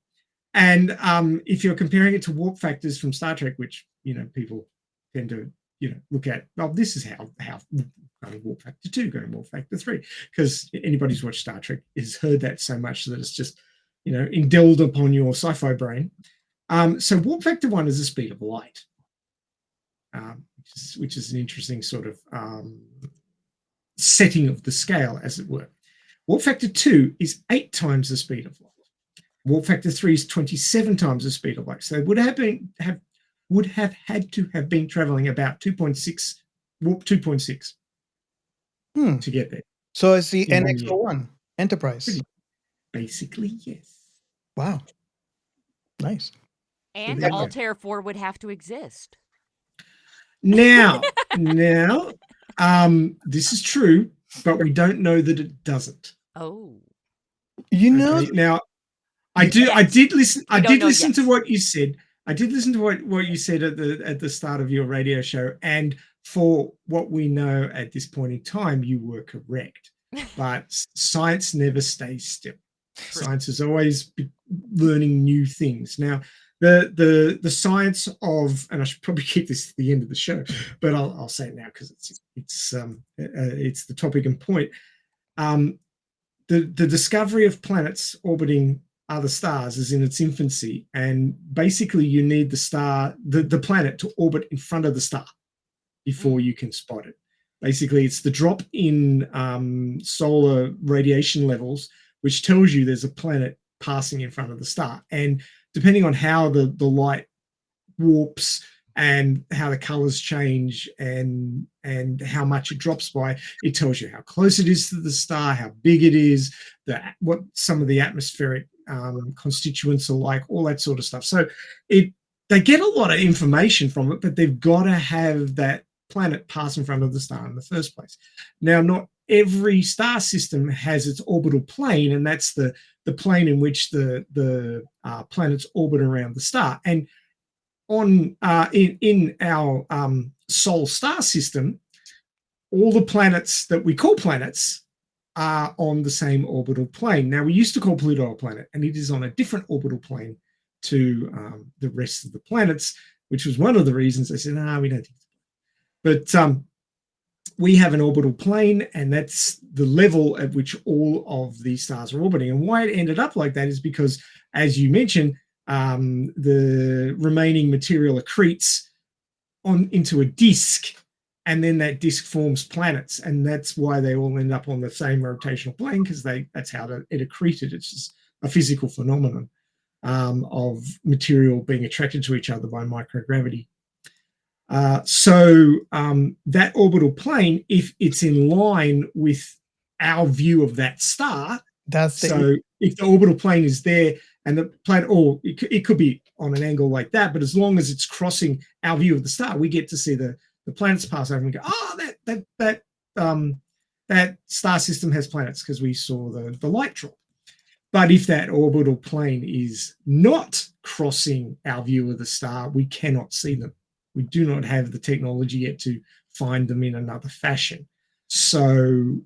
And if you're comparing it to warp factors from Star Trek, which people tend to look at, well, this is how going warp factor 2, going warp factor 3, because anybody who's watched Star Trek has heard that so much that it's just indelled upon your sci-fi brain. So warp factor 1 is the speed of light, which is an interesting sort of setting of the scale, as it were. Warp factor 2 is 8 times the speed of light. Warp factor 3 is 27 times the speed of light. So they would have had to have been traveling about 2.6 warp 2.6 to get there. So it's the NX-01 Enterprise. Basically, yes. Wow. Nice. And Altair 4 would have to exist. Now, this is true, but we don't know that it doesn't. Oh. Now, I did listen to what you said. I did listen to what you said at the start of your radio show, and for what we know at this point in time, you were correct. But science never stays still. Science is always learning new things. Now, the science of, and I should probably keep this to the end of the show, but I'll say it now because it's the topic and point. The discovery of planets orbiting other stars is in its infancy, and basically you need the planet to orbit in front of the star before you can spot it. Basically, it's the drop in solar radiation levels which tells you there's a planet passing in front of the star, and depending on how the light warps and how the colors change and how much it drops by, it tells you how close it is to the star, how big it is, what some of the atmospheric constituents are like, all that sort of stuff. So they get a lot of information from it, but they've got to have that planet pass in front of the star in the first place. Now, not every star system has its orbital plane, and that's the plane in which the planets orbit around the star. And in our Sol star system, all the planets that we call planets are on the same orbital plane. Now, we used to call Pluto a planet, and it is on a different orbital plane to the rest of the planets, which was one of the reasons I said, we don't think so. But we have an orbital plane, and that's the level at which all of the stars are orbiting. And why it ended up like that is because, as you mentioned, the remaining material accretes into a disk, and then that disk forms planets, and that's why they all end up on the same rotational plane, because that's how it accreted. It's just a physical phenomenon of material being attracted to each other by microgravity. So that orbital plane, if it's in line with our view of that star, if the orbital plane is there and the planet, or it could be on an angle like that, but as long as it's crossing our view of the star, we get to see the planets pass over and go, that star system has planets because we saw the light drop. But if that orbital plane is not crossing our view of the star, we cannot see them. We do not have the technology yet to find them in another fashion. So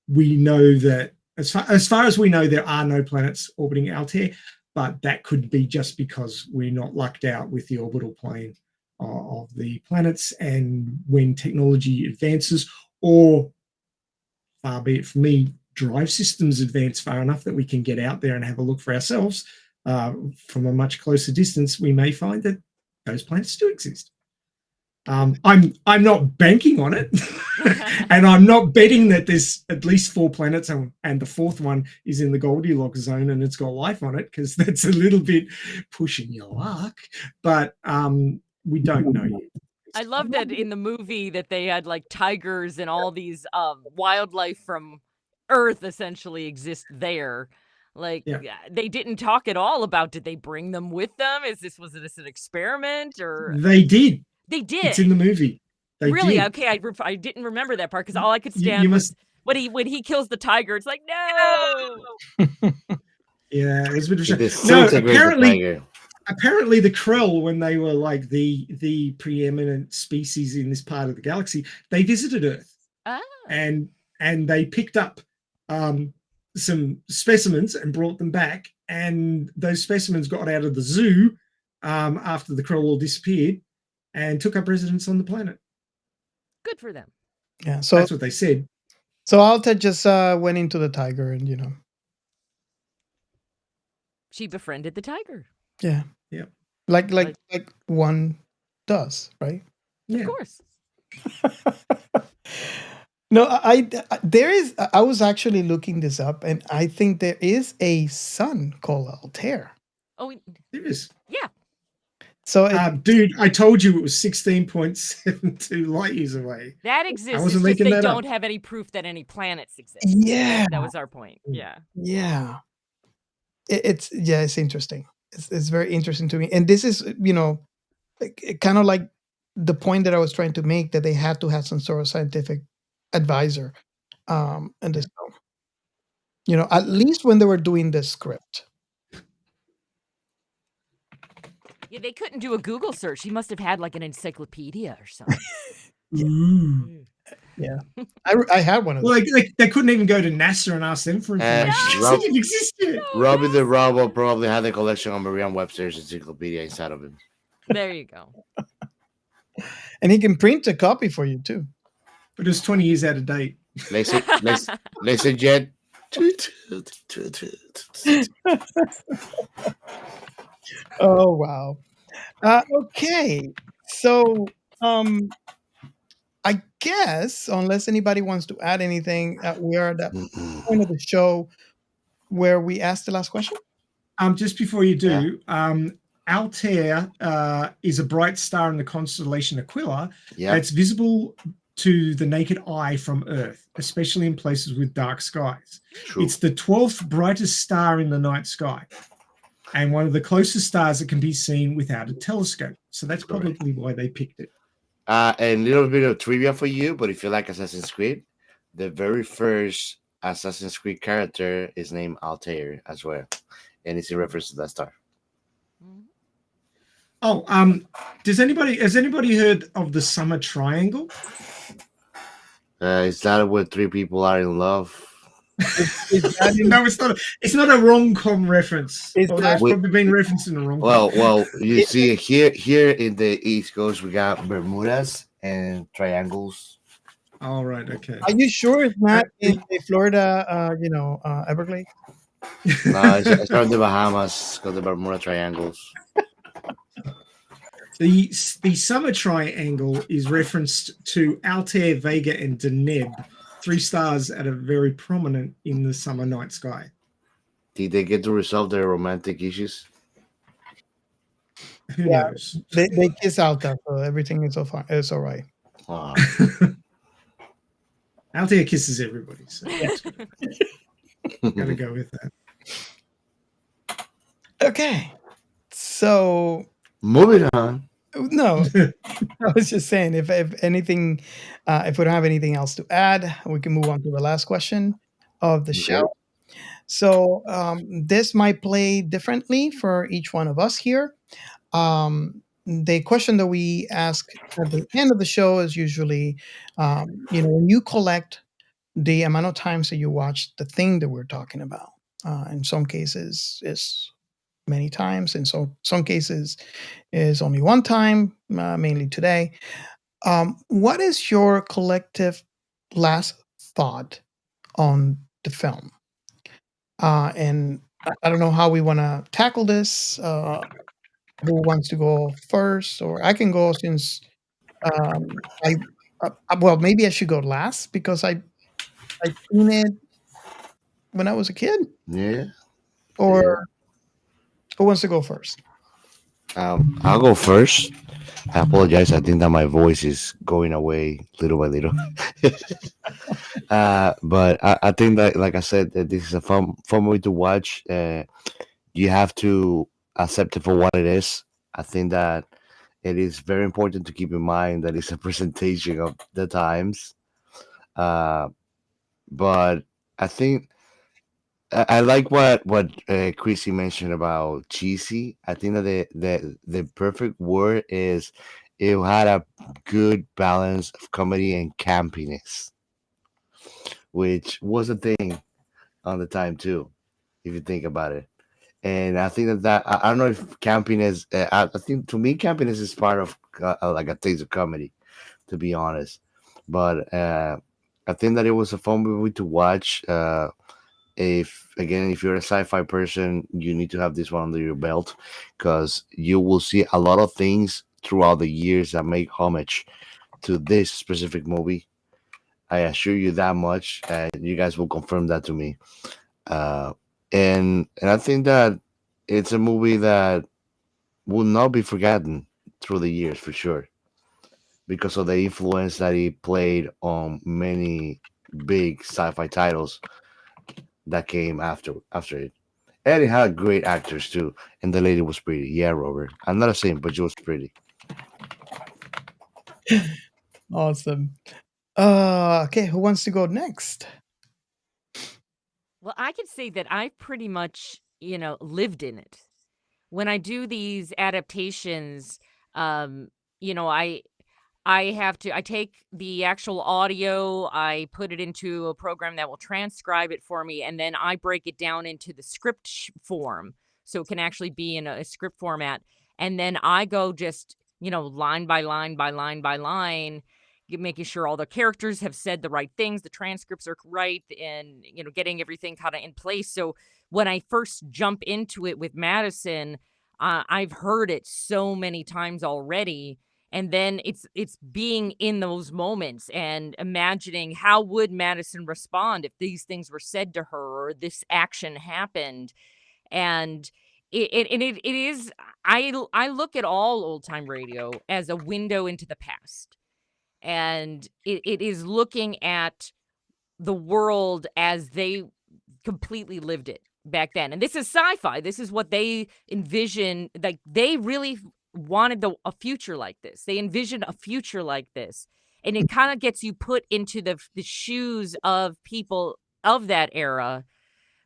we know that as far as we know, there are no planets orbiting Altair, but that could be just because we're not lucked out with the orbital plane of the planets. And when technology advances, or far be it from me, drive systems advance far enough that we can get out there and have a look for ourselves from a much closer distance, we may find that those planets do exist. I'm not banking on it, and I'm not betting that there's at least 4 planets and the 4th one is in the Goldilocks zone and it's got life on it, because that's a little bit pushing your luck. But we don't know yet. I love that in the movie that they had like tigers and all these wildlife from Earth essentially exist there. Like they didn't talk at all about, did they bring them with them? Was this an experiment, or they did? They did. It's in the movie. They really? did. Okay, I didn't remember that part, because all I could stand was when he kills the tiger. It's like, no. Yeah, it was a bit of a no. Apparently the Krell, when they were like the preeminent species in this part of the galaxy, they visited Earth. And they picked up some specimens and brought them back, and those specimens got out of the zoo after the Krell all disappeared, and took up residence on the planet. Good for them. Yeah, so that's what they said. So Alta just went into the tiger, and she befriended the tiger. Yeah, yeah, like one does, right? Yeah. Of course. No, I was actually looking this up, and I think there is a sun called Altair. Oh, there is. Yeah. So, dude, I told you it was 16.72 light years away. That exists. I wasn't it's just making they that don't up. have any proof that any planets exist. Yeah, that was our point. Yeah. Yeah. It's interesting. It's very interesting to me, and this is kind of like the point that I was trying to make, that they had to have some sort of scientific advisor, and this, at least when they were doing the script. Yeah, they couldn't do a Google search. He must have had like an encyclopedia or something. Yeah. I had one of those. Well, they couldn't even go to NASA and ask them for information. It existed. Robbie the Robot probably had a collection of Merriam-Webster's encyclopedia inside of him. There you go. And he can print a copy for you too. But it's 20 years out of date. Laser jet. Oh wow. Okay. So I guess, unless anybody wants to add anything, we are at that point of the show where we ask the last question. Just before you do, Altair is a bright star in the constellation Aquila that's visible to the naked eye from Earth, especially in places with dark skies. True. It's the 12th brightest star in the night sky, and one of the closest stars that can be seen without a telescope. So that's probably why they picked it. A little bit of trivia for you, but if you like Assassin's Creed, the very first Assassin's Creed character is named Altair as well, and it's in reference to that star. Oh, has anybody heard of the Summer Triangle? Is that where 3 people are in love? Is that in, No, it's not. It's not a rom-com reference. Is Although that- it's probably been referenced in a rom-com. Well, you see here in the East Coast, we got Bermudas and triangles. All right. Okay. are you sure it's not in the Florida, Everglades? No, it's from the Bahamas. It's called the Bermuda Triangles. The summer triangle is referenced to Altair, Vega, and Deneb, 3 stars that are very prominent in the summer night sky. Did they get to resolve their romantic issues? Who Yeah. knows? They kiss out that, so everything is so fine. It's all right. Aw. Altair kisses everybody, so gotta go with that. Okay. So Moving on. no, I was just saying if anything, if we don't have anything else to add, we can move on to the last question of the show. So this might play differently for each one of us here. The question that we ask at the end of the show is usually, when you collect the amount of times that you watch the thing that we're talking about. In some cases, it's many times. In some cases, is only one time, mainly today. What is your collective last thought on the film? And I don't know how we want to tackle this. Who wants to go first? Or I can go since well, maybe I should go last because I seen it when I was a kid. Yeah. Or who wants to go first? I'll go first. I apologize. I think that my voice is going away little by little. But I think that, like I said, that this is a fun movie to watch. You have to accept it for what it is. I think that it is very important to keep in mind that it's a presentation of the times. But I think I like what Chrissy mentioned about cheesy. I think that the perfect word is it had a good balance of comedy and campiness, which was a thing on the time too, if you think about it. And I think that I don't know if campiness. I think to me, campiness is part of like a taste of comedy, to be honest. But I think that it was a fun movie to watch. If you're a sci-fi person, you need to have this one under your belt because you will see a lot of things throughout the years that make homage to this specific movie. I assure you that much, and you guys will confirm that to me. And I think that it's a movie that will not be forgotten through the years for sure because of the influence that he played on many big sci-fi titles that came after it. And it had great actors too, and the lady was pretty. Yeah, Robert. I'm not a saint, but she was pretty. Awesome. Okay, who wants to go next? Well, I can say that I've pretty much, lived in it. When I do these adaptations, you know, I take the actual audio, I put it into a program that will transcribe it for me, and then I break it down into the script form so it can actually be in a script format. And then I go just, line by line by line by line, making sure all the characters have said the right things, the transcripts are right, and, getting everything kind of in place. So when I first jump into it with Madison, I've heard it so many times already, and then it's being in those moments and imagining how would Madison respond if these things were said to her or this action happened. And it is, I look at all old time radio as a window into the past, and it is looking at the world as they completely lived it back then. And this is sci-fi. This is what they envision. Like they really wanted a future like this. They envisioned a future like this. And it kind of gets you put into the shoes of people of that era,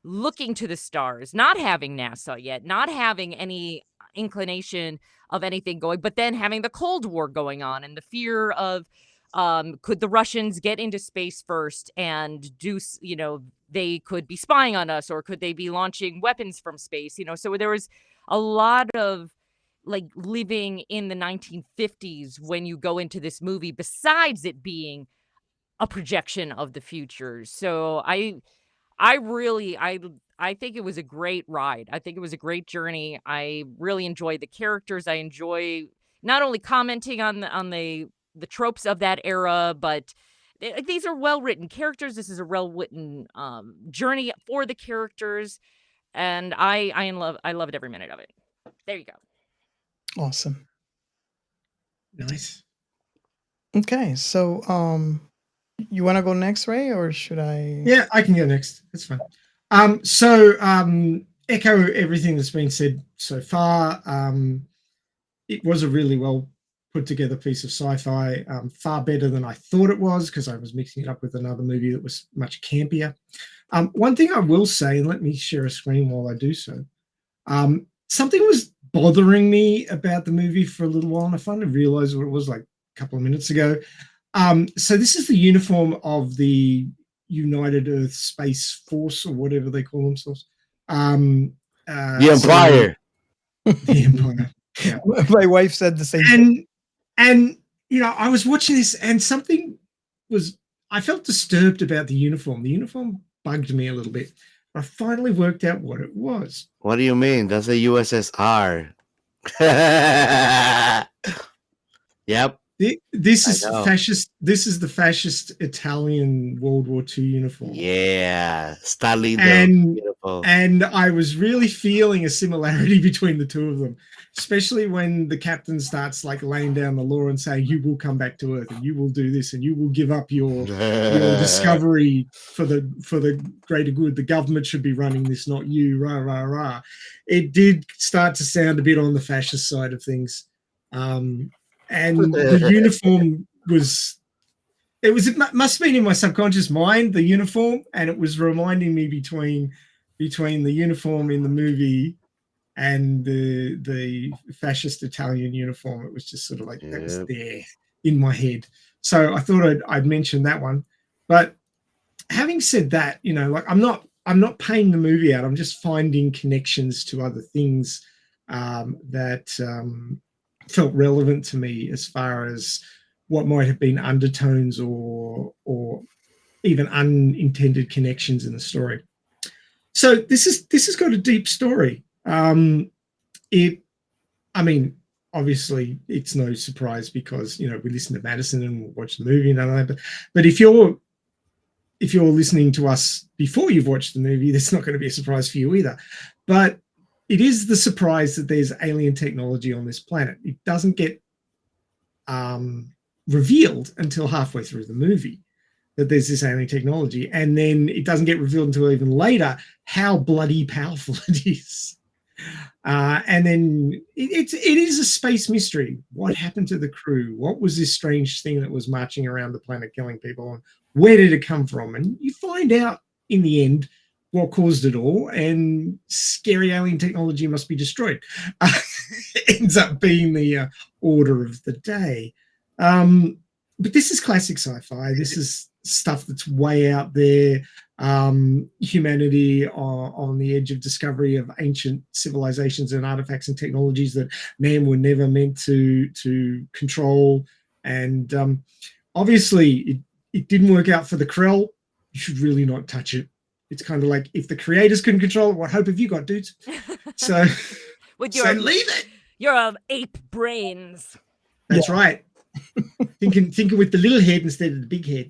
looking to the stars, not having NASA yet, not having any inclination of anything going, but then having the Cold War going on and the fear of Could the Russians get into space first and they could be spying on us, or could they be launching weapons from space? So there was a lot of like living in the 1950s when you go into this movie, besides it being a projection of the future. So I think it was a great ride. I think it was a great journey. I really enjoy the characters. I enjoy not only commenting on the tropes of that era, but these are well-written characters. This is a well-written journey for the characters, and I loved every minute of it. There you go. Awesome. Nice. Okay, so you want to go next, Ray, or should I? Yeah, I can go next. That's fine. Echo everything that's been said so far. It was a really well put together piece of sci-fi, far better than I thought it was, because I was mixing it up with another movie that was much campier. One thing I will say, and let me share a screen while I do so, something was bothering me about the movie for a little while, and I finally realized what it was like a couple of minutes ago. So this is the uniform of the United Earth Space Force, or whatever they call themselves. The Empire. The Empire. Yeah. My wife said the same thing. And I was watching this, and I felt disturbed about the uniform. The uniform bugged me a little bit. I finally worked out what it was. What do you mean? That's the USSR. Yep. This is fascist. This is the fascist Italian World War II uniform. Yeah, Stalin. And I was really feeling a similarity between the two of them, especially when the captain starts like laying down the law and saying, "You will come back to Earth, and you will do this, and you will give up your discovery for the greater good. The government should be running this, not you." Rah rah rah. It did start to sound a bit on the fascist side of things. And the uniform it must have been in my subconscious mind, the uniform, and it was reminding me between the uniform in the movie and the fascist Italian uniform. It was just sort of like that was there in my head. So I thought I'd mention that one. But having said that, like I'm not paying the movie out. I'm just finding connections to other things that felt relevant to me, as far as what might have been undertones or even unintended connections in the story. So this has got a deep story. Obviously it's no surprise, because we listen to Madison and watch the movie and all that. But if you're listening to us before you've watched the movie, that's not going to be a surprise for you either. But it is the surprise that there's alien technology on this planet. It doesn't get revealed until halfway through the movie that there's this alien technology, and then it doesn't get revealed until even later how bloody powerful it is. And then it is a space mystery. What happened to the crew? What was this strange thing that was marching around the planet killing people? And where did it come from? And you find out in the end what caused it all, and scary alien technology must be destroyed. Ends up being the order of the day. But this is classic sci-fi. This is stuff that's way out there. Humanity on the edge of discovery of ancient civilizations and artifacts and technologies that man were never meant to control. And obviously it didn't work out for the Krell. You should really not touch it. It's kind of like, if the creators couldn't control it, what hope have you got, dudes? So, With your leave it. Your ape brains. That's right. Thinking with the little head instead of the big head.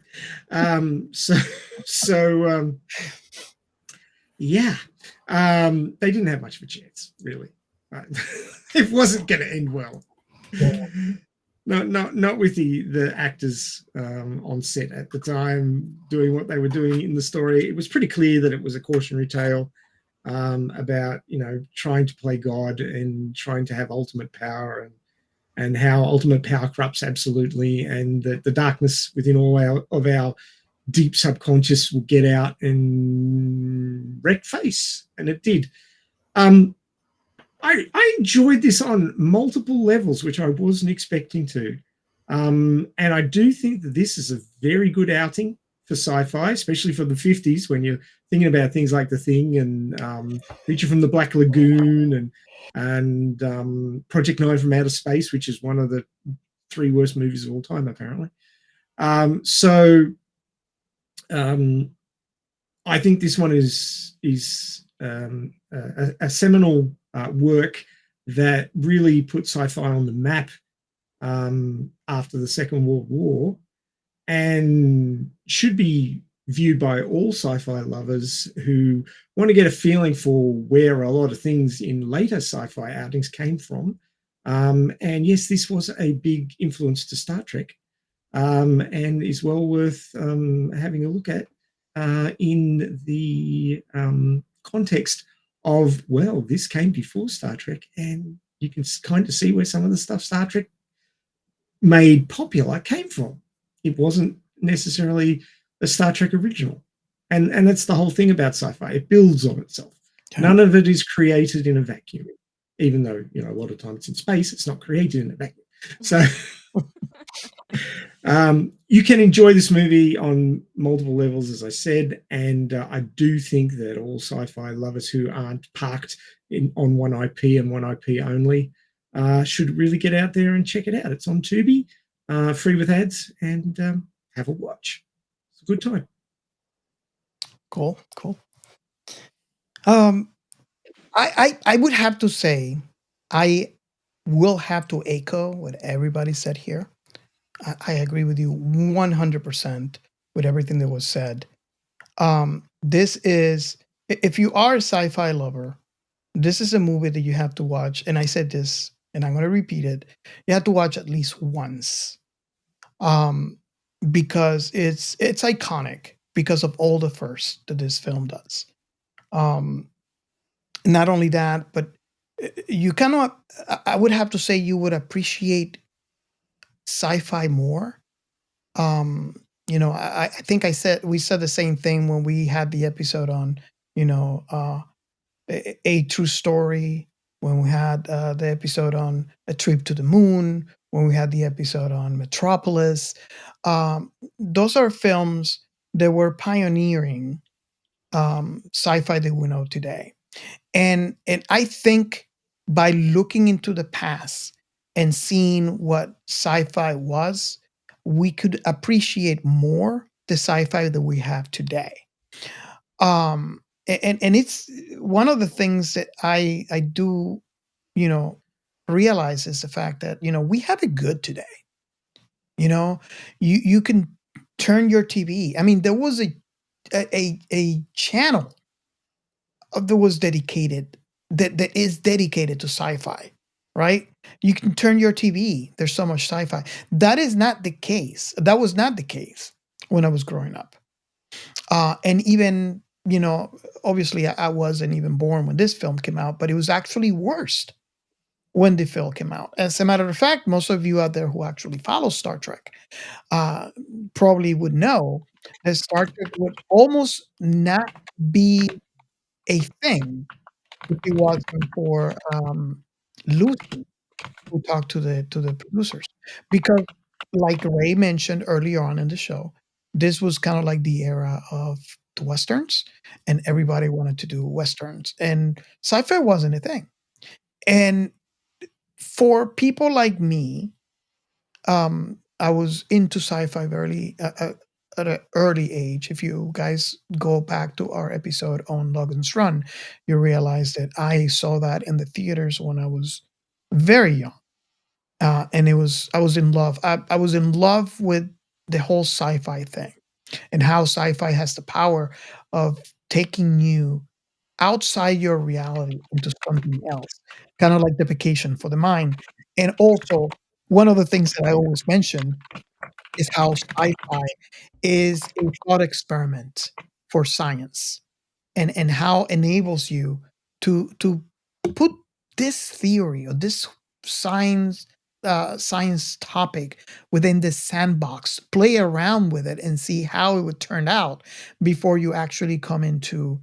They didn't have much of a chance, really. It wasn't going to end well. Not with the actors on set at the time doing what they were doing in the story. It was pretty clear that it was a cautionary tale about trying to play God and trying to have ultimate power, and how ultimate power corrupts absolutely, and that the darkness within all of our deep subconscious will get out and wreck face, and it did. I enjoyed this on multiple levels, which I wasn't expecting to. And I do think that this is a very good outing for sci-fi, especially for the 50s when you're thinking about things like The Thing and Creature from the Black Lagoon and Project 9 from Outer Space, which is one of the 3 worst movies of all time, apparently. I think this one is a seminal work that really put sci-fi on the map after the Second World War, and should be viewed by all sci-fi lovers who want to get a feeling for where a lot of things in later sci-fi outings came from. And yes, this was a big influence to Star Trek, and is well worth having a look at in the context of, well, this came before Star Trek, and you can kind of see where some of the stuff Star Trek made popular came from. It wasn't necessarily a Star Trek original. And that's the whole thing about sci-fi. It builds on itself. Okay. None of it is created in a vacuum, even though, a lot of times in space, it's not created in a vacuum. So you can enjoy this movie on multiple levels, as I said, and I do think that all sci-fi lovers who aren't parked on one IP and one IP only should really get out there and check it out. It's on Tubi, free with ads, and have a watch. It's a good time. Cool. I would have to say, I will have to echo what everybody said here. I agree with you 100% with everything that was said. This is, if you are a sci-fi lover, this is a movie that you have to watch. And I said this, and I'm going to repeat it. You have to watch at least once, because it's iconic because of all the firsts that this film does. Not only that, but you cannot. I would have to say you would appreciate sci-fi more. I think we said the same thing when we had the episode on, a true story, when we had the episode on A Trip to the Moon, when we had the episode on Metropolis. Those are films that were pioneering sci-fi that we know today. And I think by looking into the past and seeing what sci-fi was, we could appreciate more the sci-fi that we have today. And it's one of the things that I do, realize is the fact that, we have it good today. You can turn your TV. I mean, there was a channel that was dedicated, that is dedicated to sci-fi, right? You can turn your TV. There's so much sci-fi. That is not the case. That was not the case when I was growing up. And even, obviously I wasn't even born when this film came out, but it was actually worse when the film came out. As a matter of fact, most of you out there who actually follow Star Trek probably would know that Star Trek would almost not be a thing if it wasn't for Lucy, who talked to the producers, because, like Ray mentioned earlier on in the show, this was kind of like the era of the westerns, and everybody wanted to do westerns, and sci-fi wasn't a thing. And for people like me, I was into sci-fi at an early age. If you guys go back to our episode on Logan's Run, you realize that I saw that in the theaters when I was very young, and I was in love. I was in love with the whole sci-fi thing, and how sci-fi has the power of taking you outside your reality into something else, kind of like the vacation for the mind. And also, one of the things that I always mention is how sci-fi is a thought experiment for science, and how enables you to put this theory or this science science topic within this sandbox, play around with it and see how it would turn out before you actually come into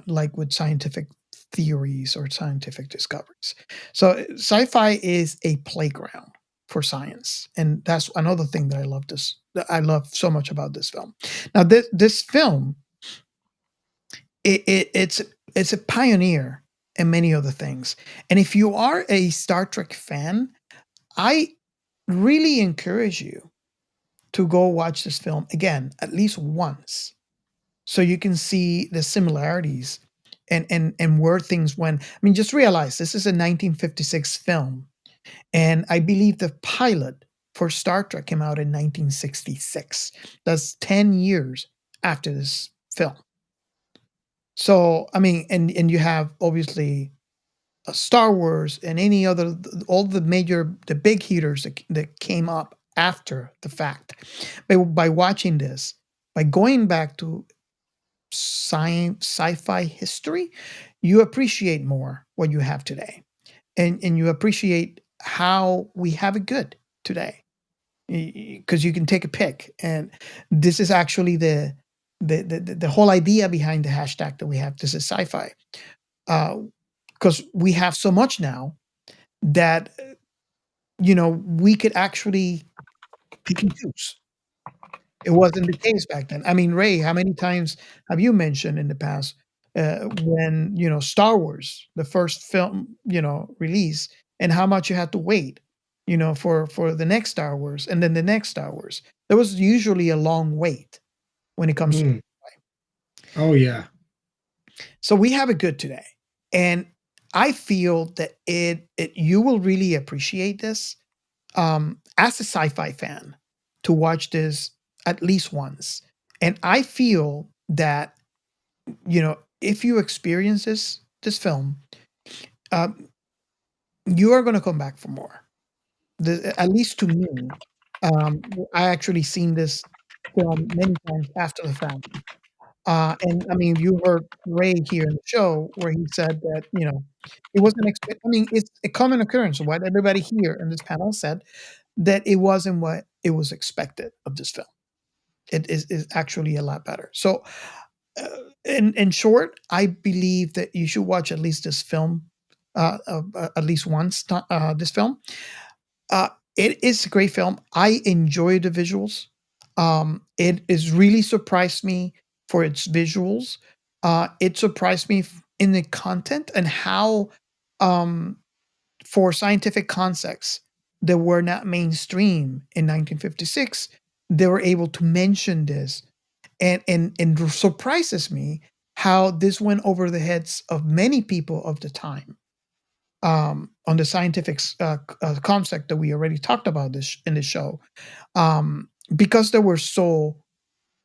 like with scientific theories or scientific discoveries. So sci-fi is a playground for science, and that's another thing that I love so much about this film. Now, this film, it's a pioneer in many other things, and if you are a Star Trek fan, I really encourage you to go watch this film again at least once, so you can see the similarities and where things went. I mean, just realize this is a 1956 film, and I believe the pilot for Star Trek came out in 1966. That's 10 years after this film. So, I mean, and you have obviously Star Wars and any other, all the big heaters that came up after the fact. But by watching this, by going back to sci-fi history, you appreciate more what you have today, and you appreciate how we have it good today, because you can take a pick, and this is actually the whole idea behind the hashtag that we have. This is sci-fi, because we have so much now that we could actually pick and choose. It wasn't the case back then. I mean, Ray, how many times have you mentioned in the past, when Star Wars, the first film, release, and how much you had to wait, for the next Star Wars and then the next Star Wars. There was usually a long wait when it comes to. Mm. Oh yeah. So we have it good today, and I feel that you will really appreciate this, as a sci-fi fan, to watch this at least once. And I feel that if you experience this film, you are going to come back for more. At least to me, I actually seen this film many times after the fact. And I mean, you heard Ray here in the show where he said that it wasn't expect. I mean, it's a common occurrence. What everybody here in this panel said, that it wasn't what it was expected of this film. It is actually a lot better. So, in short, I believe that you should watch at least this film, at least once. This film. It is a great film. I enjoy the visuals. It is really surprised me for its visuals. It surprised me in the content and how, for scientific concepts that were not mainstream in 1956, they were able to mention this, and surprises me how this went over the heads of many people of the time, on the scientific concept that we already talked about this in the show, because they were so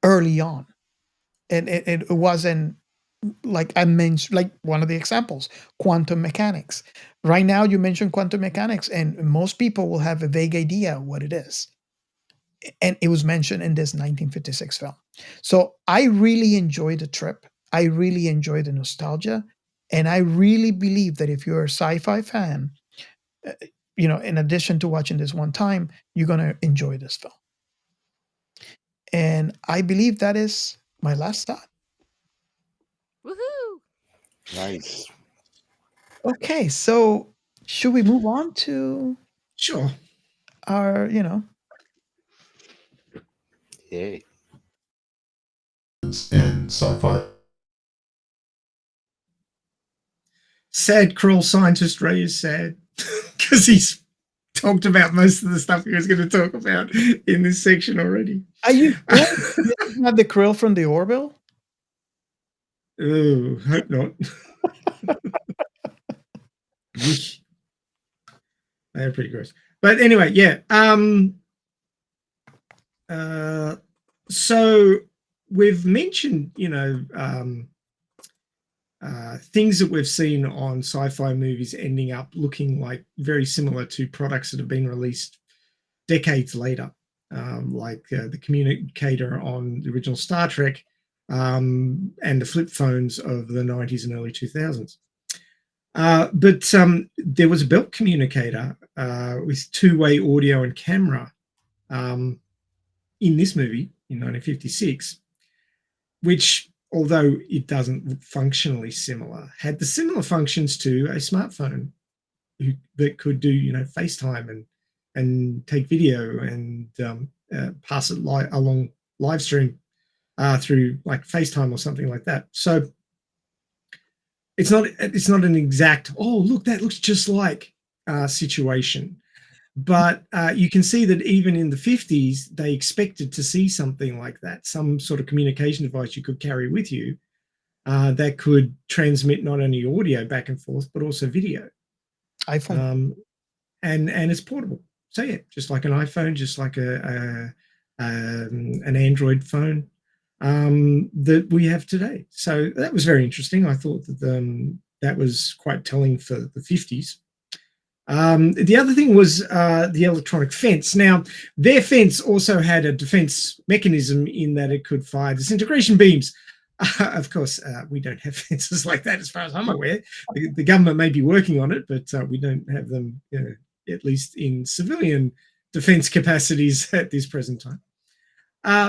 early on, and it wasn't like I mentioned, like one of the examples, quantum mechanics. Right now, you mentioned quantum mechanics, and most people will have a vague idea what it is. And it was mentioned in this 1956 film. So I really enjoy the trip. I really enjoy the nostalgia. And I really believe that if you're a sci-fi fan, in addition to watching this one time, you're going to enjoy this film. And I believe that is my last thought. Woohoo! Nice. Okay, so should we move on to Sure. our, Yay. In sci-fi. Sad, cruel scientist Ray is sad because he's talked about most of the stuff he was going to talk about in this section already. Are you have the krill from the Orville? Oh, hope not. They're pretty gross. But anyway, yeah. So we've mentioned, things that we've seen on sci-fi movies ending up looking like very similar to products that have been released decades later, like the communicator on the original Star Trek, and the flip phones of the 90s and early 2000s. But there was a belt communicator with two-way audio and camera in this movie in 1956, which, although it doesn't look functionally similar, had the similar functions to a smartphone that could do, FaceTime and take video and pass it along live stream through like FaceTime or something like that. So it's not an exact, oh, look, that looks just like situation. But you can see that even in the 50s, they expected to see something like that, some sort of communication device you could carry with you that could transmit not only audio back and forth, but also video. iPhone. And it's portable. So yeah, just like an iPhone, just like an Android phone that we have today. So that was very interesting. I thought that that was quite telling for the 50s. The other thing was the electronic fence. Now, their fence also had a defense mechanism in that it could fire disintegration beams. Of course, we don't have fences like that as far as I'm aware. The government may be working on it, but we don't have them, at least in civilian defense capacities at this present time.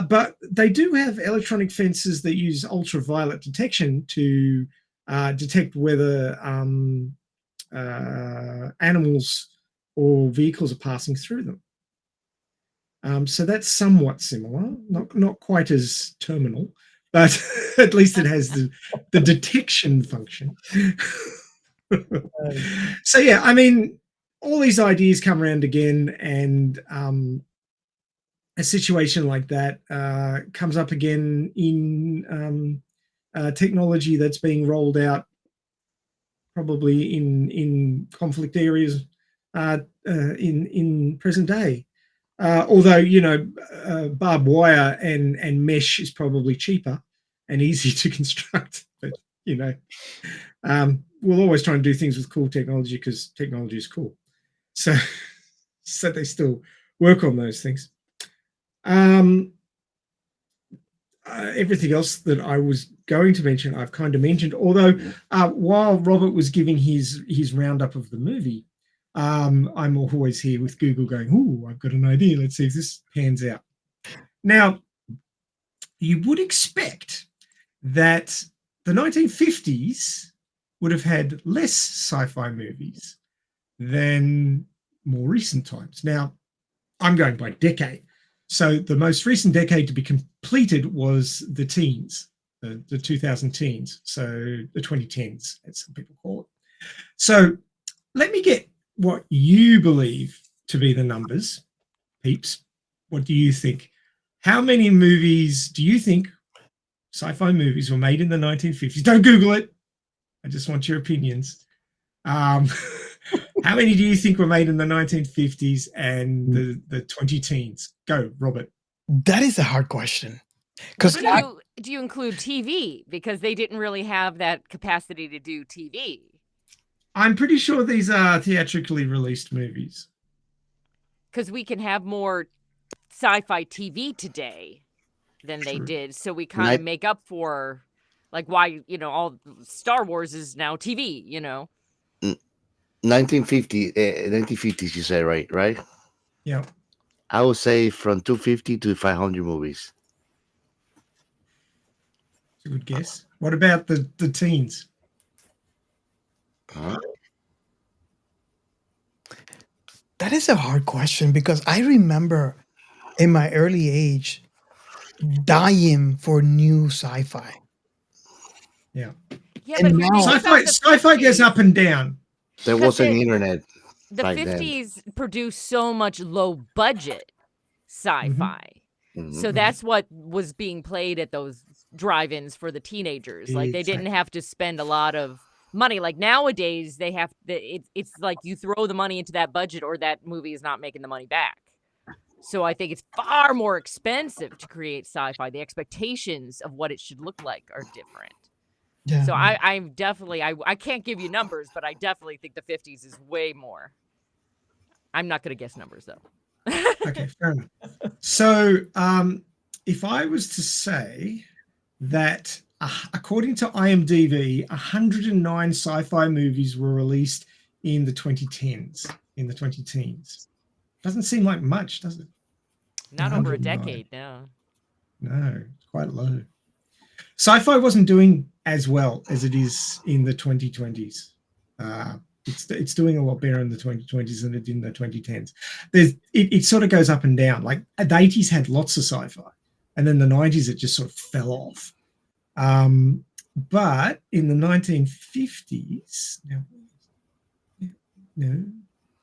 But they do have electronic fences that use ultraviolet detection to detect whether animals or vehicles are passing through them. So that's somewhat similar, not quite as terminal, but at least it has the detection function. So yeah, I mean, all these ideas come around again, and a situation like that comes up again in technology that's being rolled out probably in conflict areas in present day. Although, barbed wire and mesh is probably cheaper and easy to construct, but we'll always try and do things with cool technology because technology is cool. So they still work on those things. Everything else that I was going to mention, I've kind of mentioned, although while Robert was giving his roundup of the movie, I'm always here with Google going, ooh, I've got an idea. Let's see if this pans out. Now, you would expect that the 1950s would have had less sci-fi movies than more recent times. Now, I'm going by decade. So the most recent decade to be completed was the teens, the 2000 teens, so the 2010s, as some people call it. So let me get what you believe to be the numbers, peeps. What do you think? How many movies do you think, sci-fi movies, were made in the 1950s? Don't Google it. I just want your opinions. How many do you think were made in the 1950s and the 2010s? Go, Robert. That is a hard question. Because do you include TV? Because they didn't really have that capacity to do TV. I'm pretty sure these are theatrically released movies. Because we can have more sci-fi TV today than they did. So we kind of make up for like why, all Star Wars is now TV, 1950s, you said, right? Yeah. I would say from 250 to 500 movies. That's a good guess. What about the teens? that is a hard question because I remember in my early age dying for new sci-fi. Yeah. Yeah, And but if you now- think about the Sci-fi goes 50s, up and down. There wasn't internet. the back then. 50s produced so much low budget sci-fi. Mhm. So that's what was being played at those drive-ins for the teenagers. Like they didn't have to spend a lot of money. Like nowadays they have it's like you throw the money into that budget or that movie is not making the money back. So I think it's far more expensive to create sci-fi. The expectations of what it should look like are different. Yeah. So I'm definitely I can't give you numbers, but I definitely think the 50s is way more. I'm not going to guess numbers though. Okay, fair enough. So if I was to say that according to IMDb, 109 sci-fi movies were released in the 2010s, in the 2010s. Doesn't seem like much, does it? Not over a 109. decade, no. No, it's quite low. Sci-fi wasn't doing as well as it is in the 2020s. It's doing a lot better in the 2020s than it did in the 2010s. It sort of goes up and down. Like the 80s had lots of sci-fi, and then the 90s it just sort of fell off. But in the 1950s, no,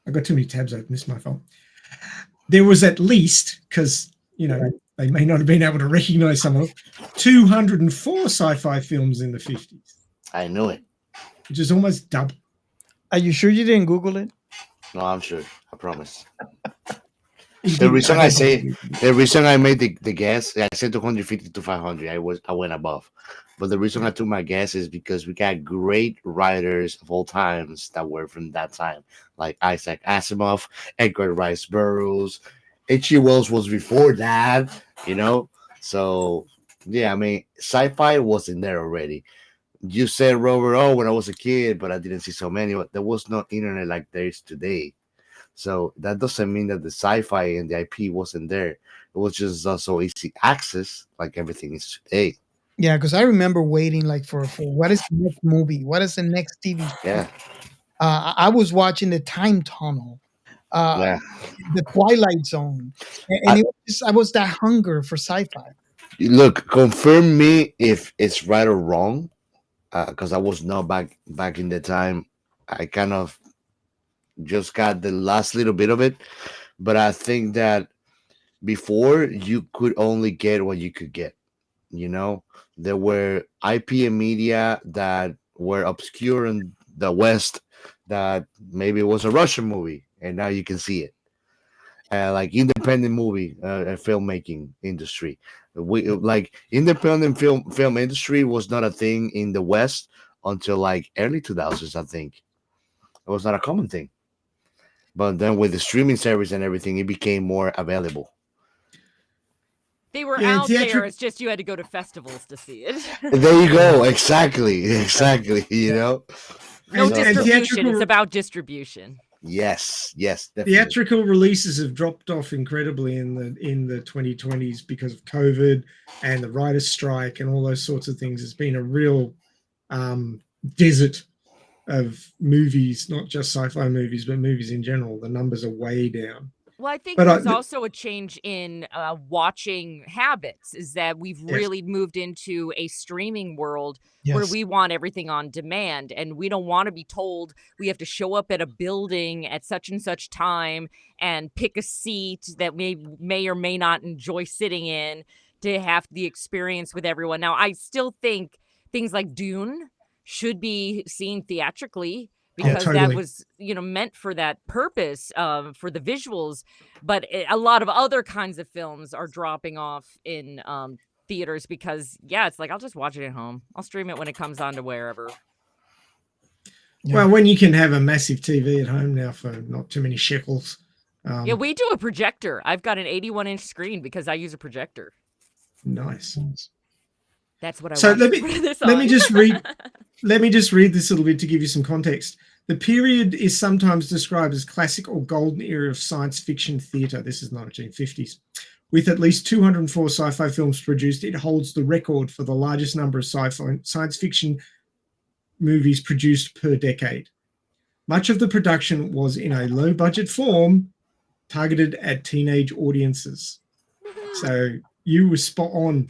I got too many tabs open. This is my fault. There was at least, because they may not have been able to recognize some of them, 204 sci-fi films in the 50s. I knew it. Which is almost double. Are you sure you didn't Google it? No, I'm sure. I promise. The reason I made the guess, I said 250 to 500. I went above, but the reason I took my guess is because we got great writers of all times that were from that time, like Isaac Asimov, Edgar Rice Burroughs, H.G. Wells was before that, So yeah, I mean, sci-fi was in there already. You said, Robert, when I was a kid, but I didn't see so many. There was no internet like there is today. So that doesn't mean that the sci-fi and the IP wasn't there. It was just so easy access, like everything is today. Yeah, because I remember waiting like for what is the next movie? What is the next TV show? Yeah. I was watching The Time Tunnel, The Twilight Zone, and I was that hunger for sci-fi. Look, confirm me if it's right or wrong, because I was not back in the time. I kind of just got the last little bit of it, but I think that before you could only get what you could get. There were IP and media that were obscure in the West that maybe it was a Russian movie, and now you can see it. Like independent movie filmmaking industry. Like independent film industry was not a thing in the West until like early 2000s, I think. It was not a common thing. But then with the streaming service and everything, it became more available. They were out there. It's just you had to go to festivals to see it. There you go. Exactly. No distribution. It's about distribution. Yes, definitely. Theatrical releases have dropped off incredibly in the 2020s because of COVID and the writers' strike and all those sorts of things. It's been a real desert of movies, not just sci-fi movies, but movies in general. The numbers are way down. Well, I think there's also a change in watching habits, is that we've really moved into a streaming world where we want everything on demand, and we don't want to be told we have to show up at a building at such and such time and pick a seat that may or may not enjoy sitting in to have the experience with everyone. Now, I still think things like Dune should be seen theatrically, because that was, meant for that purpose, for the visuals. But a lot of other kinds of films are dropping off in theaters because, it's like, I'll just watch it at home. I'll stream it when it comes on to wherever. Well, when you can have a massive TV at home now for not too many shekels. We do a projector. I've got an 81-inch screen because I use a projector. Nice. That's what I so want. Let me just read this a little bit to give you some context. The period is sometimes described as classic or golden era of science fiction theatre. This is 1950s. With at least 204 sci-fi films produced, it holds the record for the largest number of science fiction movies produced per decade. Much of the production was in a low-budget form, targeted at teenage audiences. So you were spot on.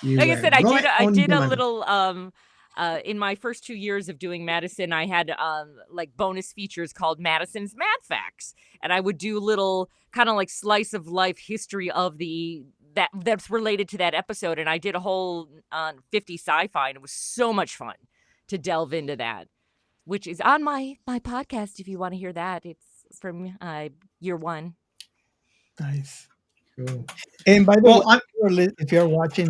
Like I said, I did a little in my first 2 years of doing Madison. I had like bonus features called Madison's Mad Facts, and I would do little kind of like slice of life history of that's related to that episode. And I did a whole 50 sci-fi, and it was so much fun to delve into that, which is on my podcast. If you want to hear that, it's from year one. Nice. Cool. And by the way, if you're watching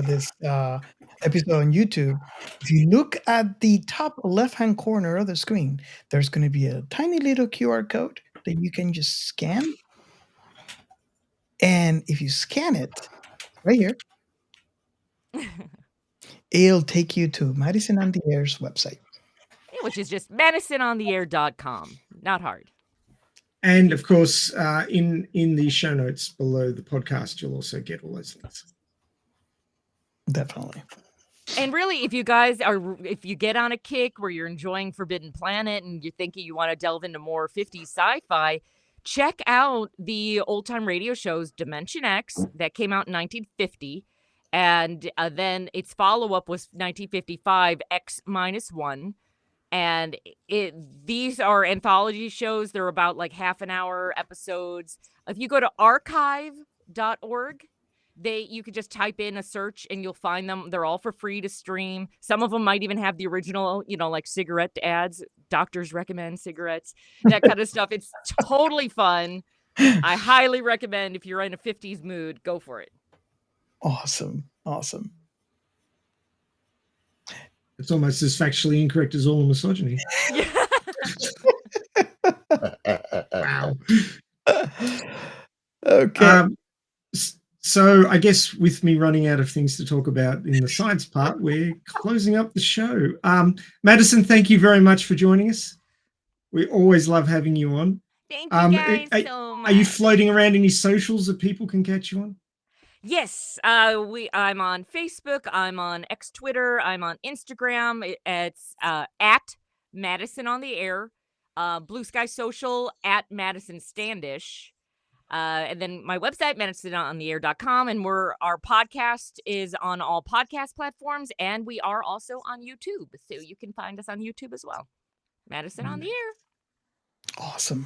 this episode on YouTube, if you look at the top left-hand corner of the screen, there's going to be a tiny little QR code that you can just scan. And if you scan it right here, it'll take you to Madison on the Air's website. Which is just madisonontheair.com. Not hard. And of course, in the show notes below the podcast, you'll also get all those links. Definitely. And really, if you get on a kick where you're enjoying Forbidden Planet and you're thinking you want to delve into more 50s sci-fi, check out the old time radio shows Dimension X that came out in 1950. And then its follow-up was 1955, X-1. And these are anthology shows. They're about like half an hour episodes. If you go to archive.org, you could just type in a search and you'll find them. They're all for free to stream. Some of them might even have the original, like cigarette ads. Doctors recommend cigarettes, that kind of stuff. It's totally fun. I highly recommend, if you're in a 50s mood, go for it. Awesome. It's almost as factually incorrect as all misogyny. Wow. Okay. So I guess with me running out of things to talk about in the science part, we're closing up the show. Madison, thank you very much for joining us. We always love having you on. Thank you guys so much. Are you floating around any socials that people can catch you on? Yes, I'm on Facebook, I'm on X Twitter, I'm on Instagram. It's at Madison on the Air, Blue Sky Social at Madison Standish, and then my website MadisonOnTheAir.com, and our podcast is on all podcast platforms, and we are also on YouTube, so you can find us on YouTube as well. Madison on the Air. Awesome.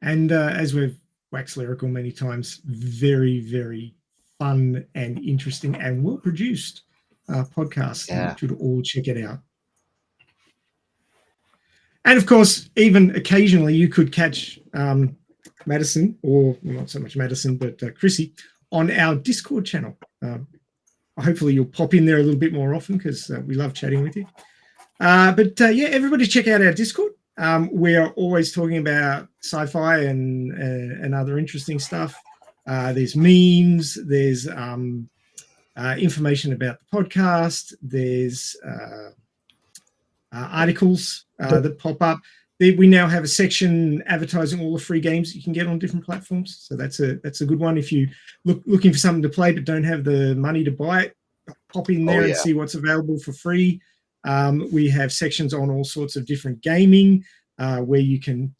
And as we've waxed lyrical many times, very, very fun and interesting and well-produced podcast. Yeah. You should all check it out. And of course, even occasionally you could catch Madison, or not so much Madison, but Chrissy, on our Discord channel. Hopefully you'll pop in there a little bit more often because we love chatting with you. But everybody check out our Discord. We are always talking about sci-fi and other interesting stuff. There's memes, there's information about the podcast, there's articles that pop up. We now have a section advertising all the free games you can get on different platforms. So that's a good one. If you looking for something to play but don't have the money to buy it, pop in there and see what's available for free. We have sections on all sorts of different gaming where you can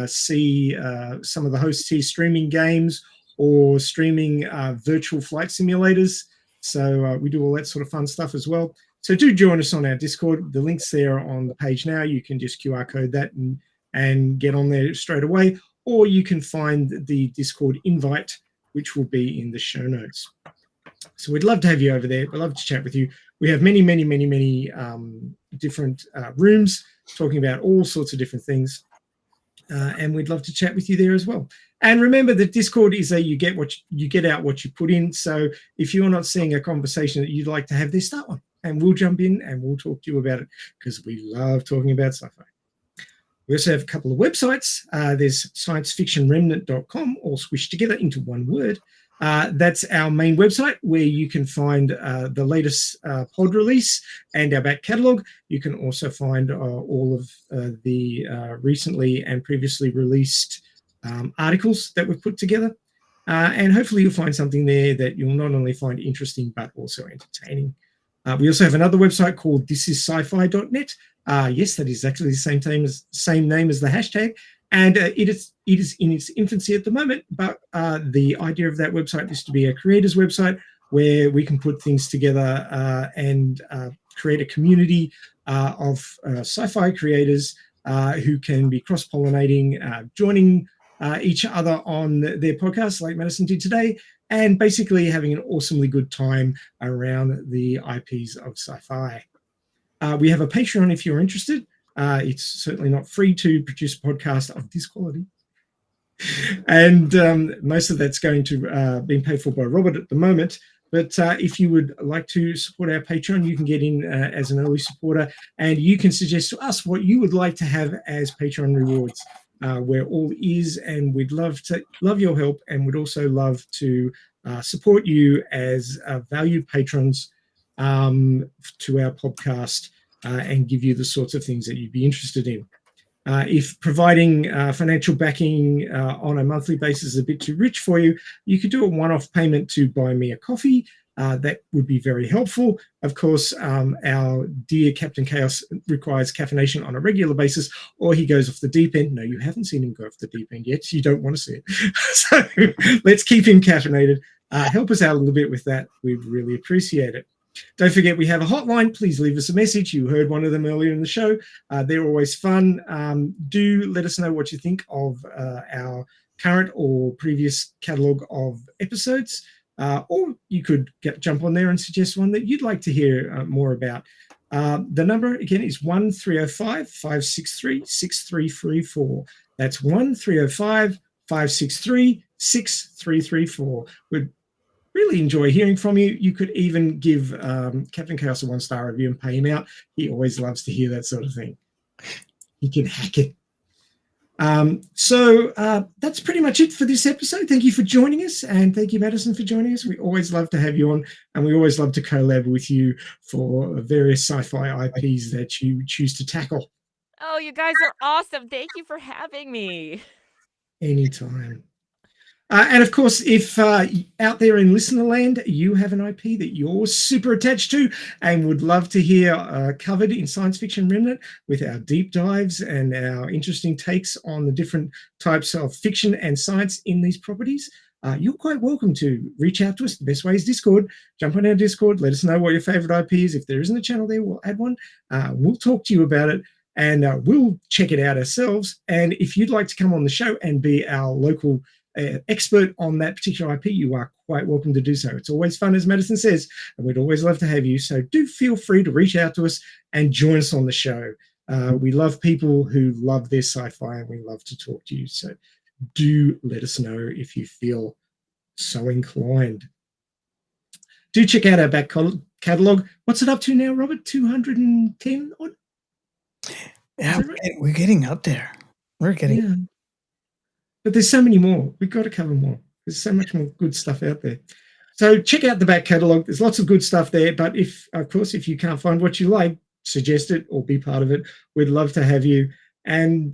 see some of the hosts here streaming games or streaming virtual flight simulators. So we do all that sort of fun stuff as well. So do join us on our Discord. The link's there on the page now. You can just QR code that and get on there straight away. Or you can find the Discord invite, which will be in the show notes. So we'd love to have you over there. We'd love to chat with you. We have many, many, many, many different rooms talking about all sorts of different things. And we'd love to chat with you there as well. And remember that Discord is you get out what you put in. So if you're not seeing a conversation that you'd like to have, there, start one. And we'll jump in and we'll talk to you about it because we love talking about sci-fi. We also have a couple of websites. There's sciencefictionremnant.com, all squished together into one word. That's our main website where you can find the latest pod release and our back catalogue. You can also find all of the recently and previously released articles that we've put together. And hopefully you'll find something there that you'll not only find interesting but also entertaining. We also have another website called thisisscifi.net. Yes, that is actually the same name as the hashtag. And it is in its infancy at the moment, but the idea of that website is to be a creators website where we can put things together and create a community of sci-fi creators who can be cross-pollinating, joining each other on their podcasts like Madison did today, and basically having an awesomely good time around the IPs of sci-fi. We have a Patreon if you're interested. It's certainly not free to produce a podcast of this quality. And most of that's going to be paid for by Robert at the moment. But if you would like to support our Patreon, you can get in as an early supporter, and you can suggest to us what you would like to have as Patreon rewards. We're all ears, and we'd love your help, and we'd also love to support you as valued patrons to our podcast and give you the sorts of things that you'd be interested in. If providing financial backing on a monthly basis is a bit too rich for you, you could do a one-off payment to buy me a coffee. that would be very helpful. Of course, our dear Captain Chaos requires caffeination on a regular basis, or he goes off the deep end. No, you haven't seen him go off the deep end yet. You don't want to see it. So let's keep him caffeinated. Help us out a little bit with that. We'd really appreciate it. Don't forget, we have a hotline. Please leave us a message. You heard one of them earlier in the show. They're always fun. Do let us know what you think of our current or previous catalogue of episodes. Or you could jump on there and suggest one that you'd like to hear more about. The number, again, is 1305-563-6334. That's 1305-563-6334. We'd really enjoy hearing from you. You could even give Captain Chaos a 1-star review and pay him out. He always loves to hear that sort of thing. He can hack it. So that's pretty much it for this episode. Thank you for joining us, and thank you, Madison, for joining us. We always love to have you on, and we always love to collab with you for various sci-fi IPs that you choose to tackle. Oh, you guys are awesome. Thank you for having me. Anytime. And of course, if out there in listener land, you have an IP that you're super attached to and would love to hear covered in Science Fiction Remnant with our deep dives and our interesting takes on the different types of fiction and science in these properties, you're quite welcome to reach out to us. The best way is Discord. Jump on our Discord. Let us know what your favorite IP is. If there isn't a channel there, we'll add one. We'll talk to you about it, and we'll check it out ourselves. And if you'd like to come on the show and be our local expert on that particular IP, you are quite welcome to do so. It's always fun, as Madison says, and we'd always love to have you. So do feel free to reach out to us and join us on the show. We love people who love their sci-fi, and we love to talk to you. So do let us know if you feel so inclined. Do check out our back catalogue. What's it up to now, Robert? 210 odd? Yeah, we're getting up there. We're getting... Yeah. But there's so many more. We've got to cover more. There's so much more good stuff out there. So check out the back catalogue. There's lots of good stuff there. But if you can't find what you like, suggest it or be part of it. We'd love to have you. And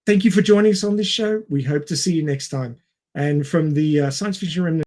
thank you for joining us on this show. We hope to see you next time. And from the Science Fiction Remnant